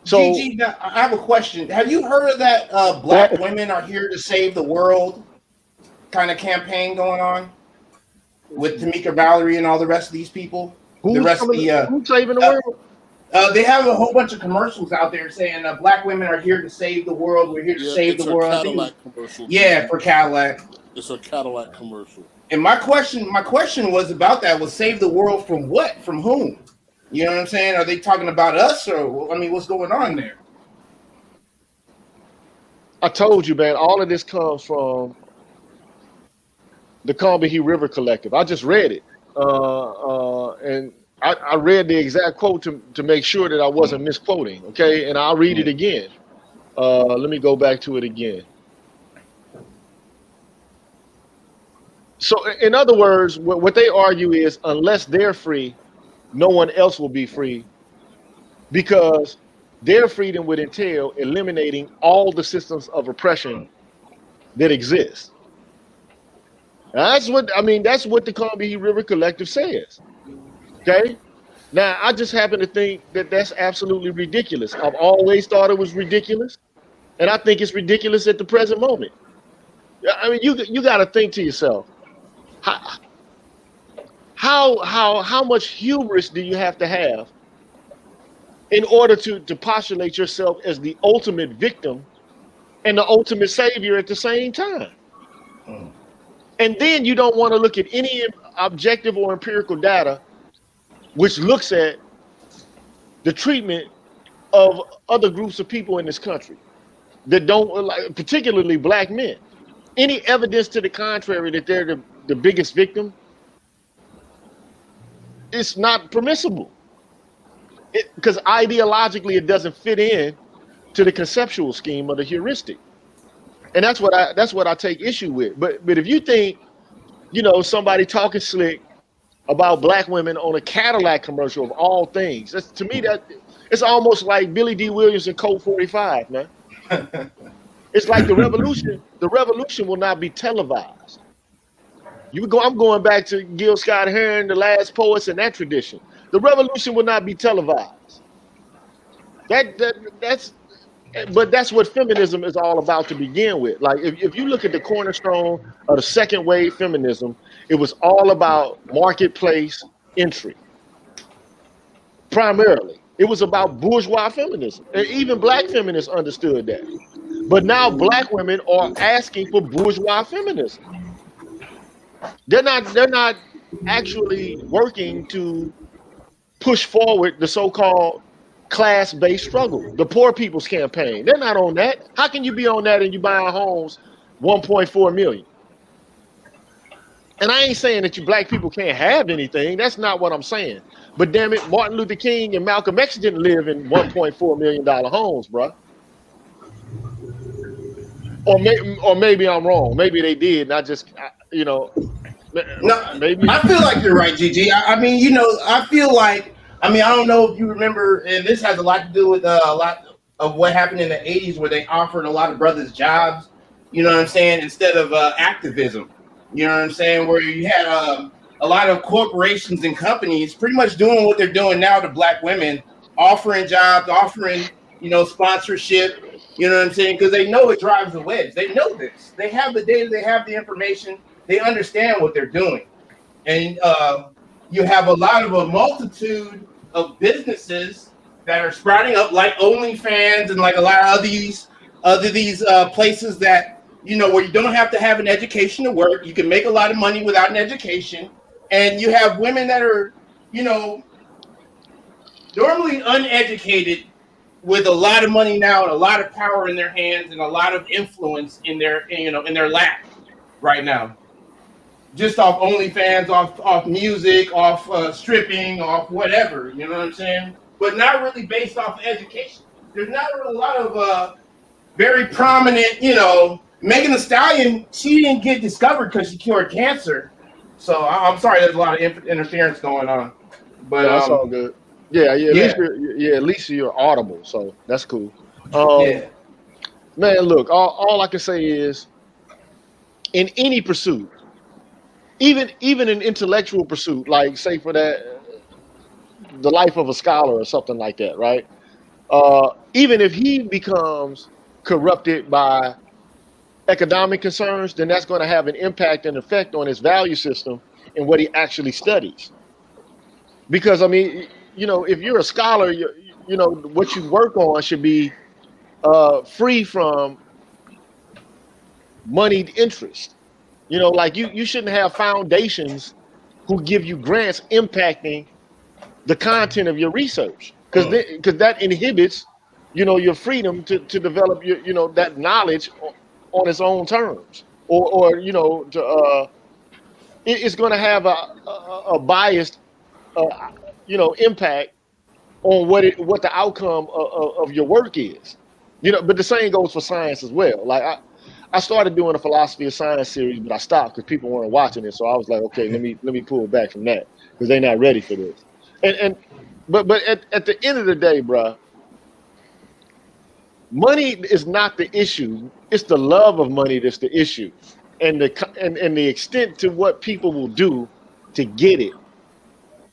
So, Gigi, now, I have a question. Have you heard of that Black women are here to save the world kind of campaign going on with Tamika Mallory and all the rest of these people? Who's saving the world? They have a whole bunch of commercials out there saying Black women are here to save the world. We're here to save the world. Cadillac commercial. Yeah, for Cadillac. It's a Cadillac commercial. And my question was about that. Was save the world from what? From whom? You know what I'm saying? Are they talking about us, or what's going on there? I told you, man. All of this comes from the Combahee River Collective. I just read it, and I read the exact quote to make sure that I wasn't misquoting. Okay, and I'll read it again. Let me go back to it again. So, in other words, what they argue is, unless they're free, no one else will be free, because their freedom would entail eliminating all the systems of oppression that exist. That's what the Combahee River Collective says. Okay. Now, I just happen to think that that's absolutely ridiculous. I've always thought it was ridiculous, and I think it's ridiculous at the present moment. I mean, you got to think to yourself, how much hubris do you have to have in order to postulate yourself as the ultimate victim and the ultimate savior at the same time? And then you don't want to look at any objective or empirical data which looks at the treatment of other groups of people in this country. that don't, like, particularly black men. Any evidence to the contrary that they're the biggest victim, it's not permissible. Because ideologically it doesn't fit in to the conceptual scheme of the heuristic. And that's what I take issue with. But if you think, you know, somebody talking slick about black women on a Cadillac commercial of all things, that's, to me, that it's almost like Billy D. Williams and Colt 45, man. It's like the revolution will not be televised. I'm going back to Gil Scott Heron, the last poets in that tradition. The revolution will not be televised. That's what feminism is all about to begin with. Like, if you look at the cornerstone of the second wave feminism, it was all about marketplace entry. Primarily, it was about bourgeois feminism, and even black feminists understood that. But now black women are asking for bourgeois feminism. They're not actually working to push forward the so-called class-based struggle, the poor people's campaign. They're not on that. How can you be on that and you buying homes 1.4 million? And I ain't saying that you black people can't have anything. That's not what I'm saying. But damn it, Martin Luther King and Malcolm X didn't live in $1.4 million homes, bro. Or maybe I'm wrong. Maybe they did, and I just, you know. No, maybe. I feel like you're right, Gigi. I mean, you know, I feel like, I don't know if you remember, and this has a lot to do with a lot of what happened in the 80s where they offered a lot of brothers jobs, you know what I'm saying, instead of activism, you know what I'm saying, where you had a lot of corporations and companies pretty much doing what they're doing now to black women, offering jobs, offering, you know, sponsorship, you know what I'm saying, because they know it drives the wedge. They know this. They have the data, they have the information, they understand what they're doing. And you have a multitude of businesses that are sprouting up, like OnlyFans and like a lot of these places that, you know, where you don't have to have an education to work. You can make a lot of money without an education. And you have women that are, you know, normally uneducated with a lot of money now and a lot of power in their hands and a lot of influence in their lap right now. Just off OnlyFans, off music, off stripping, off whatever, you know what I'm saying? But not really based off education. There's not a lot of very prominent, you know, Megan Thee Stallion, she didn't get discovered because she cured cancer. So I'm sorry, there's a lot of interference going on. But that's all good. Yeah. At least you're audible, so that's cool. Yeah. Man, look, all I can say is, in any pursuit, even an intellectual pursuit, like say for that, the life of a scholar or something like that, right? Even if he becomes corrupted by economic concerns, then that's going to have an impact and effect on his value system and what he actually studies. Because I mean, you know, if you're a scholar, you know, what you work on should be free from moneyed interest. You know, like you shouldn't have foundations who give you grants impacting the content of your research, because that inhibits, you know, your freedom to develop your, you know, that knowledge on its own terms, or you know, it's going to have a biased, you know, impact on what the outcome of your work is. You know, but the same goes for science as well. Like I started doing a philosophy of science series, but I stopped because people weren't watching it. So I was like, okay, let me pull back from that because they're not ready for this. But at the end of the day, bruh, money is not the issue. It's the love of money that's the issue, and the extent to what people will do to get it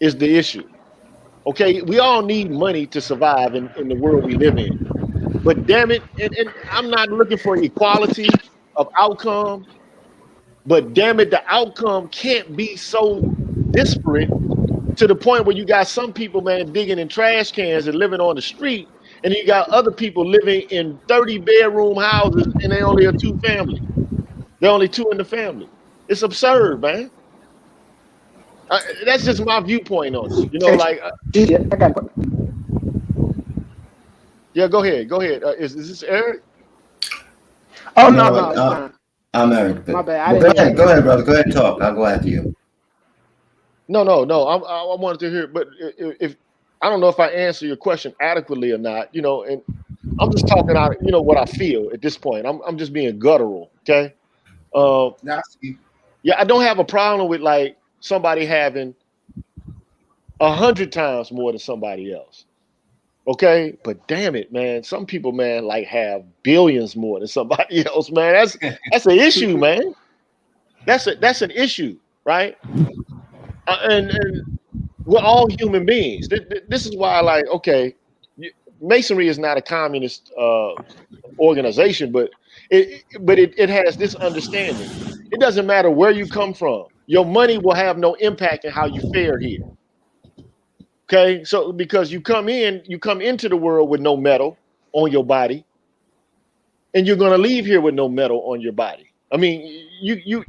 is the issue. Okay, we all need money to survive in the world we live in. But damn it, and I'm not looking for equality of outcome, but damn it, the outcome can't be so disparate to the point where you got some people, man, digging in trash cans and living on the street, and you got other people living in 30-bedroom houses and they only are two family. They're only two in the family. It's absurd, man. That's just my viewpoint on it. You know, like. I got yeah, go ahead. Is this Eric? Oh No, no, it's fine. I'm Eric. My bad. I Well, didn't go ahead, brother. Go ahead and talk. I'll go after you. No. I wanted to hear, but if I don't know if I answer your question adequately or not, and I'm just talking out, what I feel at this point. I'm just being guttural, okay? Yeah, I don't have a problem with like somebody having 100 times more than somebody else. Okay, but damn it, man, some people, man, like have billions more than somebody else, man. That's an issue, man. That's an issue, right? And we're all human beings. This is why, like, okay, Masonry is not a communist organization, but it has this understanding. It doesn't matter where you come from. Your money will have no impact on how you fare here. Okay, so because you come into the world with no metal on your body, and you're gonna leave here with no metal on your body. I mean,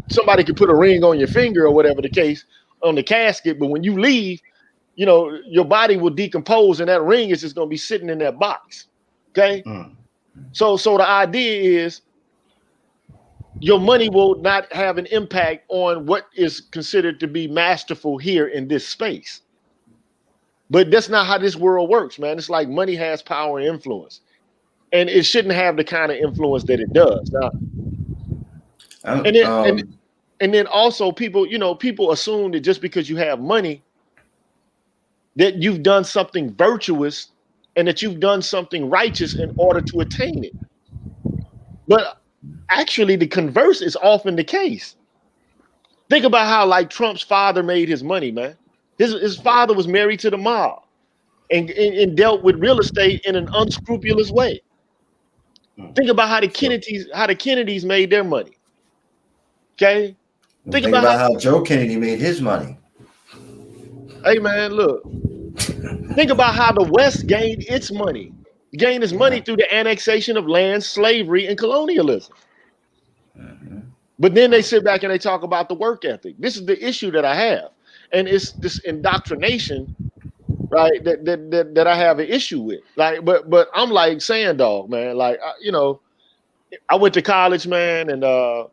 somebody could put a ring on your finger or whatever the case on the casket, but when you leave, your body will decompose, and that ring is just gonna be sitting in that box. Okay, so the idea is your money will not have an impact on what is considered to be masterful here in this space. But that's not how this world works, man. It's like money has power and influence, and it shouldn't have the kind of influence that it does. Now, and then also people assume that just because you have money, that you've done something virtuous and that you've done something righteous in order to attain it. But actually, the converse is often the case. Think about how like Trump's father made his money, man. His father was married to the mob and dealt with real estate in an unscrupulous way. Think about how the Kennedys made their money. Okay? Think about how Joe Kennedy made his money. Hey man, look. Think about how the West gained its money. Gained its money through the annexation of land, slavery, and colonialism. But then they sit back and they talk about the work ethic. This is the issue that I have. And it's this indoctrination, right, that I have an issue with. Like, but I'm like Sand Dog, man. Like, I went to college, man, and my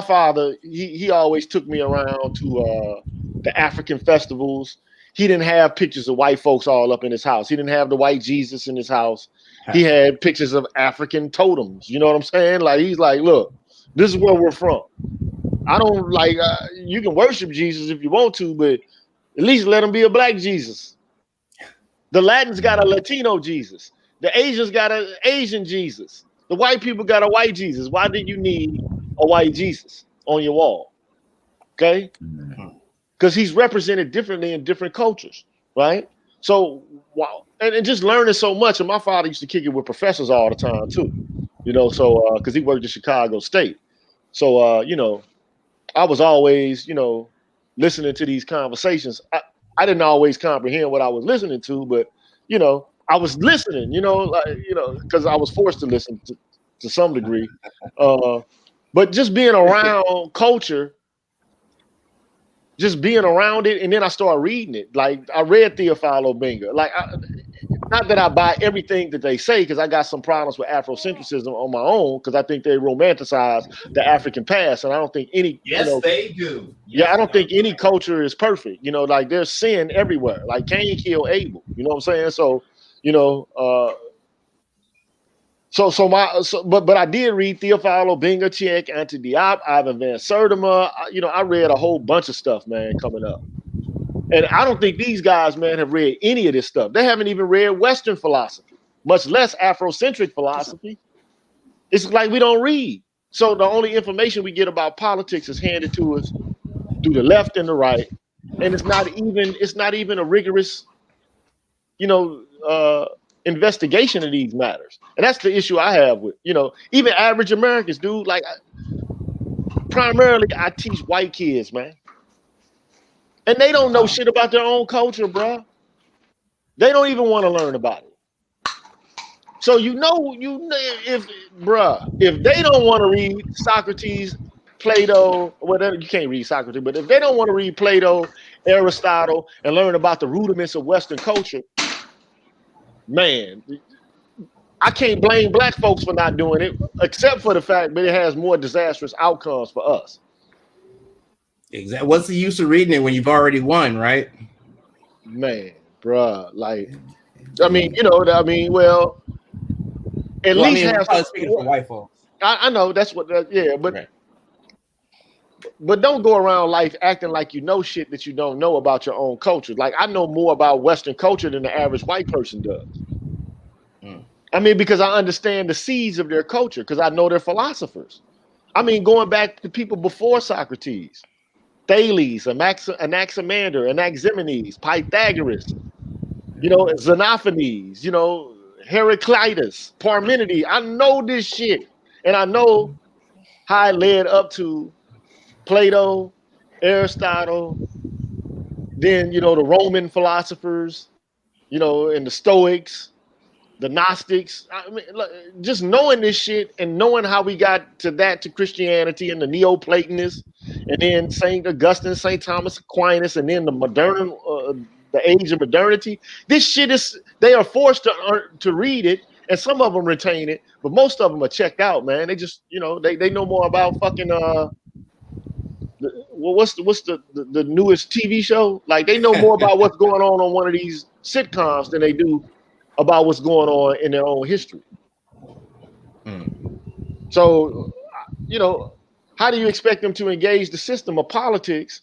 father, he always took me around to the African festivals. He didn't have pictures of white folks all up in his house. He didn't have the white Jesus in his house. He had pictures of African totems. You know what I'm saying? Like, he's like, look, this is where we're from. I don't like, you can worship Jesus if you want to, but at least let him be a black Jesus. The Latins got a Latino Jesus. The Asians got an Asian Jesus. The white people got a white Jesus. Why did you need a white Jesus on your wall? Okay? Because he's represented differently in different cultures, right? So, wow. And just learning so much. And my father used to kick it with professors all the time, too. So, because he worked at Chicago State. So, I was always, listening to these conversations. I didn't always comprehend what I was listening to, but, I was listening, because I was forced to listen to some degree. But just being around culture, just being around it, and then I started reading it. Like, I read Theophilo Benga. Like, not that I buy everything that they say, because I got some problems with Afrocentrism on my own, because I think they romanticize the African past, and I don't think any. They do. Yes, I don't think any culture is perfect. Like there's sin everywhere. Like Cain killed Abel. You know what I'm saying? So, but I did read Theophilo Benga, Cheikh Anta Diop, Ivan Van Sertima. I read a whole bunch of stuff, man, coming up. And I don't think these guys, man, have read any of this stuff. They haven't even read Western philosophy, much less Afrocentric philosophy. It's like we don't read. So the only information we get about politics is handed to us through the left and the right. And it's not even a rigorous, investigation of these matters. And that's the issue I have with, even average Americans, dude. Like, primarily I teach white kids, man. And they don't know shit about their own culture, bro. They don't even want to learn about it. So if they don't want to read Socrates, Plato, whatever, you can't read Socrates, but if they don't want to read Plato, Aristotle, and learn about the rudiments of Western culture, man, I can't blame black folks for not doing it, except for the fact that it has more disastrous outcomes for us. Exactly. What's the use of reading it when you've already won, right? Man, bruh, like, I mean, you know, I mean, well, at least I mean, have probably some. speaking for white folks. I know that's what, yeah, but Right. but don't go around life acting like you know shit that you don't know about your own culture. Like, I know more about Western culture than the average white person does. I mean, because I understand the seeds of their culture, because I know their philosophers. I mean, going back to people before Socrates, Thales, Anaximander, Anaximenes, Pythagoras, you know, Xenophanes, you know, Heraclitus, Parmenides. I know this shit. And I know how it led up to Plato, Aristotle, then, you know, the Roman philosophers, you know, and the Stoics, the Gnostics. I mean, just knowing this shit and knowing how we got to Christianity and the Neoplatonists, and then St. Augustine, St. Thomas Aquinas, and then the age of modernity. This shit is, they are forced to read it, and some of them retain it, but most of them are checked out, man. They just, you know, they know more about fucking what's the newest TV show? Like, they know more about what's going on one of these sitcoms than they do about what's going on in their own history. So, you know, how do you expect them to engage the system of politics,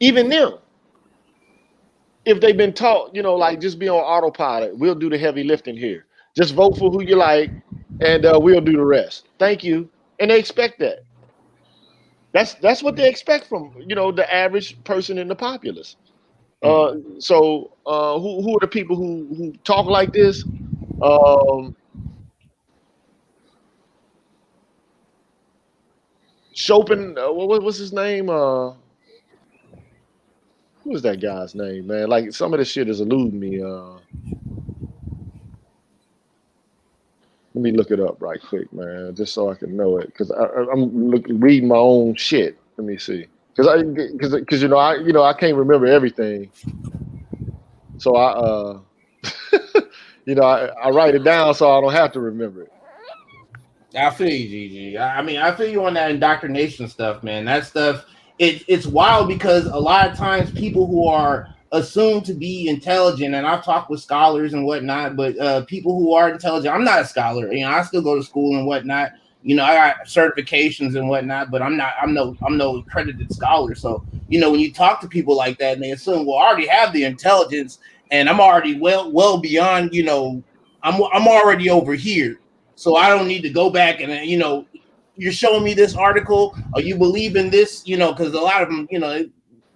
even them, if they've been taught, you know, like, just be on autopilot, we'll do the heavy lifting here, just vote for who you like, and we'll do the rest, thank you. And they expect that. That's what they expect from, you know, the average person in the populace. So who are the people who talk like this? Chopin, what's his name? Who is that guy's name, man? Like, some of this shit is eluding me. Let me look it up right quick, man, just so I can know it, because I'm reading my own shit. Let me see, because you know I can't remember everything, so I you know, I write it down so I don't have to remember it. I feel you, Gigi. I mean, I feel you on that indoctrination stuff, man. That stuff, it's wild, because a lot of times people who are assumed to be intelligent, and I've talked with scholars and whatnot, but people who are intelligent, I'm not a scholar. You know, I still go to school and whatnot. You know, I got certifications and whatnot, but I'm no accredited scholar. So, you know, when you talk to people like that and they assume, well, I already have the intelligence and I'm already well beyond, you know, I'm already over here. So I don't need to go back and, you know, you're showing me this article, or you believe in this, you know, because a lot of them, you know,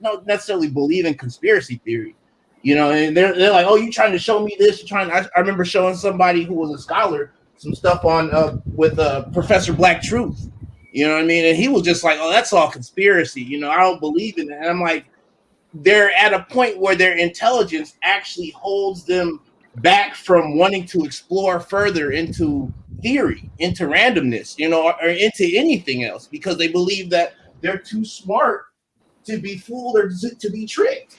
don't necessarily believe in conspiracy theory, you know, and they're like, oh, you trying to show me this? You're trying. I remember showing somebody who was a scholar some stuff on with Professor Black Truth, you know what I mean? And he was just like, oh, that's all conspiracy, you know, I don't believe in it. And I'm like, they're at a point where their intelligence actually holds them back from wanting to explore further into theory, into randomness, you know, or into anything else, because they believe that they're too smart to be fooled or to be tricked.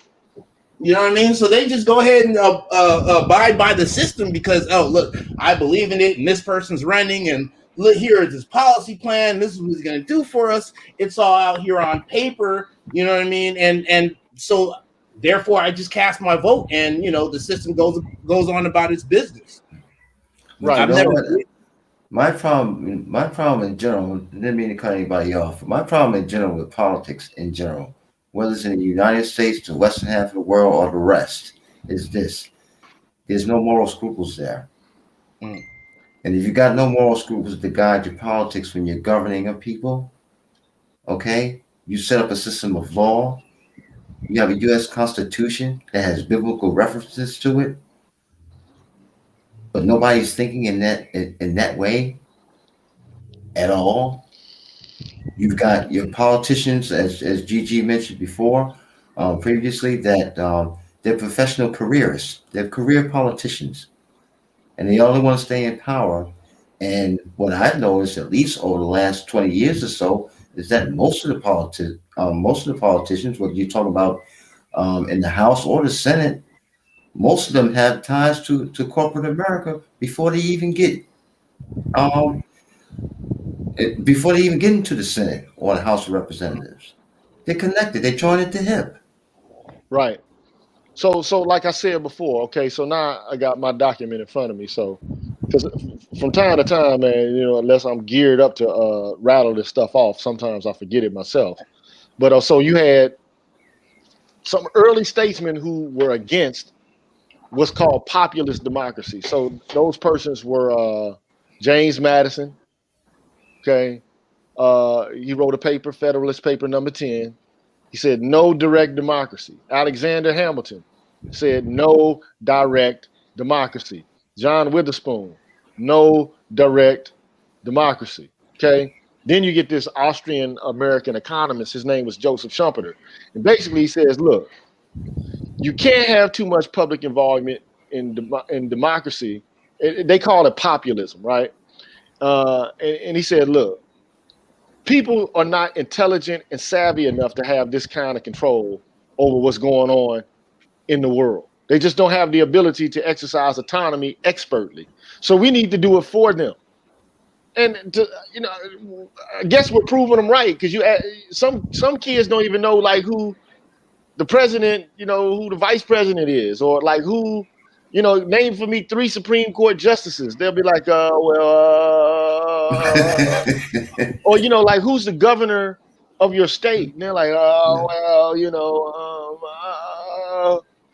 You know what I mean? So they just go ahead and abide by the system because, oh, look, I believe in it, and this person's running, and look, here is this policy plan. This is what he's going to do for us. It's all out here on paper. You know what I mean? And so therefore, I just cast my vote, and you know the system goes on about its business. Right. My problem in general, didn't mean to cut anybody off, but my problem in general with politics in general, whether it's in the United States, the western half of the world, or the rest, is this. There's no moral scruples there. And if you got no moral scruples to guide your politics when you're governing a people, okay, you set up a system of law. You have a U.S. Constitution that has biblical references to it, but nobody's thinking in that way at all. You've got your politicians, as Gigi mentioned before, previously, that they're professional careerists. They're career politicians, and they only want to stay in power. And what I've noticed, at least over the last 20 years or so, is that most of the politicians, whether you talk about in the House or the Senate, most of them have ties to corporate America before they even get into the Senate or the House of Representatives. They're connected. They join at the hip. Right. So like I said before, okay, so now I got my document in front of me. So, because from time to time, man, you know, unless I'm geared up to rattle this stuff off, sometimes I forget it myself. But so you had some early statesmen who were against what's called populist democracy. So those persons were James Madison. Okay, he wrote a paper, Federalist Paper number 10. He said no direct democracy. Alexander Hamilton said no direct democracy. John Witherspoon, no direct democracy. Okay. Then you get this Austrian American economist. His name was Joseph Schumpeter. And basically he says, look, you can't have too much public involvement in democracy. They call it populism, right? And he said, look, people are not intelligent and savvy enough to have this kind of control over what's going on in the world. They just don't have the ability to exercise autonomy expertly. So we need to do it for them. And I guess we're proving them right, because some kids don't even know like who the president, who the vice president is, or like who, name for me 3 Supreme Court justices. They'll be like, or like who's the governor of your state? And they're like,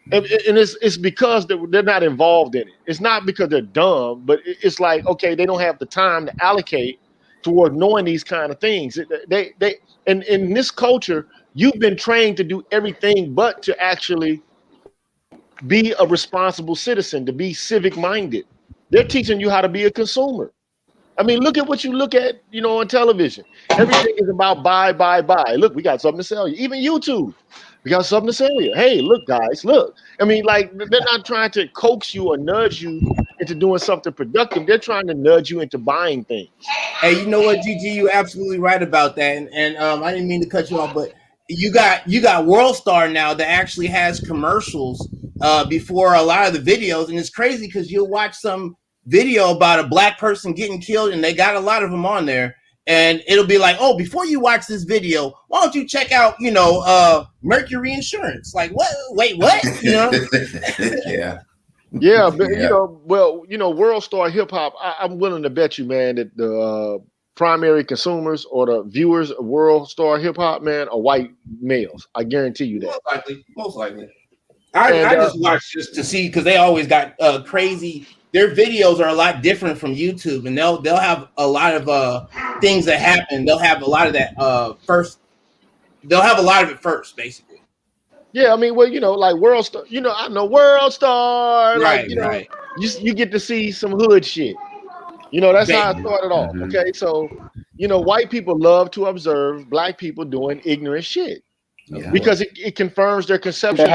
and it's because they're not involved in it. It's not because they're dumb, but it's like, okay, they don't have the time to allocate toward knowing these kind of things. And in this culture, you've been trained to do everything but to actually be a responsible citizen, to be civic minded. They're teaching you how to be a consumer. I mean, look at what you look at, on television. Everything is about buy. Look, we got something to sell you. Even YouTube, we got something to sell you. Hey, look, guys, look. I mean, like, they're not trying to coax you or nudge you into doing something productive. They're trying to nudge you into buying things. Hey, you know what, GG, you're absolutely right about that. And I didn't mean to cut you off, but you got World Star now that actually has commercials before a lot of the videos, and it's crazy because you'll watch some video about a black person getting killed, and they got a lot of them on there, and it'll be like, oh, before you watch this video, why don't you check out Mercury Insurance? Like, what? Wait, what? Yeah, but World Star Hip Hop, I'm willing to bet you, man, that the primary consumers or the viewers of World Star Hip Hop, man, are white males. I guarantee you that. Most likely. I just watch just to see, because they always got crazy. Their videos are a lot different from YouTube, and they'll have a lot of things that happen. They'll have a lot of that first. They'll have a lot of it first, basically. Yeah, I mean, well, like World Star. I know World Star. Right, like, right. You get to see some hood shit. That's how it started off. Mm-hmm. Okay, so white people love to observe black people doing ignorant shit because it confirms their conception.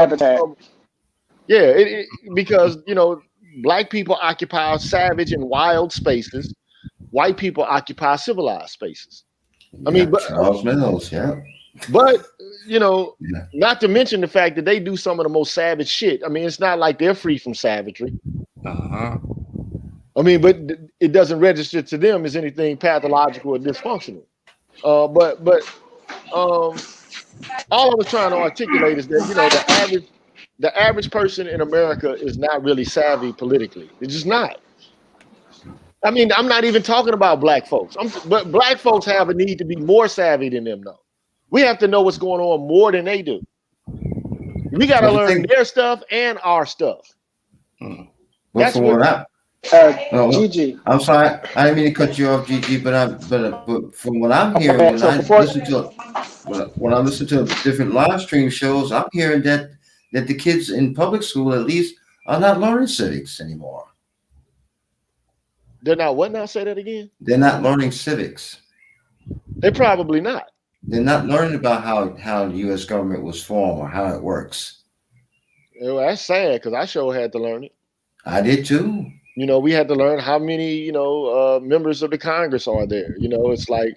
Because black people occupy savage and wild spaces. White people occupy civilized spaces. I mean, but Charles Mills, yeah. But not to mention the fact that they do some of the most savage shit. I mean, it's not like they're free from savagery. Uh-huh. I mean, but it doesn't register to them as anything pathological or dysfunctional. But all I was trying to articulate is that the average person in America is not really savvy politically. It's just not. I mean, I'm not even talking about black folks. But black folks have a need to be more savvy than them, though. We have to know what's going on more than they do. We got to learn their stuff and our stuff. That's what GG. I'm sorry, I didn't mean to cut you off, GG, but from what I'm hearing, when I listen to different live stream shows, I'm hearing that the kids in public school, at least, are not learning civics anymore. They're not what now? Say that again. They're not learning civics. They're probably not. They're not learning about how the U.S. government was formed or how it works. Well, that's sad, because I sure had to learn it. I did too. We had to learn how many, members of the Congress are there. It's like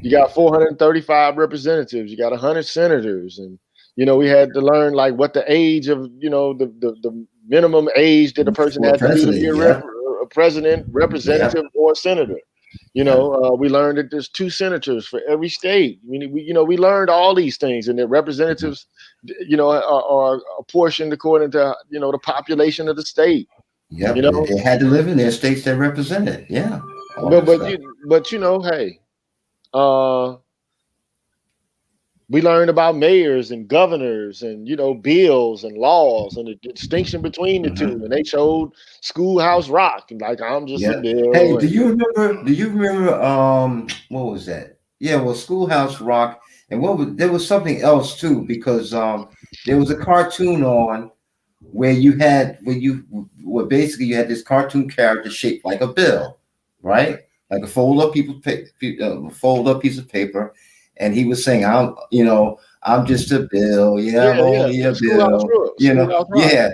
you got 435 representatives, you got 100 senators, and You know, we had to learn like what the age of, you know, the minimum age that a person had to be to be a president, representative, or senator. You know, we learned that there's 2 senators for every state. I mean, we learned all these things, and that representatives, you know, are apportioned according to, you know, the population of the state. Yeah, you know, they had to live in their states they represented. Yeah, but you know, hey, we learned about mayors and governors and, you know, bills and laws and the distinction between the two. And they showed Schoolhouse Rock, like, I'm just a bill. Hey, do you remember what was that? Yeah, well, Schoolhouse Rock, and there was something else too, because there was a cartoon on where basically you had this cartoon character shaped like a bill, right? Like a fold up piece of paper. And he was saying, I'm just a bill. Yeah, I'm only a bill. You know, yeah.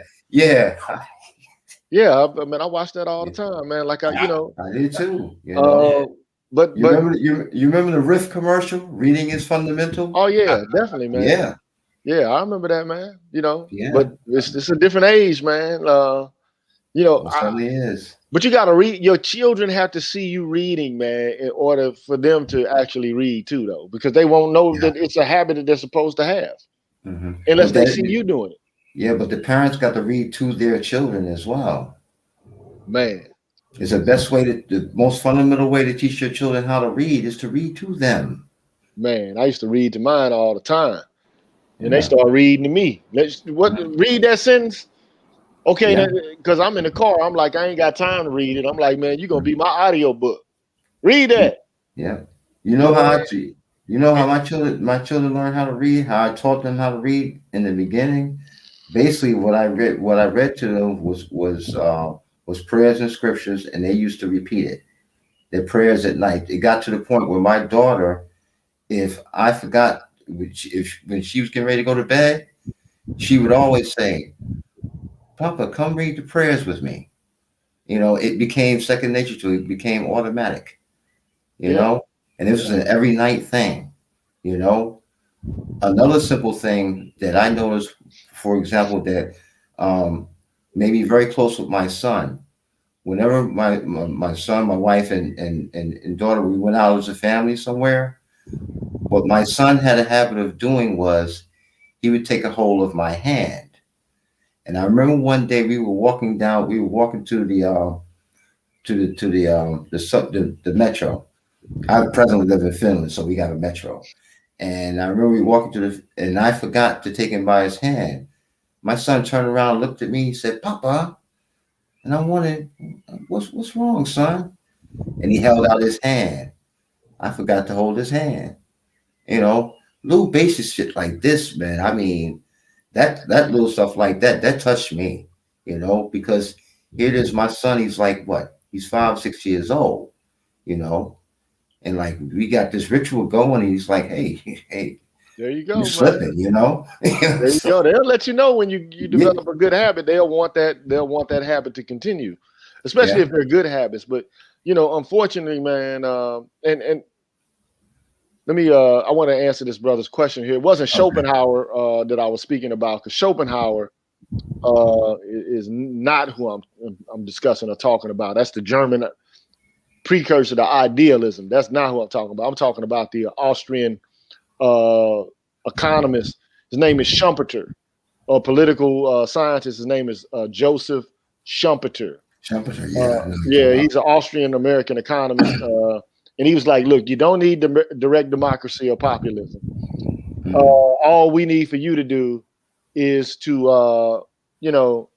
Yeah, I mean, I watch that all the time, man. Like, I did too. You know? But you remember the Riff commercial? Reading is fundamental. Oh yeah, definitely, man. Yeah, I remember that, man. You know, but it's a different age, man. You know, it certainly is. But you got to read. Your children have to see you reading, man, in order for them to actually read too, though, because they won't know that it's a habit that they're supposed to have unless they see you doing it. Yeah, but the parents got to read to their children as well. Man, it's the most fundamental way to teach your children how to read is to read to them. Man, I used to read to mine all the time, and they start reading to me. Read that sentence. Okay, because I'm in the car, I'm like, I ain't got time to read it. I'm like, man, you're gonna be my audio book. Read that. Yeah. You know how my children learned how to read, how I taught them how to read in the beginning. Basically, what I read to them was prayers and scriptures, and they used to repeat it. Their prayers at night. It got to the point where my daughter, if I forgot, when she was getting ready to go to bed, she would always say, Papa, come read the prayers with me. You know, it became second nature to it. It became automatic, you know, and this was an every night thing, you know. Another simple thing that I noticed, for example, that made me very close with my son. Whenever my son, my wife, and daughter, we went out as a family somewhere, what my son had a habit of doing was he would take a hold of my hand. And I remember one day we were walking to the metro. I presently live in Finland, so we got a metro. And I remember we walking and I forgot to take him by his hand. My son turned around, looked at me, he said, Papa. And I wanted, what's wrong, son? And he held out his hand. I forgot to hold his hand. You know, little basic shit like this, man. I mean, that little stuff like that touched me, you know, because here it is, my son, he's like, what? He's 5, 6 years old, you know, and like, we got this ritual going, and he's like, hey, there you go, you're slipping, you know. There you go. They'll let you know when you develop a good habit. They'll want that habit to continue, especially if they're good habits. But, you know, unfortunately, man, and let me, I want to answer this brother's question here. It wasn't Schopenhauer that I was speaking about, because Schopenhauer is not who I'm discussing or talking about. That's the German precursor to idealism. That's not who I'm talking about. I'm talking about the Austrian economist. His name is Schumpeter, or political scientist. His name is Joseph Schumpeter. Schumpeter, he's an Austrian American economist. And he was like, look, you don't need direct democracy or populism. All we need for you to do is to, you know,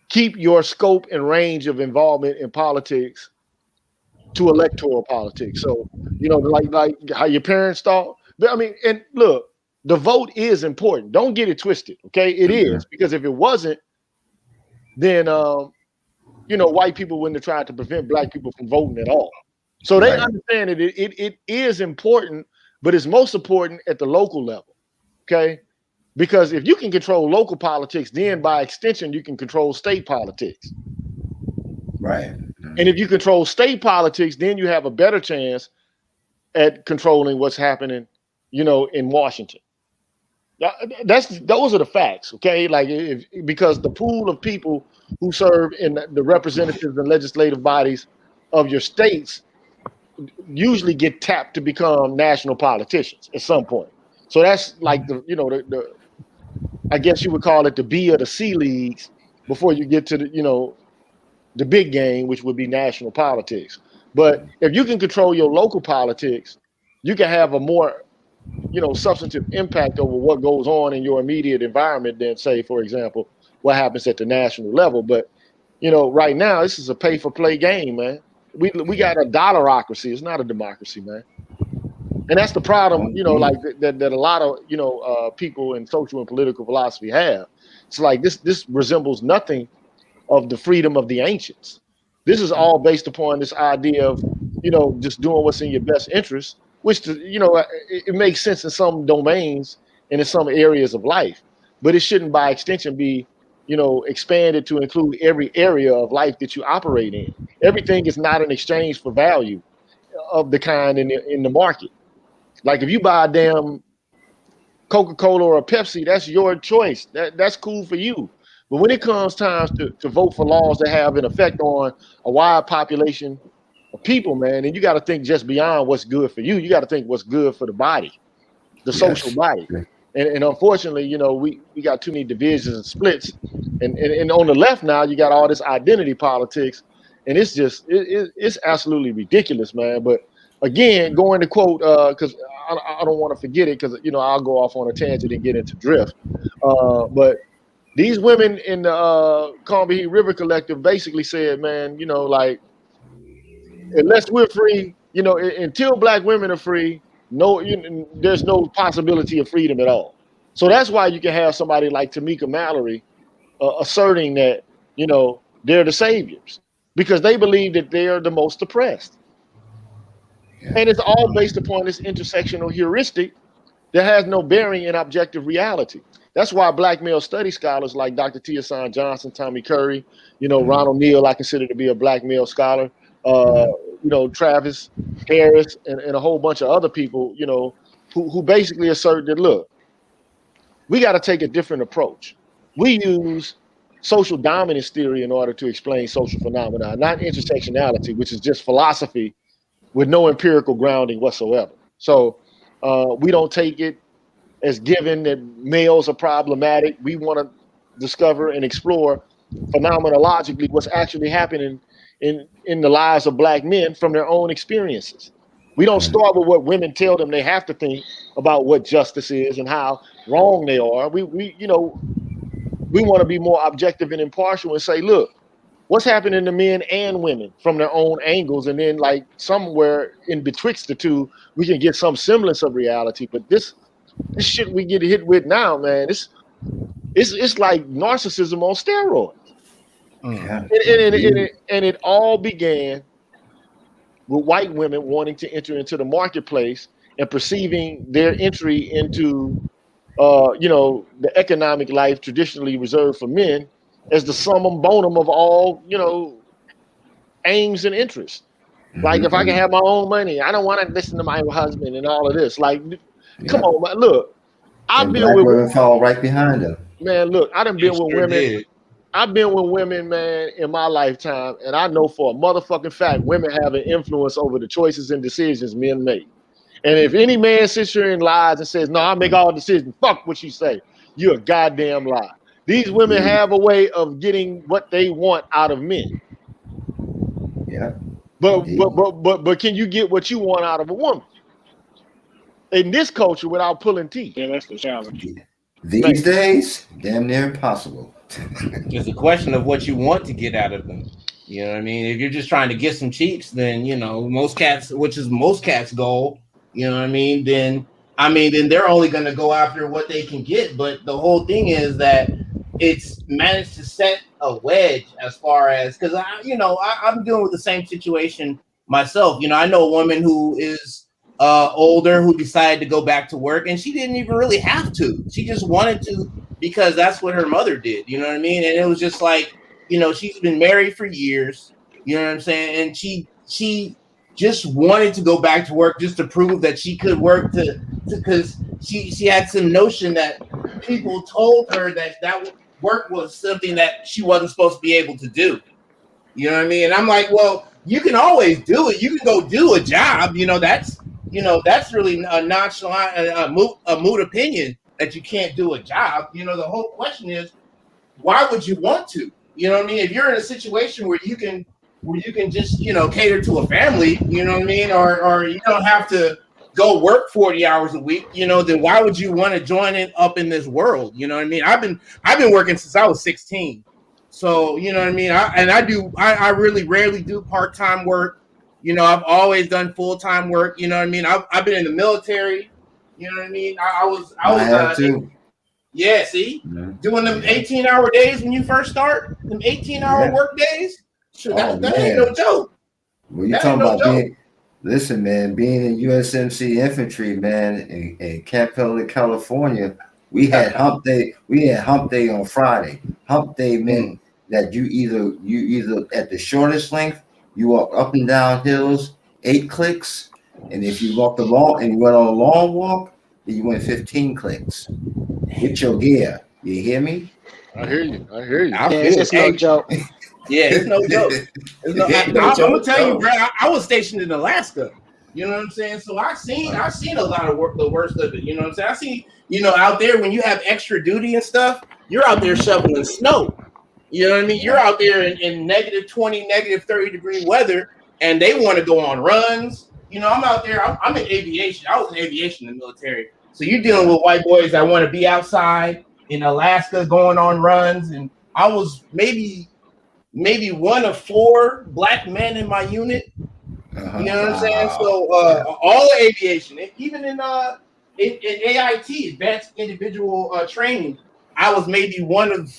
keep your scope and range of involvement in politics to electoral politics. So, you know, like how your parents thought. But I mean, and look, the vote is important. Don't get it twisted, okay? It is, because if it wasn't, then, you know, white people wouldn't have tried to prevent black people from voting at all. So they understand that it is important, but it's most important at the local level, okay? Because if you can control local politics, then by extension, you can control state politics. Right. And if you control state politics, then you have a better chance at controlling what's happening, you know, in Washington. Those are the facts, okay? Like because the pool of people who serve in the representatives and legislative bodies of your states usually get tapped to become national politicians at some point. So that's like the I guess you would call it the B or the C leagues before you get to the big game, which would be national politics. But if you can control your local politics, you can have a more substantive impact over what goes on in your immediate environment than, say, for example, what happens at the national level. But right now this is a pay for play game, man. We got a dollarocracy. It's not a democracy, man. And that's the problem, like that a lot of people in social and political philosophy have. It's like this resembles nothing of the freedom of the ancients. This is all based upon this idea of just doing what's in your best interest, which it makes sense in some domains and in some areas of life, but it shouldn't by extension be expanded to include every area of life that you operate in. Everything is not an exchange for value of the kind in the market. Like if you buy a damn Coca-Cola or a Pepsi, that's your choice. That's cool for you. But when it comes time to vote for laws that have an effect on a wide population of people, man, and you got to think just beyond what's good for you. You got to think what's good for the body, the social body. And unfortunately, we got too many divisions and splits. And on the left now, you got all this identity politics, and it's just it's absolutely ridiculous, man. But again, going to quote, because I don't want to forget it, because I'll go off on a tangent and get into drift. But these women in the Combahee River Collective basically said, man, like unless we're free, until Black women are free, there's no possibility of freedom at all. So that's why you can have somebody like Tamika Mallory asserting that they're the saviors, because they believe that they are the most oppressed. And it's all based upon this intersectional heuristic that has no bearing in objective reality. That's why Black male study scholars like Dr. Tiasan Johnson, Tommy Curry, Ronald Neal, I consider to be a Black male scholar, Travis Harris, and a whole bunch of other people, who basically assert that, look, we got to take a different approach. We use social dominance theory in order to explain social phenomena, not intersectionality, which is just philosophy with no empirical grounding whatsoever. So we don't take it as given that males are problematic. We want to discover and explore phenomenologically what's actually happening in the lives of Black men from their own experiences. We don't start with what women tell them they have to think about what justice is and how wrong they are. We want to be more objective and impartial and say, look, what's happening to men and women from their own angles, and then like somewhere in betwixt the two, we can get some semblance of reality. But this shit we get hit with now, man, it's like narcissism on steroids. And it all began with white women wanting to enter into the marketplace and perceiving their entry into the economic life traditionally reserved for men as the summum bonum of all aims and interests. Like if I can have my own money, I don't want to listen to my husband and all of this. Like, come on, man. Look, I've been with women fall right behind them. Man, look, I done been with women. I've been with women, man, in my lifetime, and I know for a motherfucking fact women have an influence over the choices and decisions men make. And if any man sits here and lies and says, no, I make all decisions, fuck what you say, you're a goddamn lie. These women have a way of getting what they want out of men. Yeah. But can you get what you want out of a woman in this culture without pulling teeth? Yeah, that's the challenge. These days, damn near impossible. It's a question of what you want to get out of them. You know what I mean? If you're just trying to get some cheeks, then most cats, which is most cats' goal, you know what I mean? Then they're only going to go after what they can get. But the whole thing is that it's managed to set a wedge as far as, because I'm dealing with the same situation myself. I know a woman who is older who decided to go back to work, and she didn't even really have to. She just wanted to because that's what her mother did. You know what I mean? And it was just like, she's been married for years. You know what I'm saying? And she just wanted to go back to work just to prove that she could work because she had some notion that people told her that work was something that she wasn't supposed to be able to do. You know what I mean? And I'm like, well, you can always do it. You can go do a job. That's really a nonchalant, a moot opinion that you can't do a job. The whole question is, why would you want to? You know what I mean? If you're in a situation where you can just, cater to a family, you know what I mean? Or you don't have to go work 40 hours a week, then why would you want to join it up in this world? You know what I mean? I've been working since I was 16. So, you know what I mean? I really rarely do part-time work. I've always done full-time work. You know what I mean? I've been in the military. You know what I mean? I was too. Yeah, see? Yeah. Doing them 18-hour days when you first start, them 18-hour work days. Sure, that ain't no joke. Well, you're talking about being in USMC infantry, man, in Camp Pendleton, California. We had hump day. We had hump day on Friday. Hump day meant that you either at the shortest length, you walk up and down hills 8 clicks, and if you walked along and you went on a long walk, then you went 15 clicks with your gear. You hear me? I hear you. It's no joke. Yeah, it's no joke. I'm gonna tell you, bro. I was stationed in Alaska. You know what I'm saying? So I've seen a lot of work, the worst of it. You know what I'm saying? I see, out there when you have extra duty and stuff, you're out there shoveling snow. You know what I mean? You're out there in negative 20, negative 30 degree weather, and they want to go on runs. I'm out there. I'm in aviation. I was in aviation in the military. So you're dealing with white boys that want to be outside in Alaska going on runs, and I was maybe one of 4 black men in my unit. You know what I'm saying? So all aviation, even in AIT, Advanced Individual Training, I was maybe one of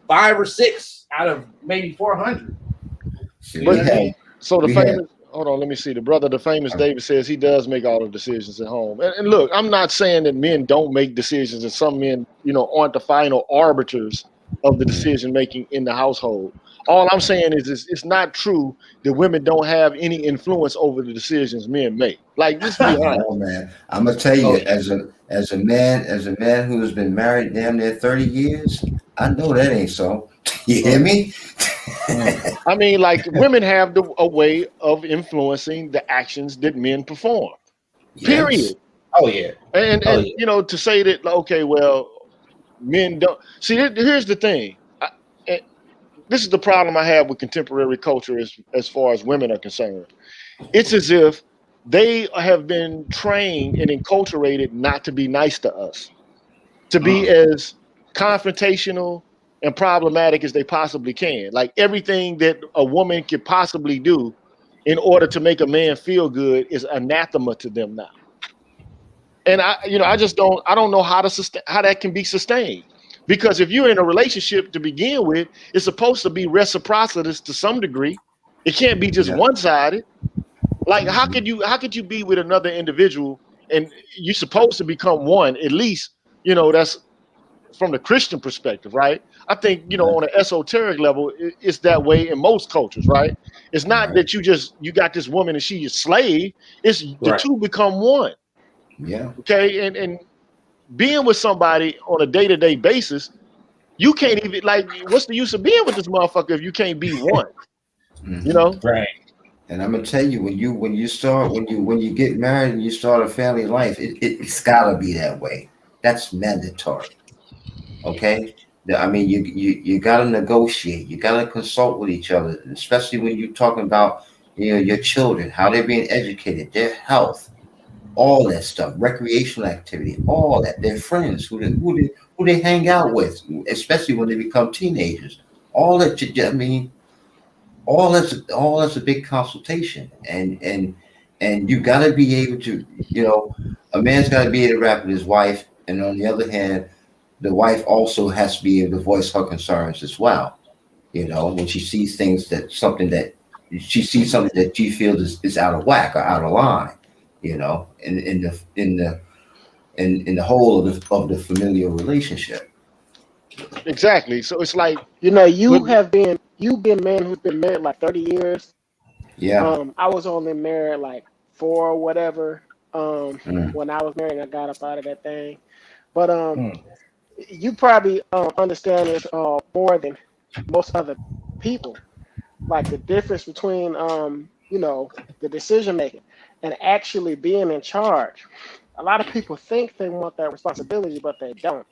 5 or 6 out of maybe 400. Hold on, let me see. The famous David says he does make all the decisions at home. And look, I'm not saying that men don't make decisions, and some men, aren't the final arbiters of the decision making in the household. All I'm saying is it's not true that women don't have any influence over the decisions men make. Like, just be honest. Oh, man, I'm gonna tell you, as a man who has been married damn near 30 years, I know that ain't so. You hear me? I mean, like, women have a way of influencing the actions that men perform. Period. Yes. Oh yeah. And to say that, okay, well, men don't see. Here's the thing. This is the problem I have with contemporary culture as far as women are concerned. It's as if they have been trained and enculturated not to be nice to us, to be as confrontational and problematic as they possibly can. Like, everything that a woman could possibly do in order to make a man feel good is anathema to them now. And I don't know how that can be sustained. Because if you're in a relationship to begin with, it's supposed to be reciprocitous to some degree. It can't be just one-sided. Like, how could you be with another individual and you're supposed to become one? At least, that's from the Christian perspective, right? I think, on an esoteric level, it's that way in most cultures, right? It's not that you got this woman and she's your slave. It's the two become one. Yeah. Okay. And being with somebody on a day-to-day basis, you can't even, like, what's the use of being with this motherfucker if you can't be one? Right. And I'm gonna tell you, when you get married and you start a family life, it's gotta be that way. That's mandatory. Okay. I mean, you gotta negotiate. You gotta consult with each other, especially when you're talking about your children, how they're being educated, their health. All that stuff, recreational activity, all that. Their friends, who they hang out with, especially when they become teenagers. All that. I mean, all that's a big consultation, and you got to be able to, a man's got to be able to rap with his wife, and on the other hand, the wife also has to be able to voice her concerns as well. When she sees something that she feels is out of whack or out of line. In the whole of the familial relationship. Exactly. So it's like, you've been a man who's been married like 30 years. Yeah. I was only married like 4 or whatever. When I was married, I got up out of that thing. But you probably understand this more than most other people. Like the difference between the decision making and actually being in charge. A lot of people think they want that responsibility, but they don't.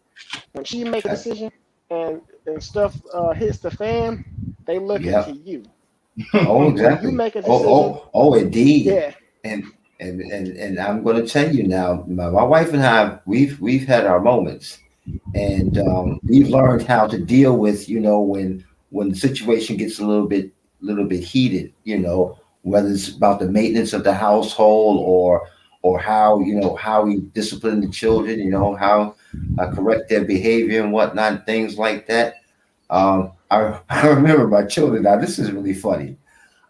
When she make a decision and stuff hits the fan, they looking to you. Oh, exactly. When you make a decision, indeed. Yeah. And I'm going to tell you now, my wife and I, we've had our moments, and we've learned how to deal with, when the situation gets a little bit heated, whether it's about the maintenance of the household or how we discipline the children, how correct their behavior and whatnot, things like that. I remember my children. Now this is really funny.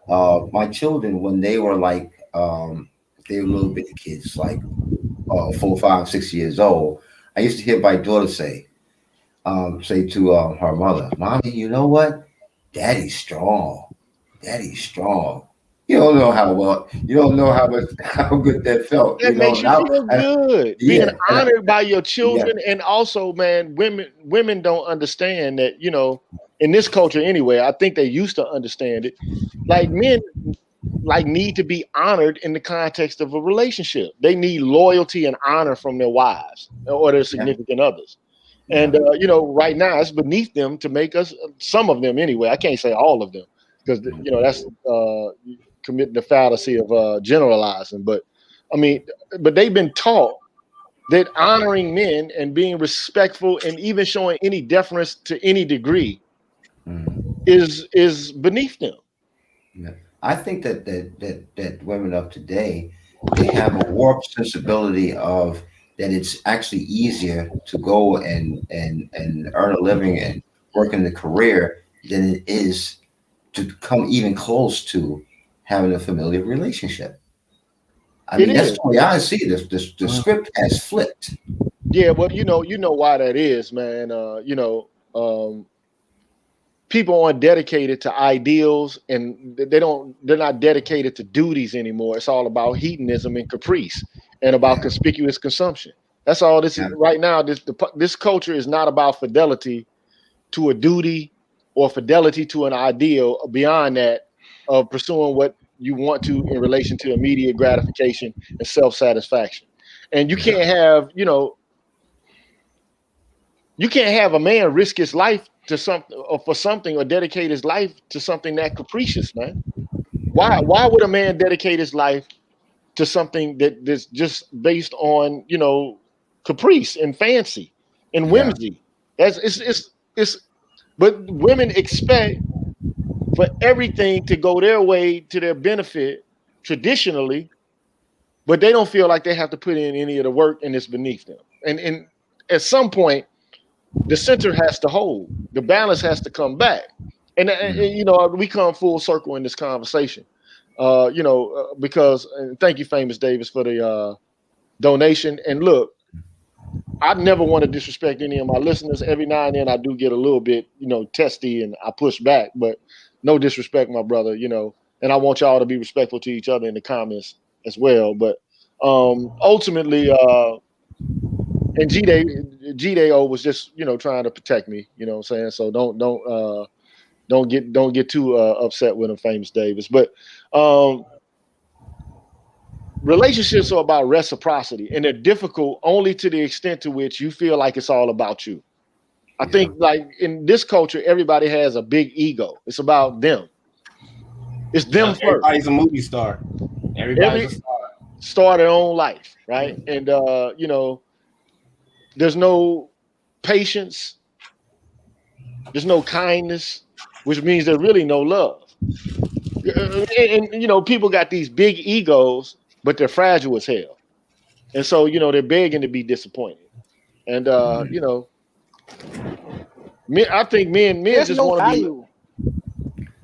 My children, when they were like they were little bitty kids, like 4, 5, 6 years old, I used to hear my daughter say to her mother, "Mommy, you know what? Daddy's strong. Daddy's strong." You don't know how good that felt. That makes you feel good. Being honored by your children, and also, man, women don't understand that, in this culture anyway. I think they used to understand it. Like men need to be honored in the context of a relationship. They need loyalty and honor from their wives or their significant others. And right now it's beneath them to make us, some of them anyway. I can't say all of them, because that's committing the fallacy of generalizing. But I mean, but they've been taught that honoring men and being respectful and even showing any deference to any degree is beneath them. Yeah. I think that women of today, they have a warped sensibility of that it's actually easier to go and earn a living and work in a career than it is to come even close to having a familiar relationship. I mean, that's the way I see this. The script has flipped. Yeah, well, you know why that is, man. People aren't dedicated to ideals, and they're not dedicated to duties anymore. It's all about hedonism and caprice and about conspicuous consumption. That's all this is right now. This culture is not about fidelity to a duty or fidelity to an ideal beyond that of pursuing what you want to in relation to immediate gratification and self-satisfaction. And you can't have, you can't have a man risk his life to something or for something, or dedicate his life to something that capricious, man. Why would a man dedicate his life to something that's just based on, caprice and fancy and whimsy? But women expect for everything to go their way to their benefit traditionally, but they don't feel like they have to put in any of the work, and it's beneath them. And at some point, the center has to hold. The balance has to come back. And we come full circle in this conversation. Because and thank you, Famous Davis, for the donation. And look, I never want to disrespect any of my listeners. Every now and then I do get a little bit, testy, and I push back, but no disrespect, my brother, and I want y'all to be respectful to each other in the comments as well. But ultimately, and G-Day-O was just, trying to protect me, you know what I'm saying? So don't get too upset with him, Famous Davis. But relationships are about reciprocity, and they're difficult only to the extent to which you feel like it's all about you. I think, like, in this culture, everybody has a big ego. It's about them. It's them first. Everybody's a movie star. Everybody's a star. Start their own life, right? And there's no patience, there's no kindness, which means there's really no love. And people got these big egos, but they're fragile as hell. And so, they're begging to be disappointed. And I think men just want to be.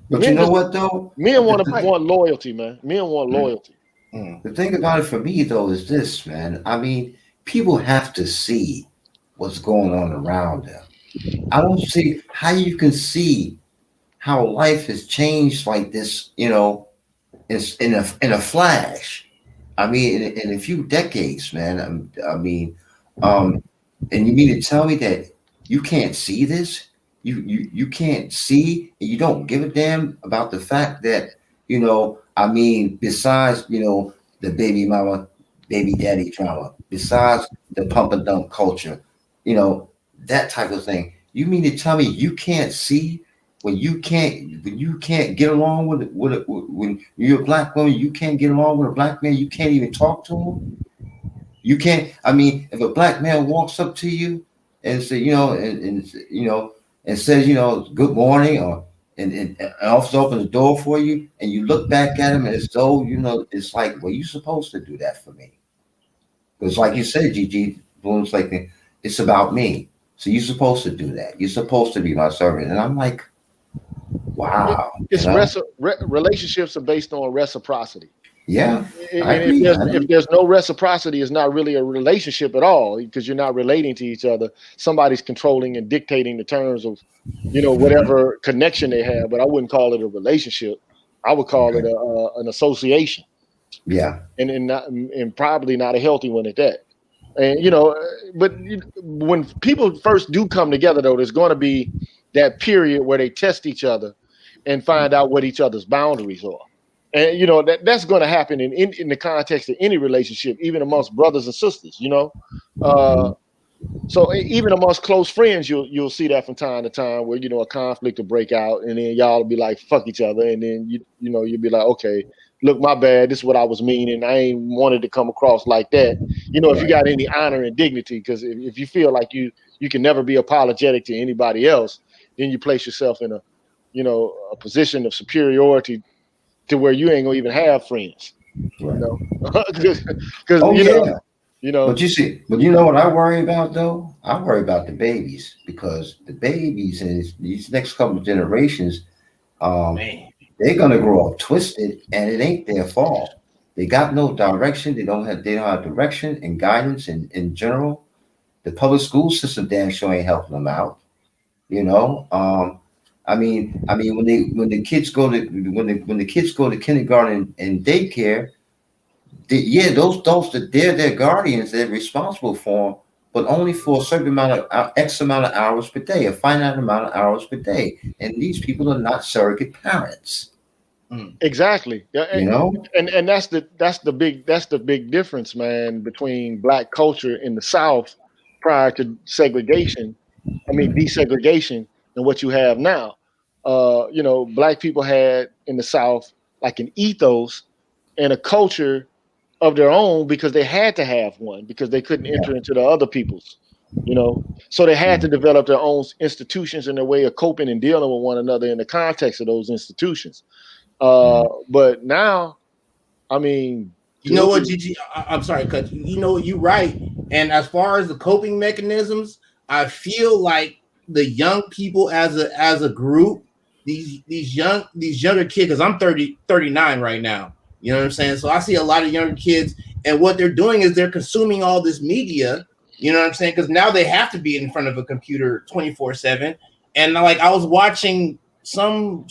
But you know what though? Men want loyalty, man. Men want loyalty. The thing about it for me though is this, man. I mean, people have to see what's going on around them. I don't see how you can see how life has changed like this, in a flash. I mean, in a few decades, man. I mean, and you mean to tell me that you can't see this? You can't see, and you don't give a damn about the fact that, you know, I mean, besides, you know, the baby mama, baby daddy drama, besides the pump and dump culture, you know, that type of thing. You mean to tell me you can't see when you can't get along when you're a black woman, you can't get along with a black man, you can't even talk to him. You can't. I mean, if a black man walks up to you and say, you know, and you know, and says, you know, good morning, or and also opens the door for you, and you look back at him as though, you know, it's like, well, you're supposed to do that for me, because like you said, Gigi, it's like it's about me. So you're supposed to do that. You're supposed to be my servant, and I'm like, wow. It's relationships are based on reciprocity. Yeah, And if there's no reciprocity, it's not really a relationship at all, because you're not relating to each other. Somebody's controlling and dictating the terms of, you know, whatever connection they have. But I wouldn't call it a relationship. I would call it an association. Yeah, and probably not a healthy one at that. And you know, but when people first do come together, though, there's going to be that period where they test each other and find out what each other's boundaries are. And you know that's going to happen in the context of any relationship, even amongst brothers and sisters. You know, so even amongst close friends, you'll see that from time to time, where you know a conflict will break out, and then y'all will be like fuck each other, and then you know you'll be like, okay, look, my bad, this is what I was meaning. I ain't wanted to come across like that. You know, if you got any honor and dignity, because if you feel like you can never be apologetic to anybody else, then you place yourself in a position of superiority to where you ain't gonna even have friends, you know, because you know. But you know what I worry about though? I worry about the babies, because the babies in these next couple of generations, they're gonna grow up twisted, and it ain't their fault. They got no direction. They don't have direction and guidance in general. The public school system damn sure ain't helping them out. You know, I mean, when the kids go to kindergarten and daycare, those they're their guardians. They're responsible for them, but only for a certain amount of X amount of hours per day, a finite amount of hours per day. And these people are not surrogate parents. Exactly. Yeah, you know, and that's the big difference, man, between black culture in the South prior to segregation. I mean, desegregation, and what you have now. You know, black people had in the South like an ethos and a culture of their own, because they had to have one, because they couldn't enter into the other people's, you know. So they had to develop their own institutions and their way of coping and dealing with one another in the context of those institutions. But now, I mean, you know what, Gigi? I'm sorry, cut you. You know, you're right. And as far as the coping mechanisms, I feel like the young people as a group, these younger kids, because I'm 39 right now. You know what I'm saying? So I see a lot of younger kids, and what they're doing is they're consuming all this media. You know what I'm saying? Because now they have to be in front of a computer 24/7. And like I was watching some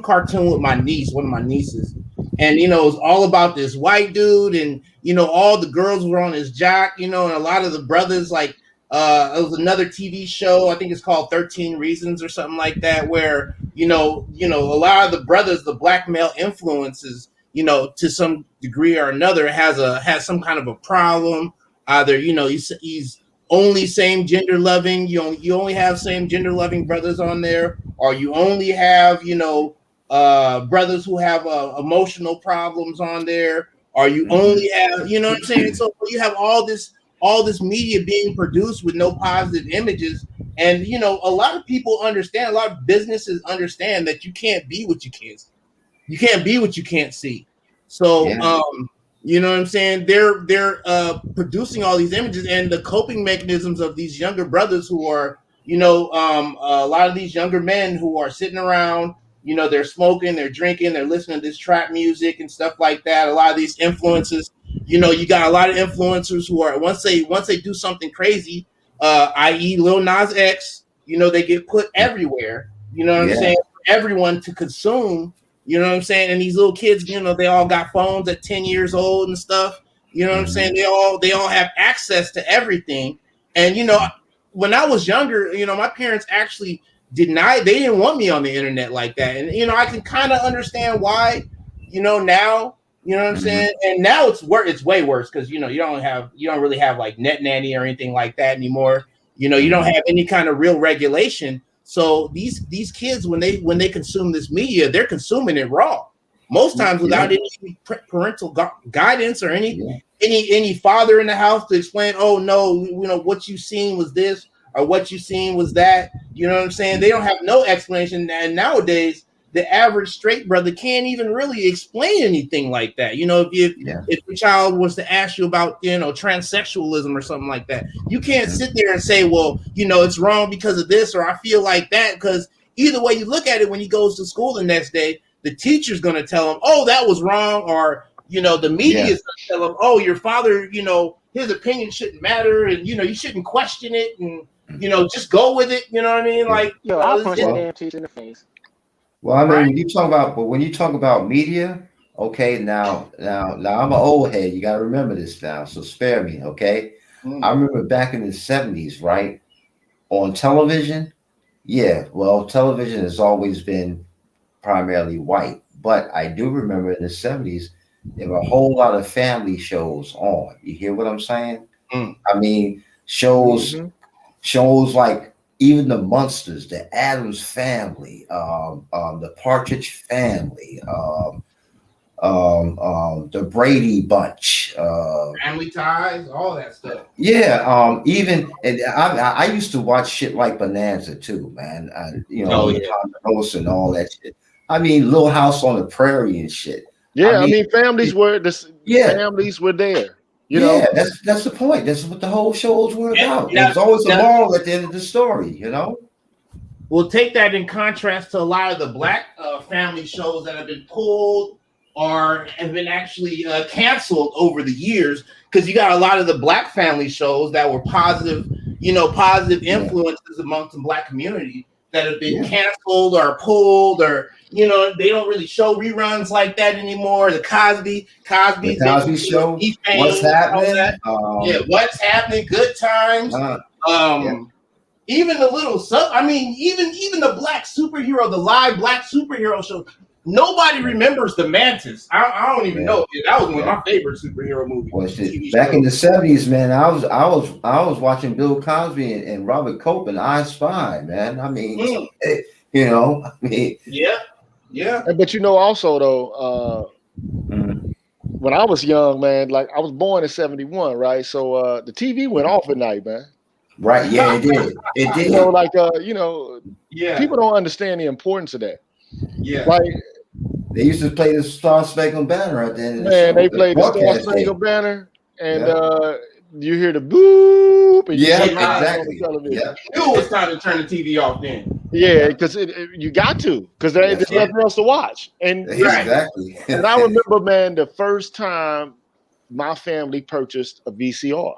cartoon with my niece, one of my nieces, and you know, it's all about this white dude, and you know, all the girls were on his jock, you know, and a lot of the brothers, like it was another TV show, I think it's called 13 Reasons or something like that, where you know, a lot of the brothers, the black male influences, you know, to some degree or another, has some kind of a problem. Either, you know, he's only same gender loving, you only have same gender loving brothers on there, or you only have, you know, brothers who have emotional problems on there, or you only have, you know what I'm saying? So you have all this media being produced with no positive images. And you know, a lot of people understand, a lot of businesses understand that you can't be what you can't see. You can't be what you can't see. So you know what I'm saying? They're producing all these images, and the coping mechanisms of these younger brothers who are, you know, a lot of these younger men who are sitting around, you know, they're smoking, they're drinking, they're listening to this trap music and stuff like that. A lot of these influences, you know, you got a lot of influencers who are once they do something crazy, i.e. Lil Nas X, you know, they get put everywhere. You know what I'm saying? For everyone to consume. You know what I'm saying? And these little kids, you know, they all got phones at 10 years old and stuff. You know what I'm saying? They all have access to everything. And, you know, when I was younger, you know, my parents actually they didn't want me on the internet like that. And, you know, I can kind of understand why, you know, now, you know what I'm saying? And now it's way worse because, you know, you don't really have like Net Nanny or anything like that anymore. You know, you don't have any kind of real regulation. So these kids, when they consume this media, they're consuming it raw. Most times without any parental guidance or any father in the house to explain, oh no, you know, what you seen was this or what you seen was that. You know what I'm saying? They don't have no explanation. And nowadays, the average straight brother can't even really explain anything like that. You know, if the child was to ask you about, you know, transsexualism or something like that, you can't sit there and say, well, you know, it's wrong because of this, or I feel like that, because either way you look at it, when he goes to school the next day, the teacher's going to tell him, oh, that was wrong. Or, you know, the media is going to tell him, oh, your father, you know, his opinion shouldn't matter. And, you know, you shouldn't question it. And, you know, just go with it. You know what I mean? Like, yo, I'll punch that damn teacher in the face. Well, I mean, when you talk about media, okay, now I'm an old head. You got to remember this now, so spare me, okay? I remember back in the 70s, right, on television. Yeah, well, television has always been primarily white, but I do remember in the 70s there were a whole lot of family shows on. You hear what I'm saying? I mean, shows like even the Munsters, the Addams Family, the Partridge Family, the Brady Bunch, Family Ties, all that stuff. Yeah, even and I used to watch shit like Bonanza too, man. You know, Ponderosa and all that shit. I mean, Little House on the Prairie and shit. Yeah, I mean families were there. You know, that's the point. That's what the whole shows were about. There's always a moral at the end of the story, you know. We'll take that in contrast to a lot of the black family shows that have been pulled or have been actually canceled over the years, because you got a lot of the black family shows that were positive influences amongst the black community that have been canceled or pulled, or, you know, they don't really show reruns like that anymore. The Cosby Show, What's Happening? What's Happening? Good Times. Even the little even the black superhero, the live black superhero show. Nobody remembers the Mantis. I don't even know. That was one of my favorite superhero movies. Back in the 70s, man, I was watching Bill Cosby and Robert Cope and I Spy, man. I mean, you know, I mean, yeah. But you know, also though, when I was young, man, like I was born in 71, right? So the TV went off at night, man. Right? Yeah, it did. It did. You know, like people don't understand the importance of that. Yeah, like. They used to play the Star Spangled Banner at the end of the show. They played the Star Spangled Banner, and you hear the boop. And exactly. Yeah. You knew it was time to turn the TV off then. Yeah, because you got to, because there's nothing else to watch. And exactly. And I remember, man, the first time my family purchased a VCR.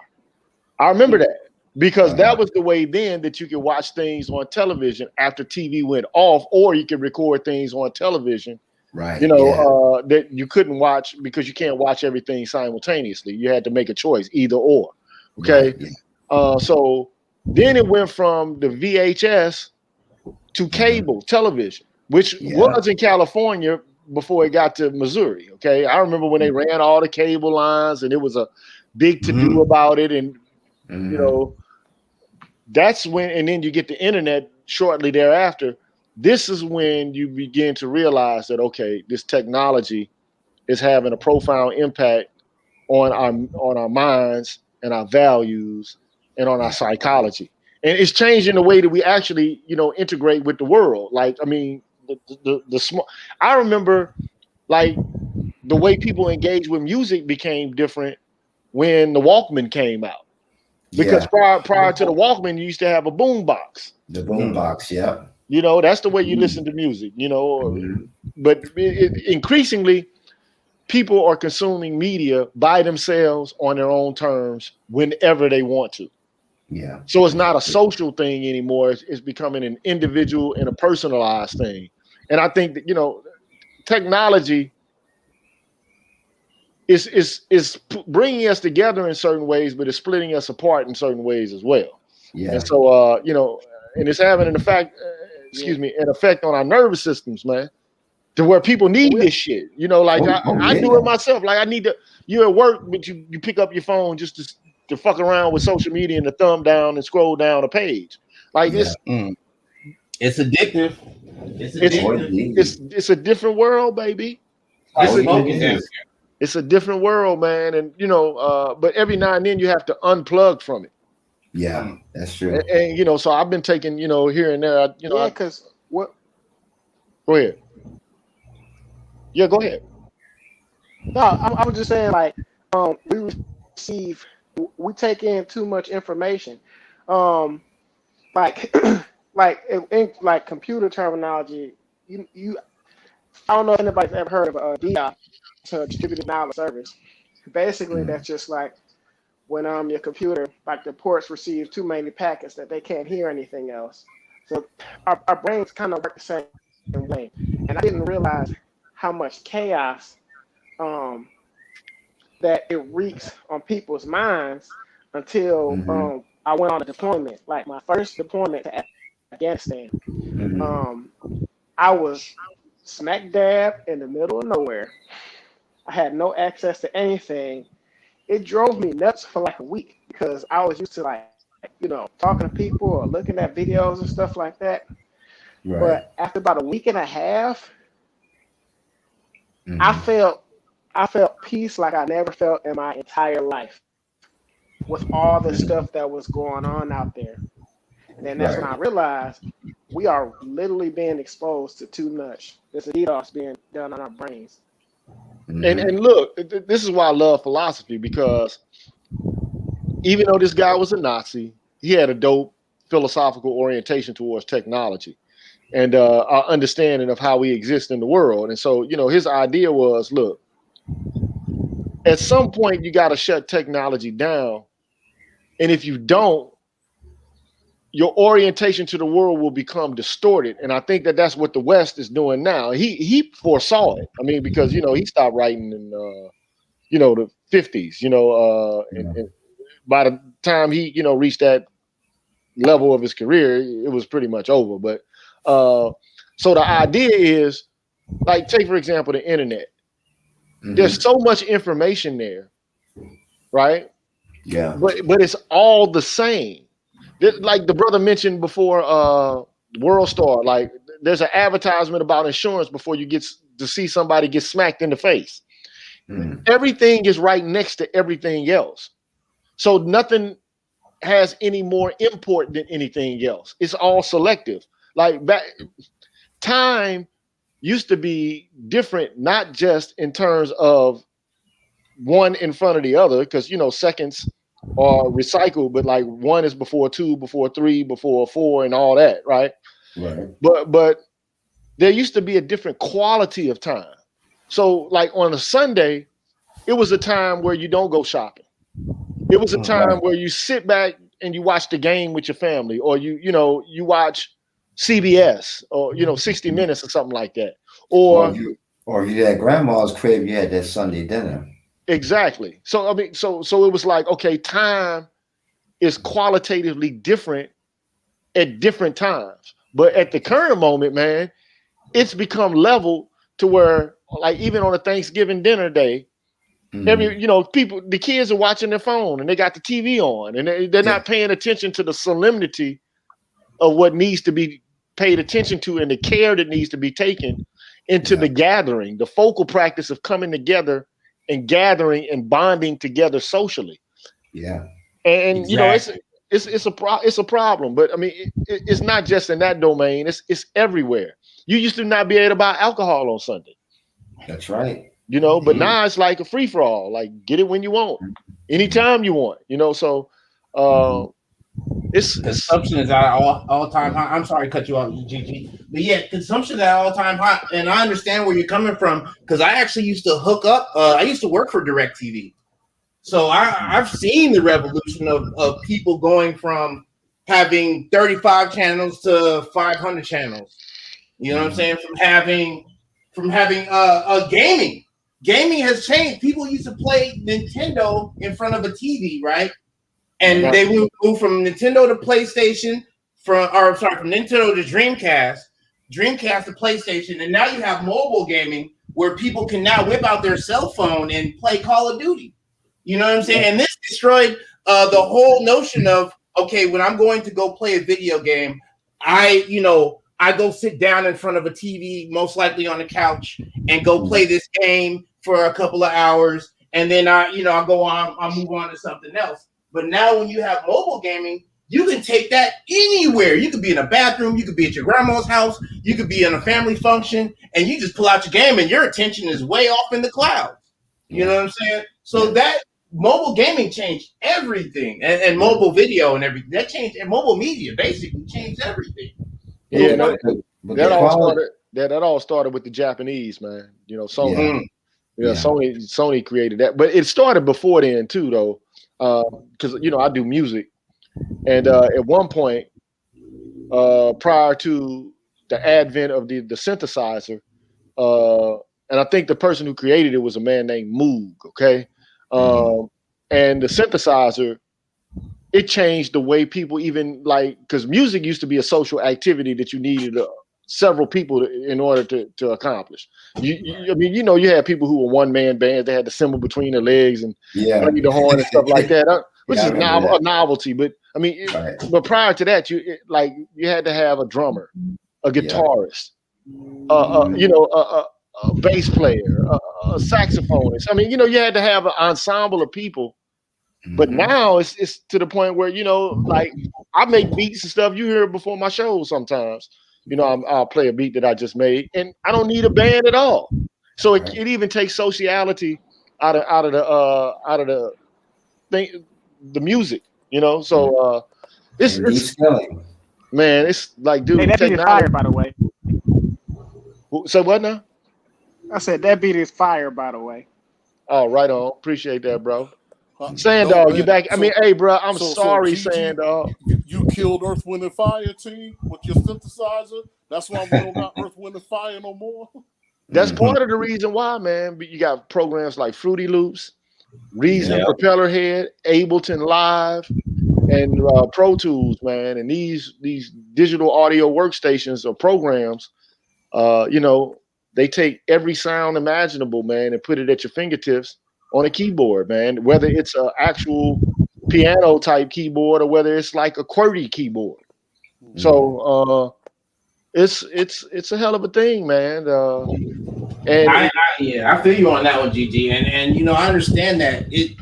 I remember that. Because that was the way then that you could watch things on television after TV went off, or you could record things on television. Right. You know, that you couldn't watch because you can't watch everything simultaneously. You had to make a choice, either or. Okay. Right, so then it went from the VHS to cable television, which was in California before it got to Missouri. Okay. I remember when they ran all the cable lines and it was a big to do about it. And, you know, that's when, and then you get the internet shortly thereafter. This is when you begin to realize that, okay, this technology is having a profound impact on our minds and our values and on our psychology. And it's changing the way that we actually, you know, integrate with the world. Like, I mean, the small, I remember like the way people engage with music became different when the Walkman came out. Because prior to the Walkman, you used to have a boom box. The boom box, You know, that's the way you listen to music, you know. But increasingly, people are consuming media by themselves on their own terms whenever they want to. Yeah. So it's not a social thing anymore. It's becoming an individual and a personalized thing. And I think that, you know, technology is bringing us together in certain ways, but it's splitting us apart in certain ways as well. Yeah. And so, you know, and it's having an effect, an effect on our nervous systems, man, to where people need this shit. You know, like I do it myself. Like I need to, you're at work, but you pick up your phone just to fuck around with social media and the thumb down and scroll down a page. Like it's addictive. It's a different world, baby. It's a different world, man. And you know, but every now and then you have to unplug from it. Yeah, that's true. And you know, so I've been taking, you know, here and there, you know. Yeah, because what? Go ahead. Yeah, go ahead. No, I was just saying, like, we take in too much information. Like, like computer terminology, you I don't know if anybody's ever heard of DDoS, distributed knowledge service. Basically, that's just like when your computer, like the ports receive too many packets that they can't hear anything else. So our brains kind of work the same way. And I didn't realize how much chaos that it wreaks on people's minds until I went on a deployment. Like my first deployment to Afghanistan. I was smack dab in the middle of nowhere. I had no access to anything. It drove me nuts for like a week because I was used to like, you know, talking to people or looking at videos and stuff like that. Right. But after about a week and a half, I felt peace like I never felt in my entire life with all the stuff that was going on out there. And then that's when I realized we are literally being exposed to too much. There's a DDoS being done on our brains. And look, this is why I love philosophy, because even though this guy was a Nazi, he had a dope philosophical orientation towards technology and our understanding of how we exist in the world. And so, you know, his idea was, look, at some point you got to shut technology down. And if you don't, your orientation to the world will become distorted. And I think that that's what the West is doing now. He foresaw it. I mean, because, you know, he stopped writing in, you know, the 50s, you know, and by the time he, you know, reached that level of his career, it was pretty much over. But so the idea is, like, take, for example, the internet. There's so much information there, right? Yeah. But it's all the same. Like the brother mentioned before, World Star, like there's an advertisement about insurance before you get to see somebody get smacked in the face. Everything is right next to everything else. So nothing has any more import than anything else. It's all selective. Like time used to be different, not just in terms of one in front of the other, because, you know, seconds are recycled, but like one is before two, before three, before four, and all that, right? Right. But there used to be a different quality of time. So like on a Sunday, it was a time where you don't go shopping. It was a time where you sit back and you watch the game with your family, or you watch CBS or, you know, 60 Minutes or something like that. Or if you had grandma's crib, you had that Sunday dinner. Exactly. So I mean, so it was like, okay, time is qualitatively different at different times. But at the current moment, man, it's become level to where, like, even on a Thanksgiving dinner day, the kids are watching their phone and they got the TV on, and they're not paying attention to the solemnity of what needs to be paid attention to and the care that needs to be taken into the gathering, the focal practice of coming together and gathering and bonding together socially. Yeah. And exactly. You know, it's a problem, but I mean, it's not just in that domain. It's everywhere. You used to not be able to buy alcohol on Sunday. That's right. You know, but now it's like a free for all. Like, get it when you want, anytime you want. You know, so consumption is at all time high. I'm sorry to cut you off, GG, but yeah, consumption is at all time high. And I understand where you're coming from, because I actually used to hook up. I used to work for DirecTV, so I've seen the revolution of people going from having 35 channels to 500 channels. You know what I'm saying? From having from having gaming. Gaming has changed. People used to play Nintendo in front of a TV, right? And they moved from Nintendo to PlayStation, from Nintendo to Dreamcast to PlayStation, and now you have mobile gaming where people can now whip out their cell phone and play Call of Duty. You know what I'm saying? And this destroyed the whole notion of, okay, when I'm going to go play a video game, I go sit down in front of a TV, most likely on the couch, and go play this game for a couple of hours, and then I'll move on to something else. But now when you have mobile gaming, you can take that anywhere. You could be in a bathroom, you could be at your grandma's house, you could be in a family function, and you just pull out your game and your attention is way off in the clouds. You know what I'm saying? So that mobile gaming changed everything, and mobile video and everything. That changed, and mobile media basically changed everything. Yeah, that all started with the Japanese, man. You know, Sony. Sony created that, but it started before then too, though. Because I do music, and at one point, prior to the advent of the synthesizer, and I think the person who created it was a man named Moog. Okay, and the synthesizer, it changed the way people even because music used to be a social activity that you needed several people in order to accomplish. You had people who were one-man bands. They had the cymbal between their legs and played the horn and stuff like that, which is a novelty. But but prior to that, you had to have a drummer, a guitarist, a bass player, a saxophonist. You had to have an ensemble of people. But now it's to the point where I make beats and stuff. You hear it before my shows sometimes. I'll play a beat that I just made, and I don't need a band at all. So it even takes sociality out of the thing, the music. So it's man, it's like, dude. Hey, that beat is fire, by the way. So what now? I said that beat is fire, by the way. Oh, right on. Appreciate that, bro. Sandog, you back? Hey, bro. I'm sorry, Sandog. You killed Earth, Wind, and Fire, team, with your synthesizer. That's why we don't got Earth, Wind, and Fire no more. That's part of the reason why, man. You got programs like Fruity Loops, Reason, Propeller Head, Ableton Live, and Pro Tools, man. And these digital audio workstations or programs, they take every sound imaginable, man, and put it at your fingertips on a keyboard, man, whether it's an actual piano type keyboard or whether it's like a QWERTY keyboard. So it's a hell of a thing, man. And I feel you on that one, GG. And I understand that it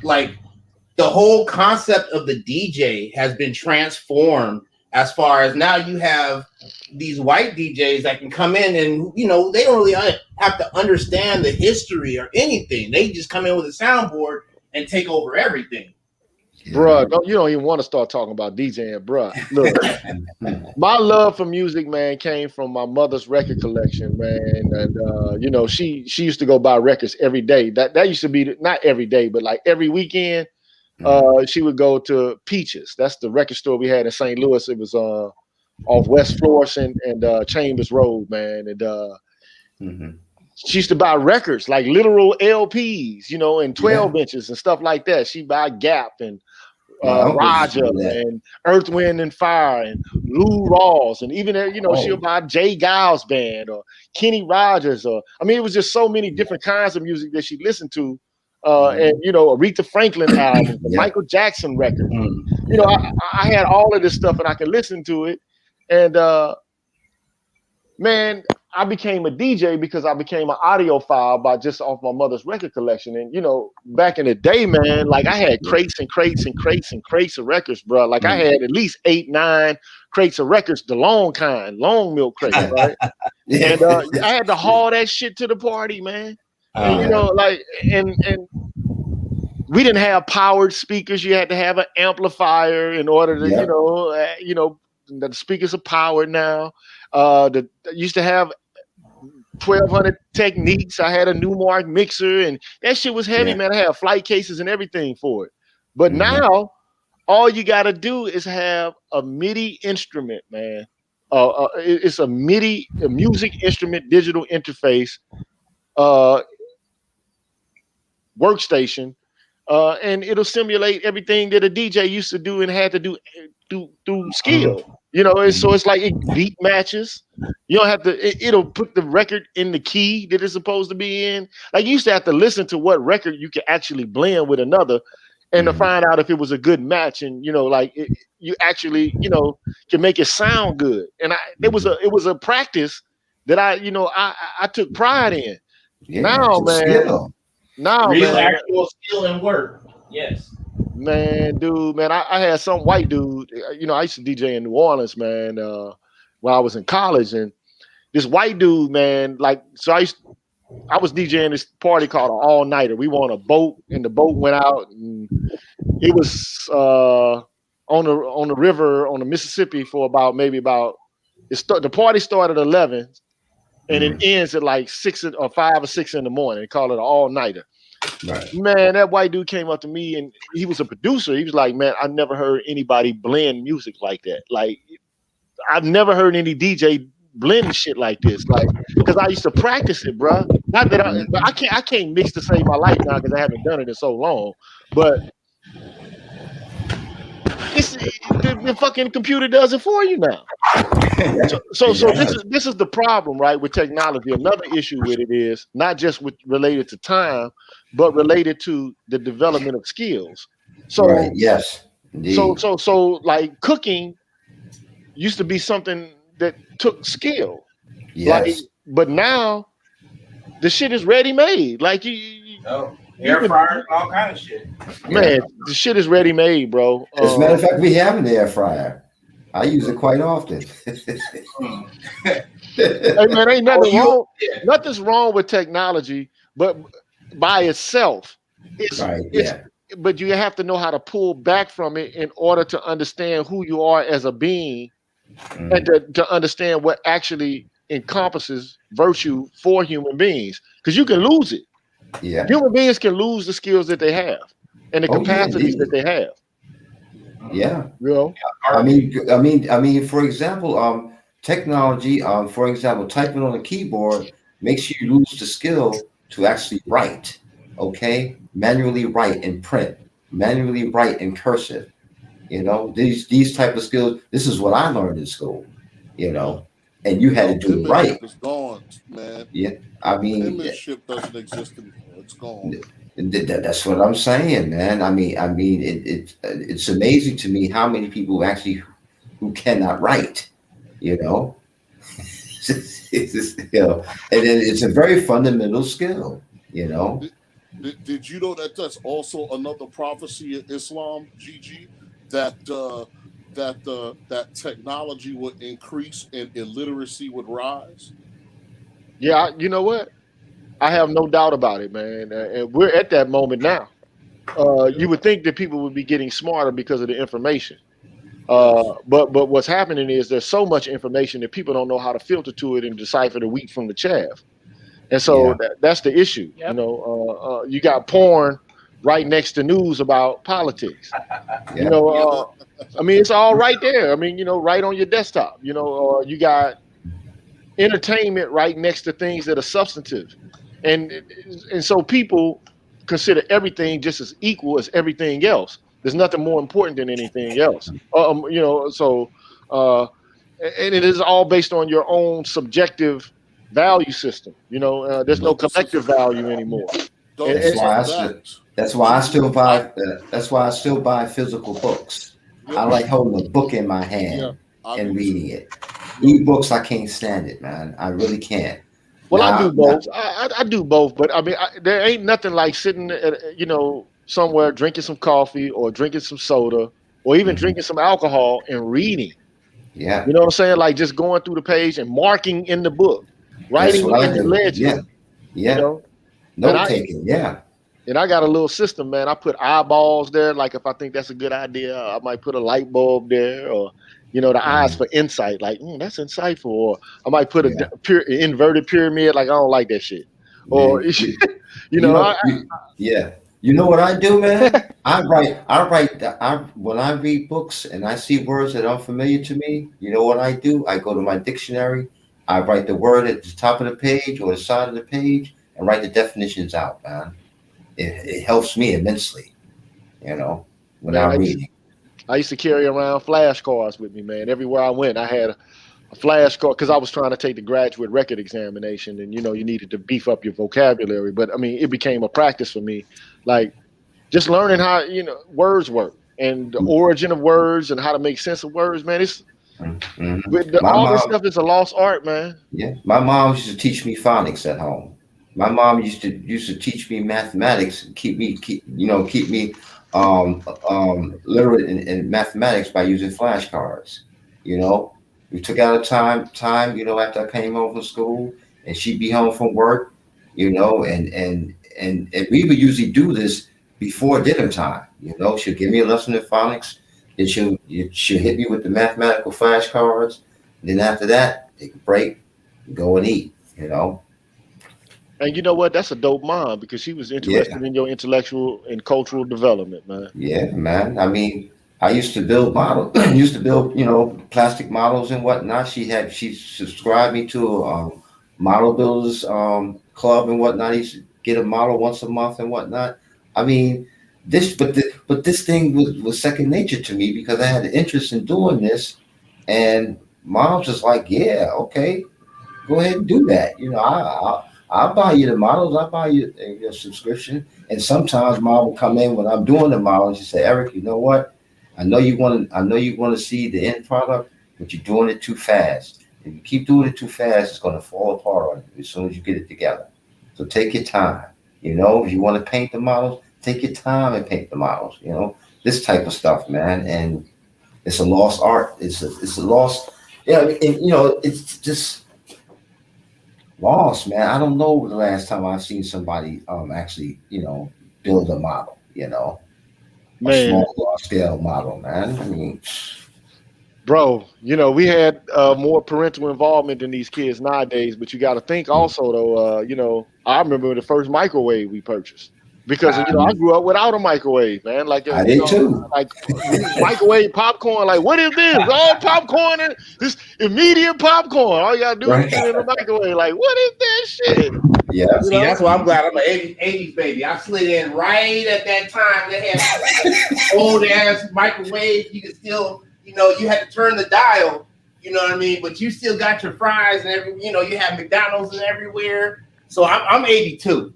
the whole concept of the DJ has been transformed as far as now you have these white DJs that can come in and, they don't really have to understand the history or anything. They just come in with a soundboard and take over everything. Bruh, you don't even want to start talking about DJing, bruh. Look, my love for music, man, came from my mother's record collection, man. And, she used to go buy records every day. That used to be, not every day, but like every weekend, she would go to Peaches. That's the record store we had in St. Louis. It was off West Florissant and Chambers Road, man. And she used to buy records, like literal LPs, and 12 inches and stuff like that. She'd buy Gap and Roger and Earth, Wind, and Fire and Lou Rawls. And even, she'll buy Jay Giles Band or Kenny Rogers. It was just so many different kinds of music that she listened to. And Aretha Franklin album, the Michael Jackson record. I had all of this stuff and I could listen to it. And man, I became a DJ because I became an audiophile by just off my mother's record collection. And back in the day, man, like I had crates and crates and crates and crates of records, bro. Like I had at least 8, 9 crates of records, the long kind, long milk crates, right? And I had to haul that shit to the party, man. And and we didn't have powered speakers. You had to have an amplifier in order to, the speakers are powered now. Used to have 1200 Techniques. I had a Newmark mixer, and that shit was heavy, man. I had flight cases and everything for it. But now, all you got to do is have a MIDI instrument, man, It's a MIDI, a music instrument digital interface workstation, and it'll simulate everything that a DJ used to do and had to do through skill. So it's like it beat matches. You don't have to. It'll put the record in the key that it's supposed to be in. Like you used to have to listen to what record you could actually blend with another, and to find out if it was a good match. And you actually can make it sound good. And it was a practice that I took pride in. Yeah, now, man. Now, real man, actual skill and work. Yes. Man, dude, man, I had some white dude. I used to DJ in New Orleans, man, when I was in college, and this white dude, man, I was DJing this party called an all nighter. We were on a boat, and the boat went out, and it was on the river on the Mississippi for the party started at 11. And it ends at like 6 or 5 or 6 in the morning. They call it an all-nighter. Right. Man, that white dude came up to me, and he was a producer. He was like, man, I never heard anybody blend music like that. Like, I've never heard any DJ blend shit like this. Like, because I used to practice it, bro. Not that I can't mix to save my life now because I haven't done it in so long. But the fucking computer does it for you now. So this is the problem, right, with technology. Another issue with it is not just related to time, but related to the development of skills. So right, yes, indeed. So like cooking used to be something that took skill. Yes. But now the shit is ready made. Like air fryer, all kind of shit. Man, the shit is ready made, bro. As a matter of fact, we have an air fryer. I use it quite often. Hey man, ain't nothing wrong. Nothing's wrong with technology, but by itself, but you have to know how to pull back from it in order to understand who you are as a being, and to understand what actually encompasses virtue for human beings. Because you can lose it. Yeah, human beings can lose the skills that they have and the capacities that they have. Yeah, I mean, for example, technology, for example, typing on a keyboard makes you lose the skill to actually write. Okay, manually write and print, manually write in cursive. These type of skills. This is what I learned in school. And you had to do it right. It's gone, man. Yeah, I mean, penmanship doesn't exist anymore. It's gone. That's what I'm saying, man. I mean, it's amazing to me how many people actually who cannot write, and then it's a very fundamental skill, Did you know that that's also another prophecy in Islam, GG, that technology would increase and illiteracy would rise? Yeah, you know what? I have no doubt about it, man. And we're at that moment now. You would think that people would be getting smarter because of the information. But what's happening is there's so much information that people don't know how to filter to it and decipher the wheat from the chaff. And so that's the issue. Yep. You got porn right next to news about politics. I mean, it's all right there. I mean, right on your desktop. You got entertainment right next to things that are substantive. And so people consider everything just as equal as everything else. There's nothing more important than anything else. And it is all based on your own subjective value system. There's no collective value anymore. That's why I still buy physical books. I like holding a book in my hand and reading it. E-books, I can't stand it, man. I really can't. Well, I do both. I do both, but I mean, there ain't nothing like sitting at, somewhere drinking some coffee or drinking some soda or even drinking some alcohol and reading. Yeah. You know what I'm saying? Like just going through the page and marking in the book, writing in the ledger. Yeah. Note taking. Yeah. And I got a little system, man. I put eyeballs there. Like if I think that's a good idea, I might put a light bulb there, or the eyes for insight. Like that's insightful. Or I might put a inverted pyramid. Like I don't like that shit. Or You know what I do, man? I write when I read books and I see words that are unfamiliar to me, you know what I do? I go to my dictionary, I write the word at the top of the page or the side of the page and write the definitions out, man. It helps me immensely, you know, when Man, I'm reading. I used to carry around flashcards with me, man. Everywhere I went, I had a flashcard because I was trying to take the graduate record examination, and you needed to beef up your vocabulary. But I mean, it became a practice for me, like just learning how words work and the origin of words and how to make sense of words. Man, it's all this stuff is a lost art, man. Yeah, my mom used to teach me phonics at home. My mom used to teach me mathematics, keep me literate in mathematics by using flashcards. You know, we took out a time, after I came home from school, and she'd be home from work, and we would usually do this before dinner time. She'll give me a lesson in phonics, then she'll hit me with the mathematical flashcards. Then after that, take a break, go and eat. And you know what? That's a dope mom because she was interested in your intellectual and cultural development, man. Yeah, man. I mean, I used to build models, plastic models and whatnot. She subscribed me to a model builders club and whatnot. I used to get a model once a month and whatnot. I mean, this thing was second nature to me because I had an interest in doing this, and mom's just like, yeah, okay, go ahead and do that. I'll buy you the models. I'll buy you your subscription. And sometimes mom will come in when I'm doing the model and she say, Eric, you know what? I know you want to see the end product, but you're doing it too fast. If you keep doing it too fast, it's going to fall apart on you as soon as you get it together. So take your time. If you want to paint the models, take your time and paint the models. This type of stuff, man. And it's a lost art. It's a lost. It's just lost, man. I don't know the last time I've seen somebody actually, build a model, a small scale model, man. I mean, bro, we had more parental involvement than these kids nowadays, but you got to think also though, I remember the first microwave we purchased because I grew up without a microwave, man. Like I did too. Like microwave popcorn. Like, what is this? All popcorn and this immediate popcorn. All you gotta do is put it in the microwave. Like, what is this shit? Yeah. See, that's why I'm glad I'm an 80s baby. I slid in right at that time. They had old ass microwave. You could still, you had to turn the dial. You know what I mean? But you still got your fries and you have McDonald's and everywhere. So I'm 82.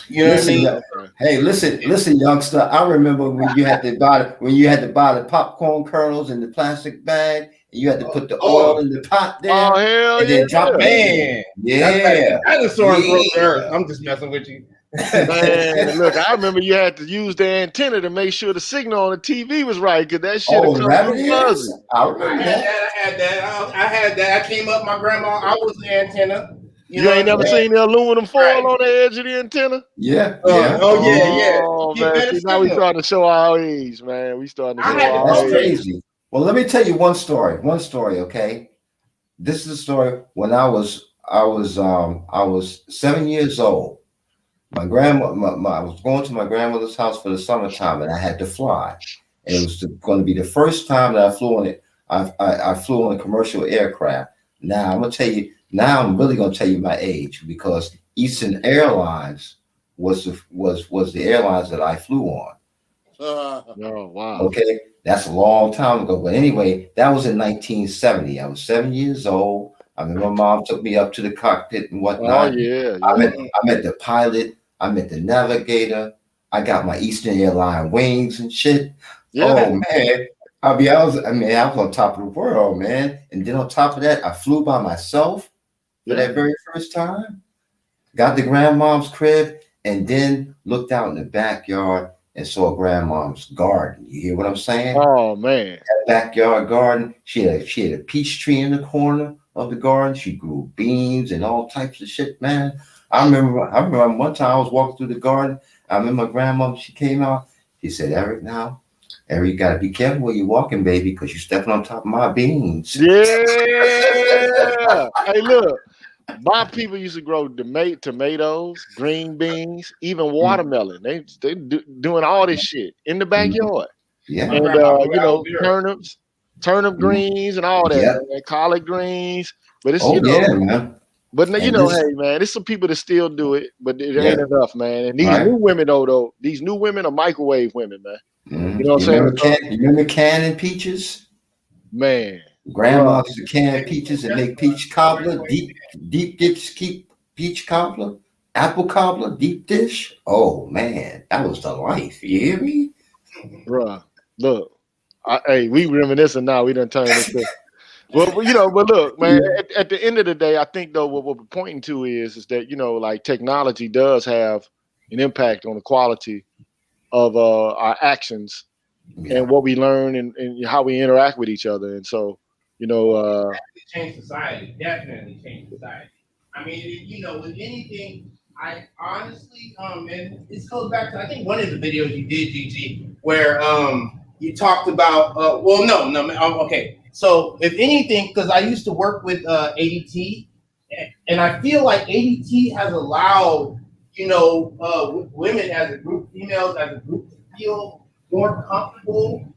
You know what I mean? Hey, listen, youngster. I remember when you had to buy the popcorn kernels in the plastic bag, and you had to put the oil in the pot there. Oh hell and then drop it. Yeah. Dinosaurs broke the earth. I'm just messing with you. Man, look, I remember you had to use the antenna to make sure the signal on the TV was right because that shit would come from fuzzy. I remember that. I had that. I came up. My grandma. I was the antenna. You ain't never seen the aluminum foil on the edge of the antenna? Yeah. Yeah. Oh man, see, now we starting to show our age, man. We starting to show our age. That's crazy. Well, let me tell you one story. Okay. This is a story when I was 7 years old. My grandma, I was going to my grandmother's house for the summertime, and I had to fly. And it was going to be the first time that I flew on it. I flew on a commercial aircraft. Now I'm really going to tell you my age because Eastern Airlines was the airlines that I flew on. Oh wow! Okay, that's a long time ago. But anyway, that was in 1970. I was 7 years old. I mean, my mom took me up to the cockpit and whatnot. Oh yeah. I met the pilot. I met the navigator. I got my Eastern Airline wings and shit. Yeah. Oh man. I was on top of the world, man. And then on top of that, I flew by myself for that very first time. Got to grandmom's crib and then looked out in the backyard and saw grandmom's garden. You hear what I'm saying? Oh man. That backyard garden. She had a peach tree in the corner of the garden. She grew beans and all types of shit, man. I remember one time I was walking through the garden. I remember my grandma, she came out. She said, Eric, you gotta be careful where you're walking, baby, because you're stepping on top of my beans. Yeah. Hey, look, My people used to grow tomatoes, green beans, even watermelon. They doing all this shit in the backyard. Yeah. And turnip greens and all that, man. Collard greens. But it's man. But hey man, there's some people that still do it, but it ain't enough, man. And these new women though, these new women are microwave women, man. You know what I'm saying? You remember canning peaches? Man. Grandma used to can peaches and make peach cobbler, deep dish, keep peach cobbler, apple cobbler, deep dish. Oh man, that was the life. You hear me? Bruh, look. Hey, we reminiscing now. We done turned into well, but look, man, at the end of the day, I think though what we're pointing to is that, like technology does have an impact on the quality of our actions and what we learn and how we interact with each other. And so, change society. Definitely change society. I mean, with anything, I honestly, and this goes back to I think one of the videos you did, GG, where you talked about. Okay. So if anything, because I used to work with ADT, and I feel like ADT has allowed women as a group, females as a group, to feel more comfortable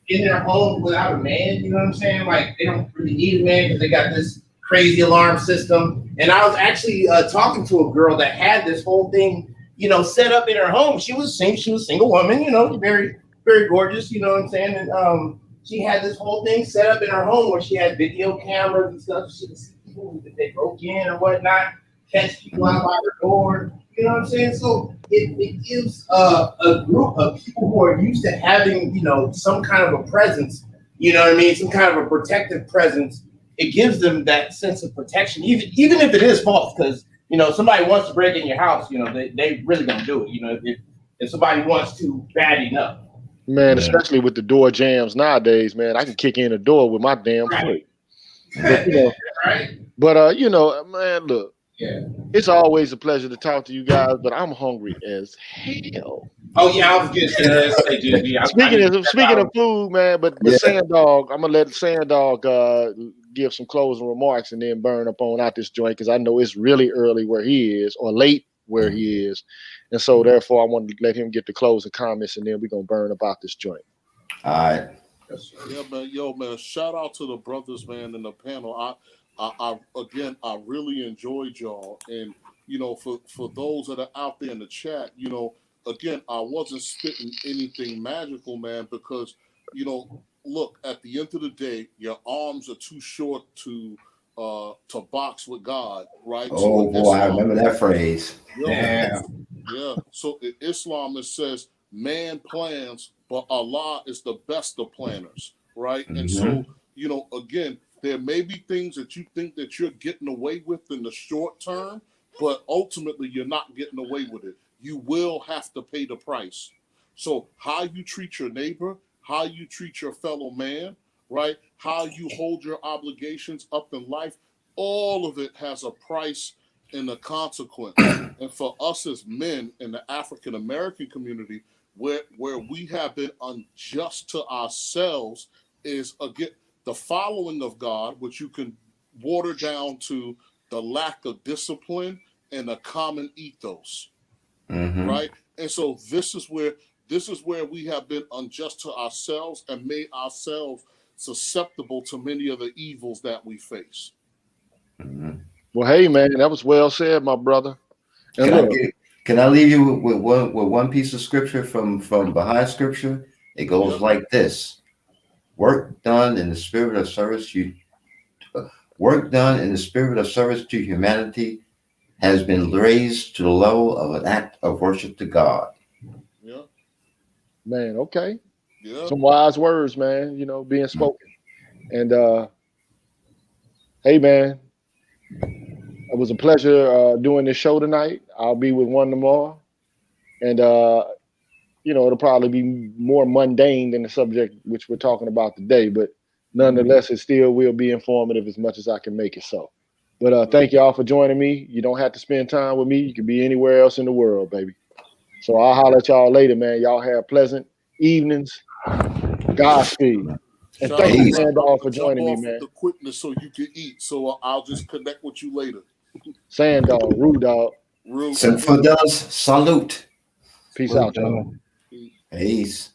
in their home without a man, you know what I'm saying? Like they don't really need a man because they got this crazy alarm system. And I was actually talking to a girl that had this whole thing, set up in her home. She was a single woman, very, very gorgeous, you know what I'm saying? And she had this whole thing set up in her home where she had video cameras and stuff. She could see people if they broke in or whatnot, catch people out by her door. You know what I'm saying? So it gives a group of people who are used to having, some kind of a presence, you know what I mean? Some kind of a protective presence. It gives them that sense of protection, even if it is false, because, somebody wants to break in your house, they really gonna do it, if somebody wants to bad enough. Man, especially with the door jams nowadays, man, I can kick in a door with my damn foot. But, man, look. Yeah. It's always a pleasure to talk to you guys, but I'm hungry as hell. Oh yeah, I was just gonna say, speaking of food, man, but Sand Dog, I'm gonna let Sand Dog give some closing remarks and then burn up on out this joint because I know it's really early where he is or late where he is, and so therefore I wanted to let him get the closing comments and then we're gonna burn up out this joint. All right. Yeah, man. Shout out to the brothers, man, in the panel. I really enjoyed y'all, and for those that are out there in the chat, again, I wasn't spitting anything magical, man, because look, at the end of the day, your arms are too short to box with God, right? Oh boy, I remember that phrase. Yeah. So in Islam it says man plans, but Allah is the best of planners, right? Mm-hmm. And so again, there may be things that you think that you're getting away with in the short term, but ultimately you're not getting away with it. You will have to pay the price. So how you treat your neighbor, how you treat your fellow man, right? How you hold your obligations up in life, all of it has a price and a consequence. And for us as men in the African American community, where we have been unjust to ourselves is, again, the following of God, which you can water down to the lack of discipline and a common ethos, right? And so this is where we have been unjust to ourselves and made ourselves susceptible to many of the evils that we face. Well, hey, man, that was well said, my brother. Can I leave you with one piece of scripture from behind scripture? It goes like this. Work done in the spirit of service to humanity has been raised to the level of an act of worship to God. Yeah. Man, okay. Yeah. Some wise words, man, being spoken. And hey, man, it was a pleasure doing this show tonight. I'll be with one tomorrow. And it'll probably be more mundane than the subject which we're talking about today, but nonetheless, it still will be informative as much as I can make it so. But thank y'all for joining me. You don't have to spend time with me. You can be anywhere else in the world, baby. So I'll holler at y'all later, man. Y'all have pleasant evenings. Godspeed. And thank you, Sandal, for joining me, man. The quickness so you can eat. So I'll just connect with you later. Sand dog, rude dog. Rude. Sinful does salute. Peace out, y'all. Peace.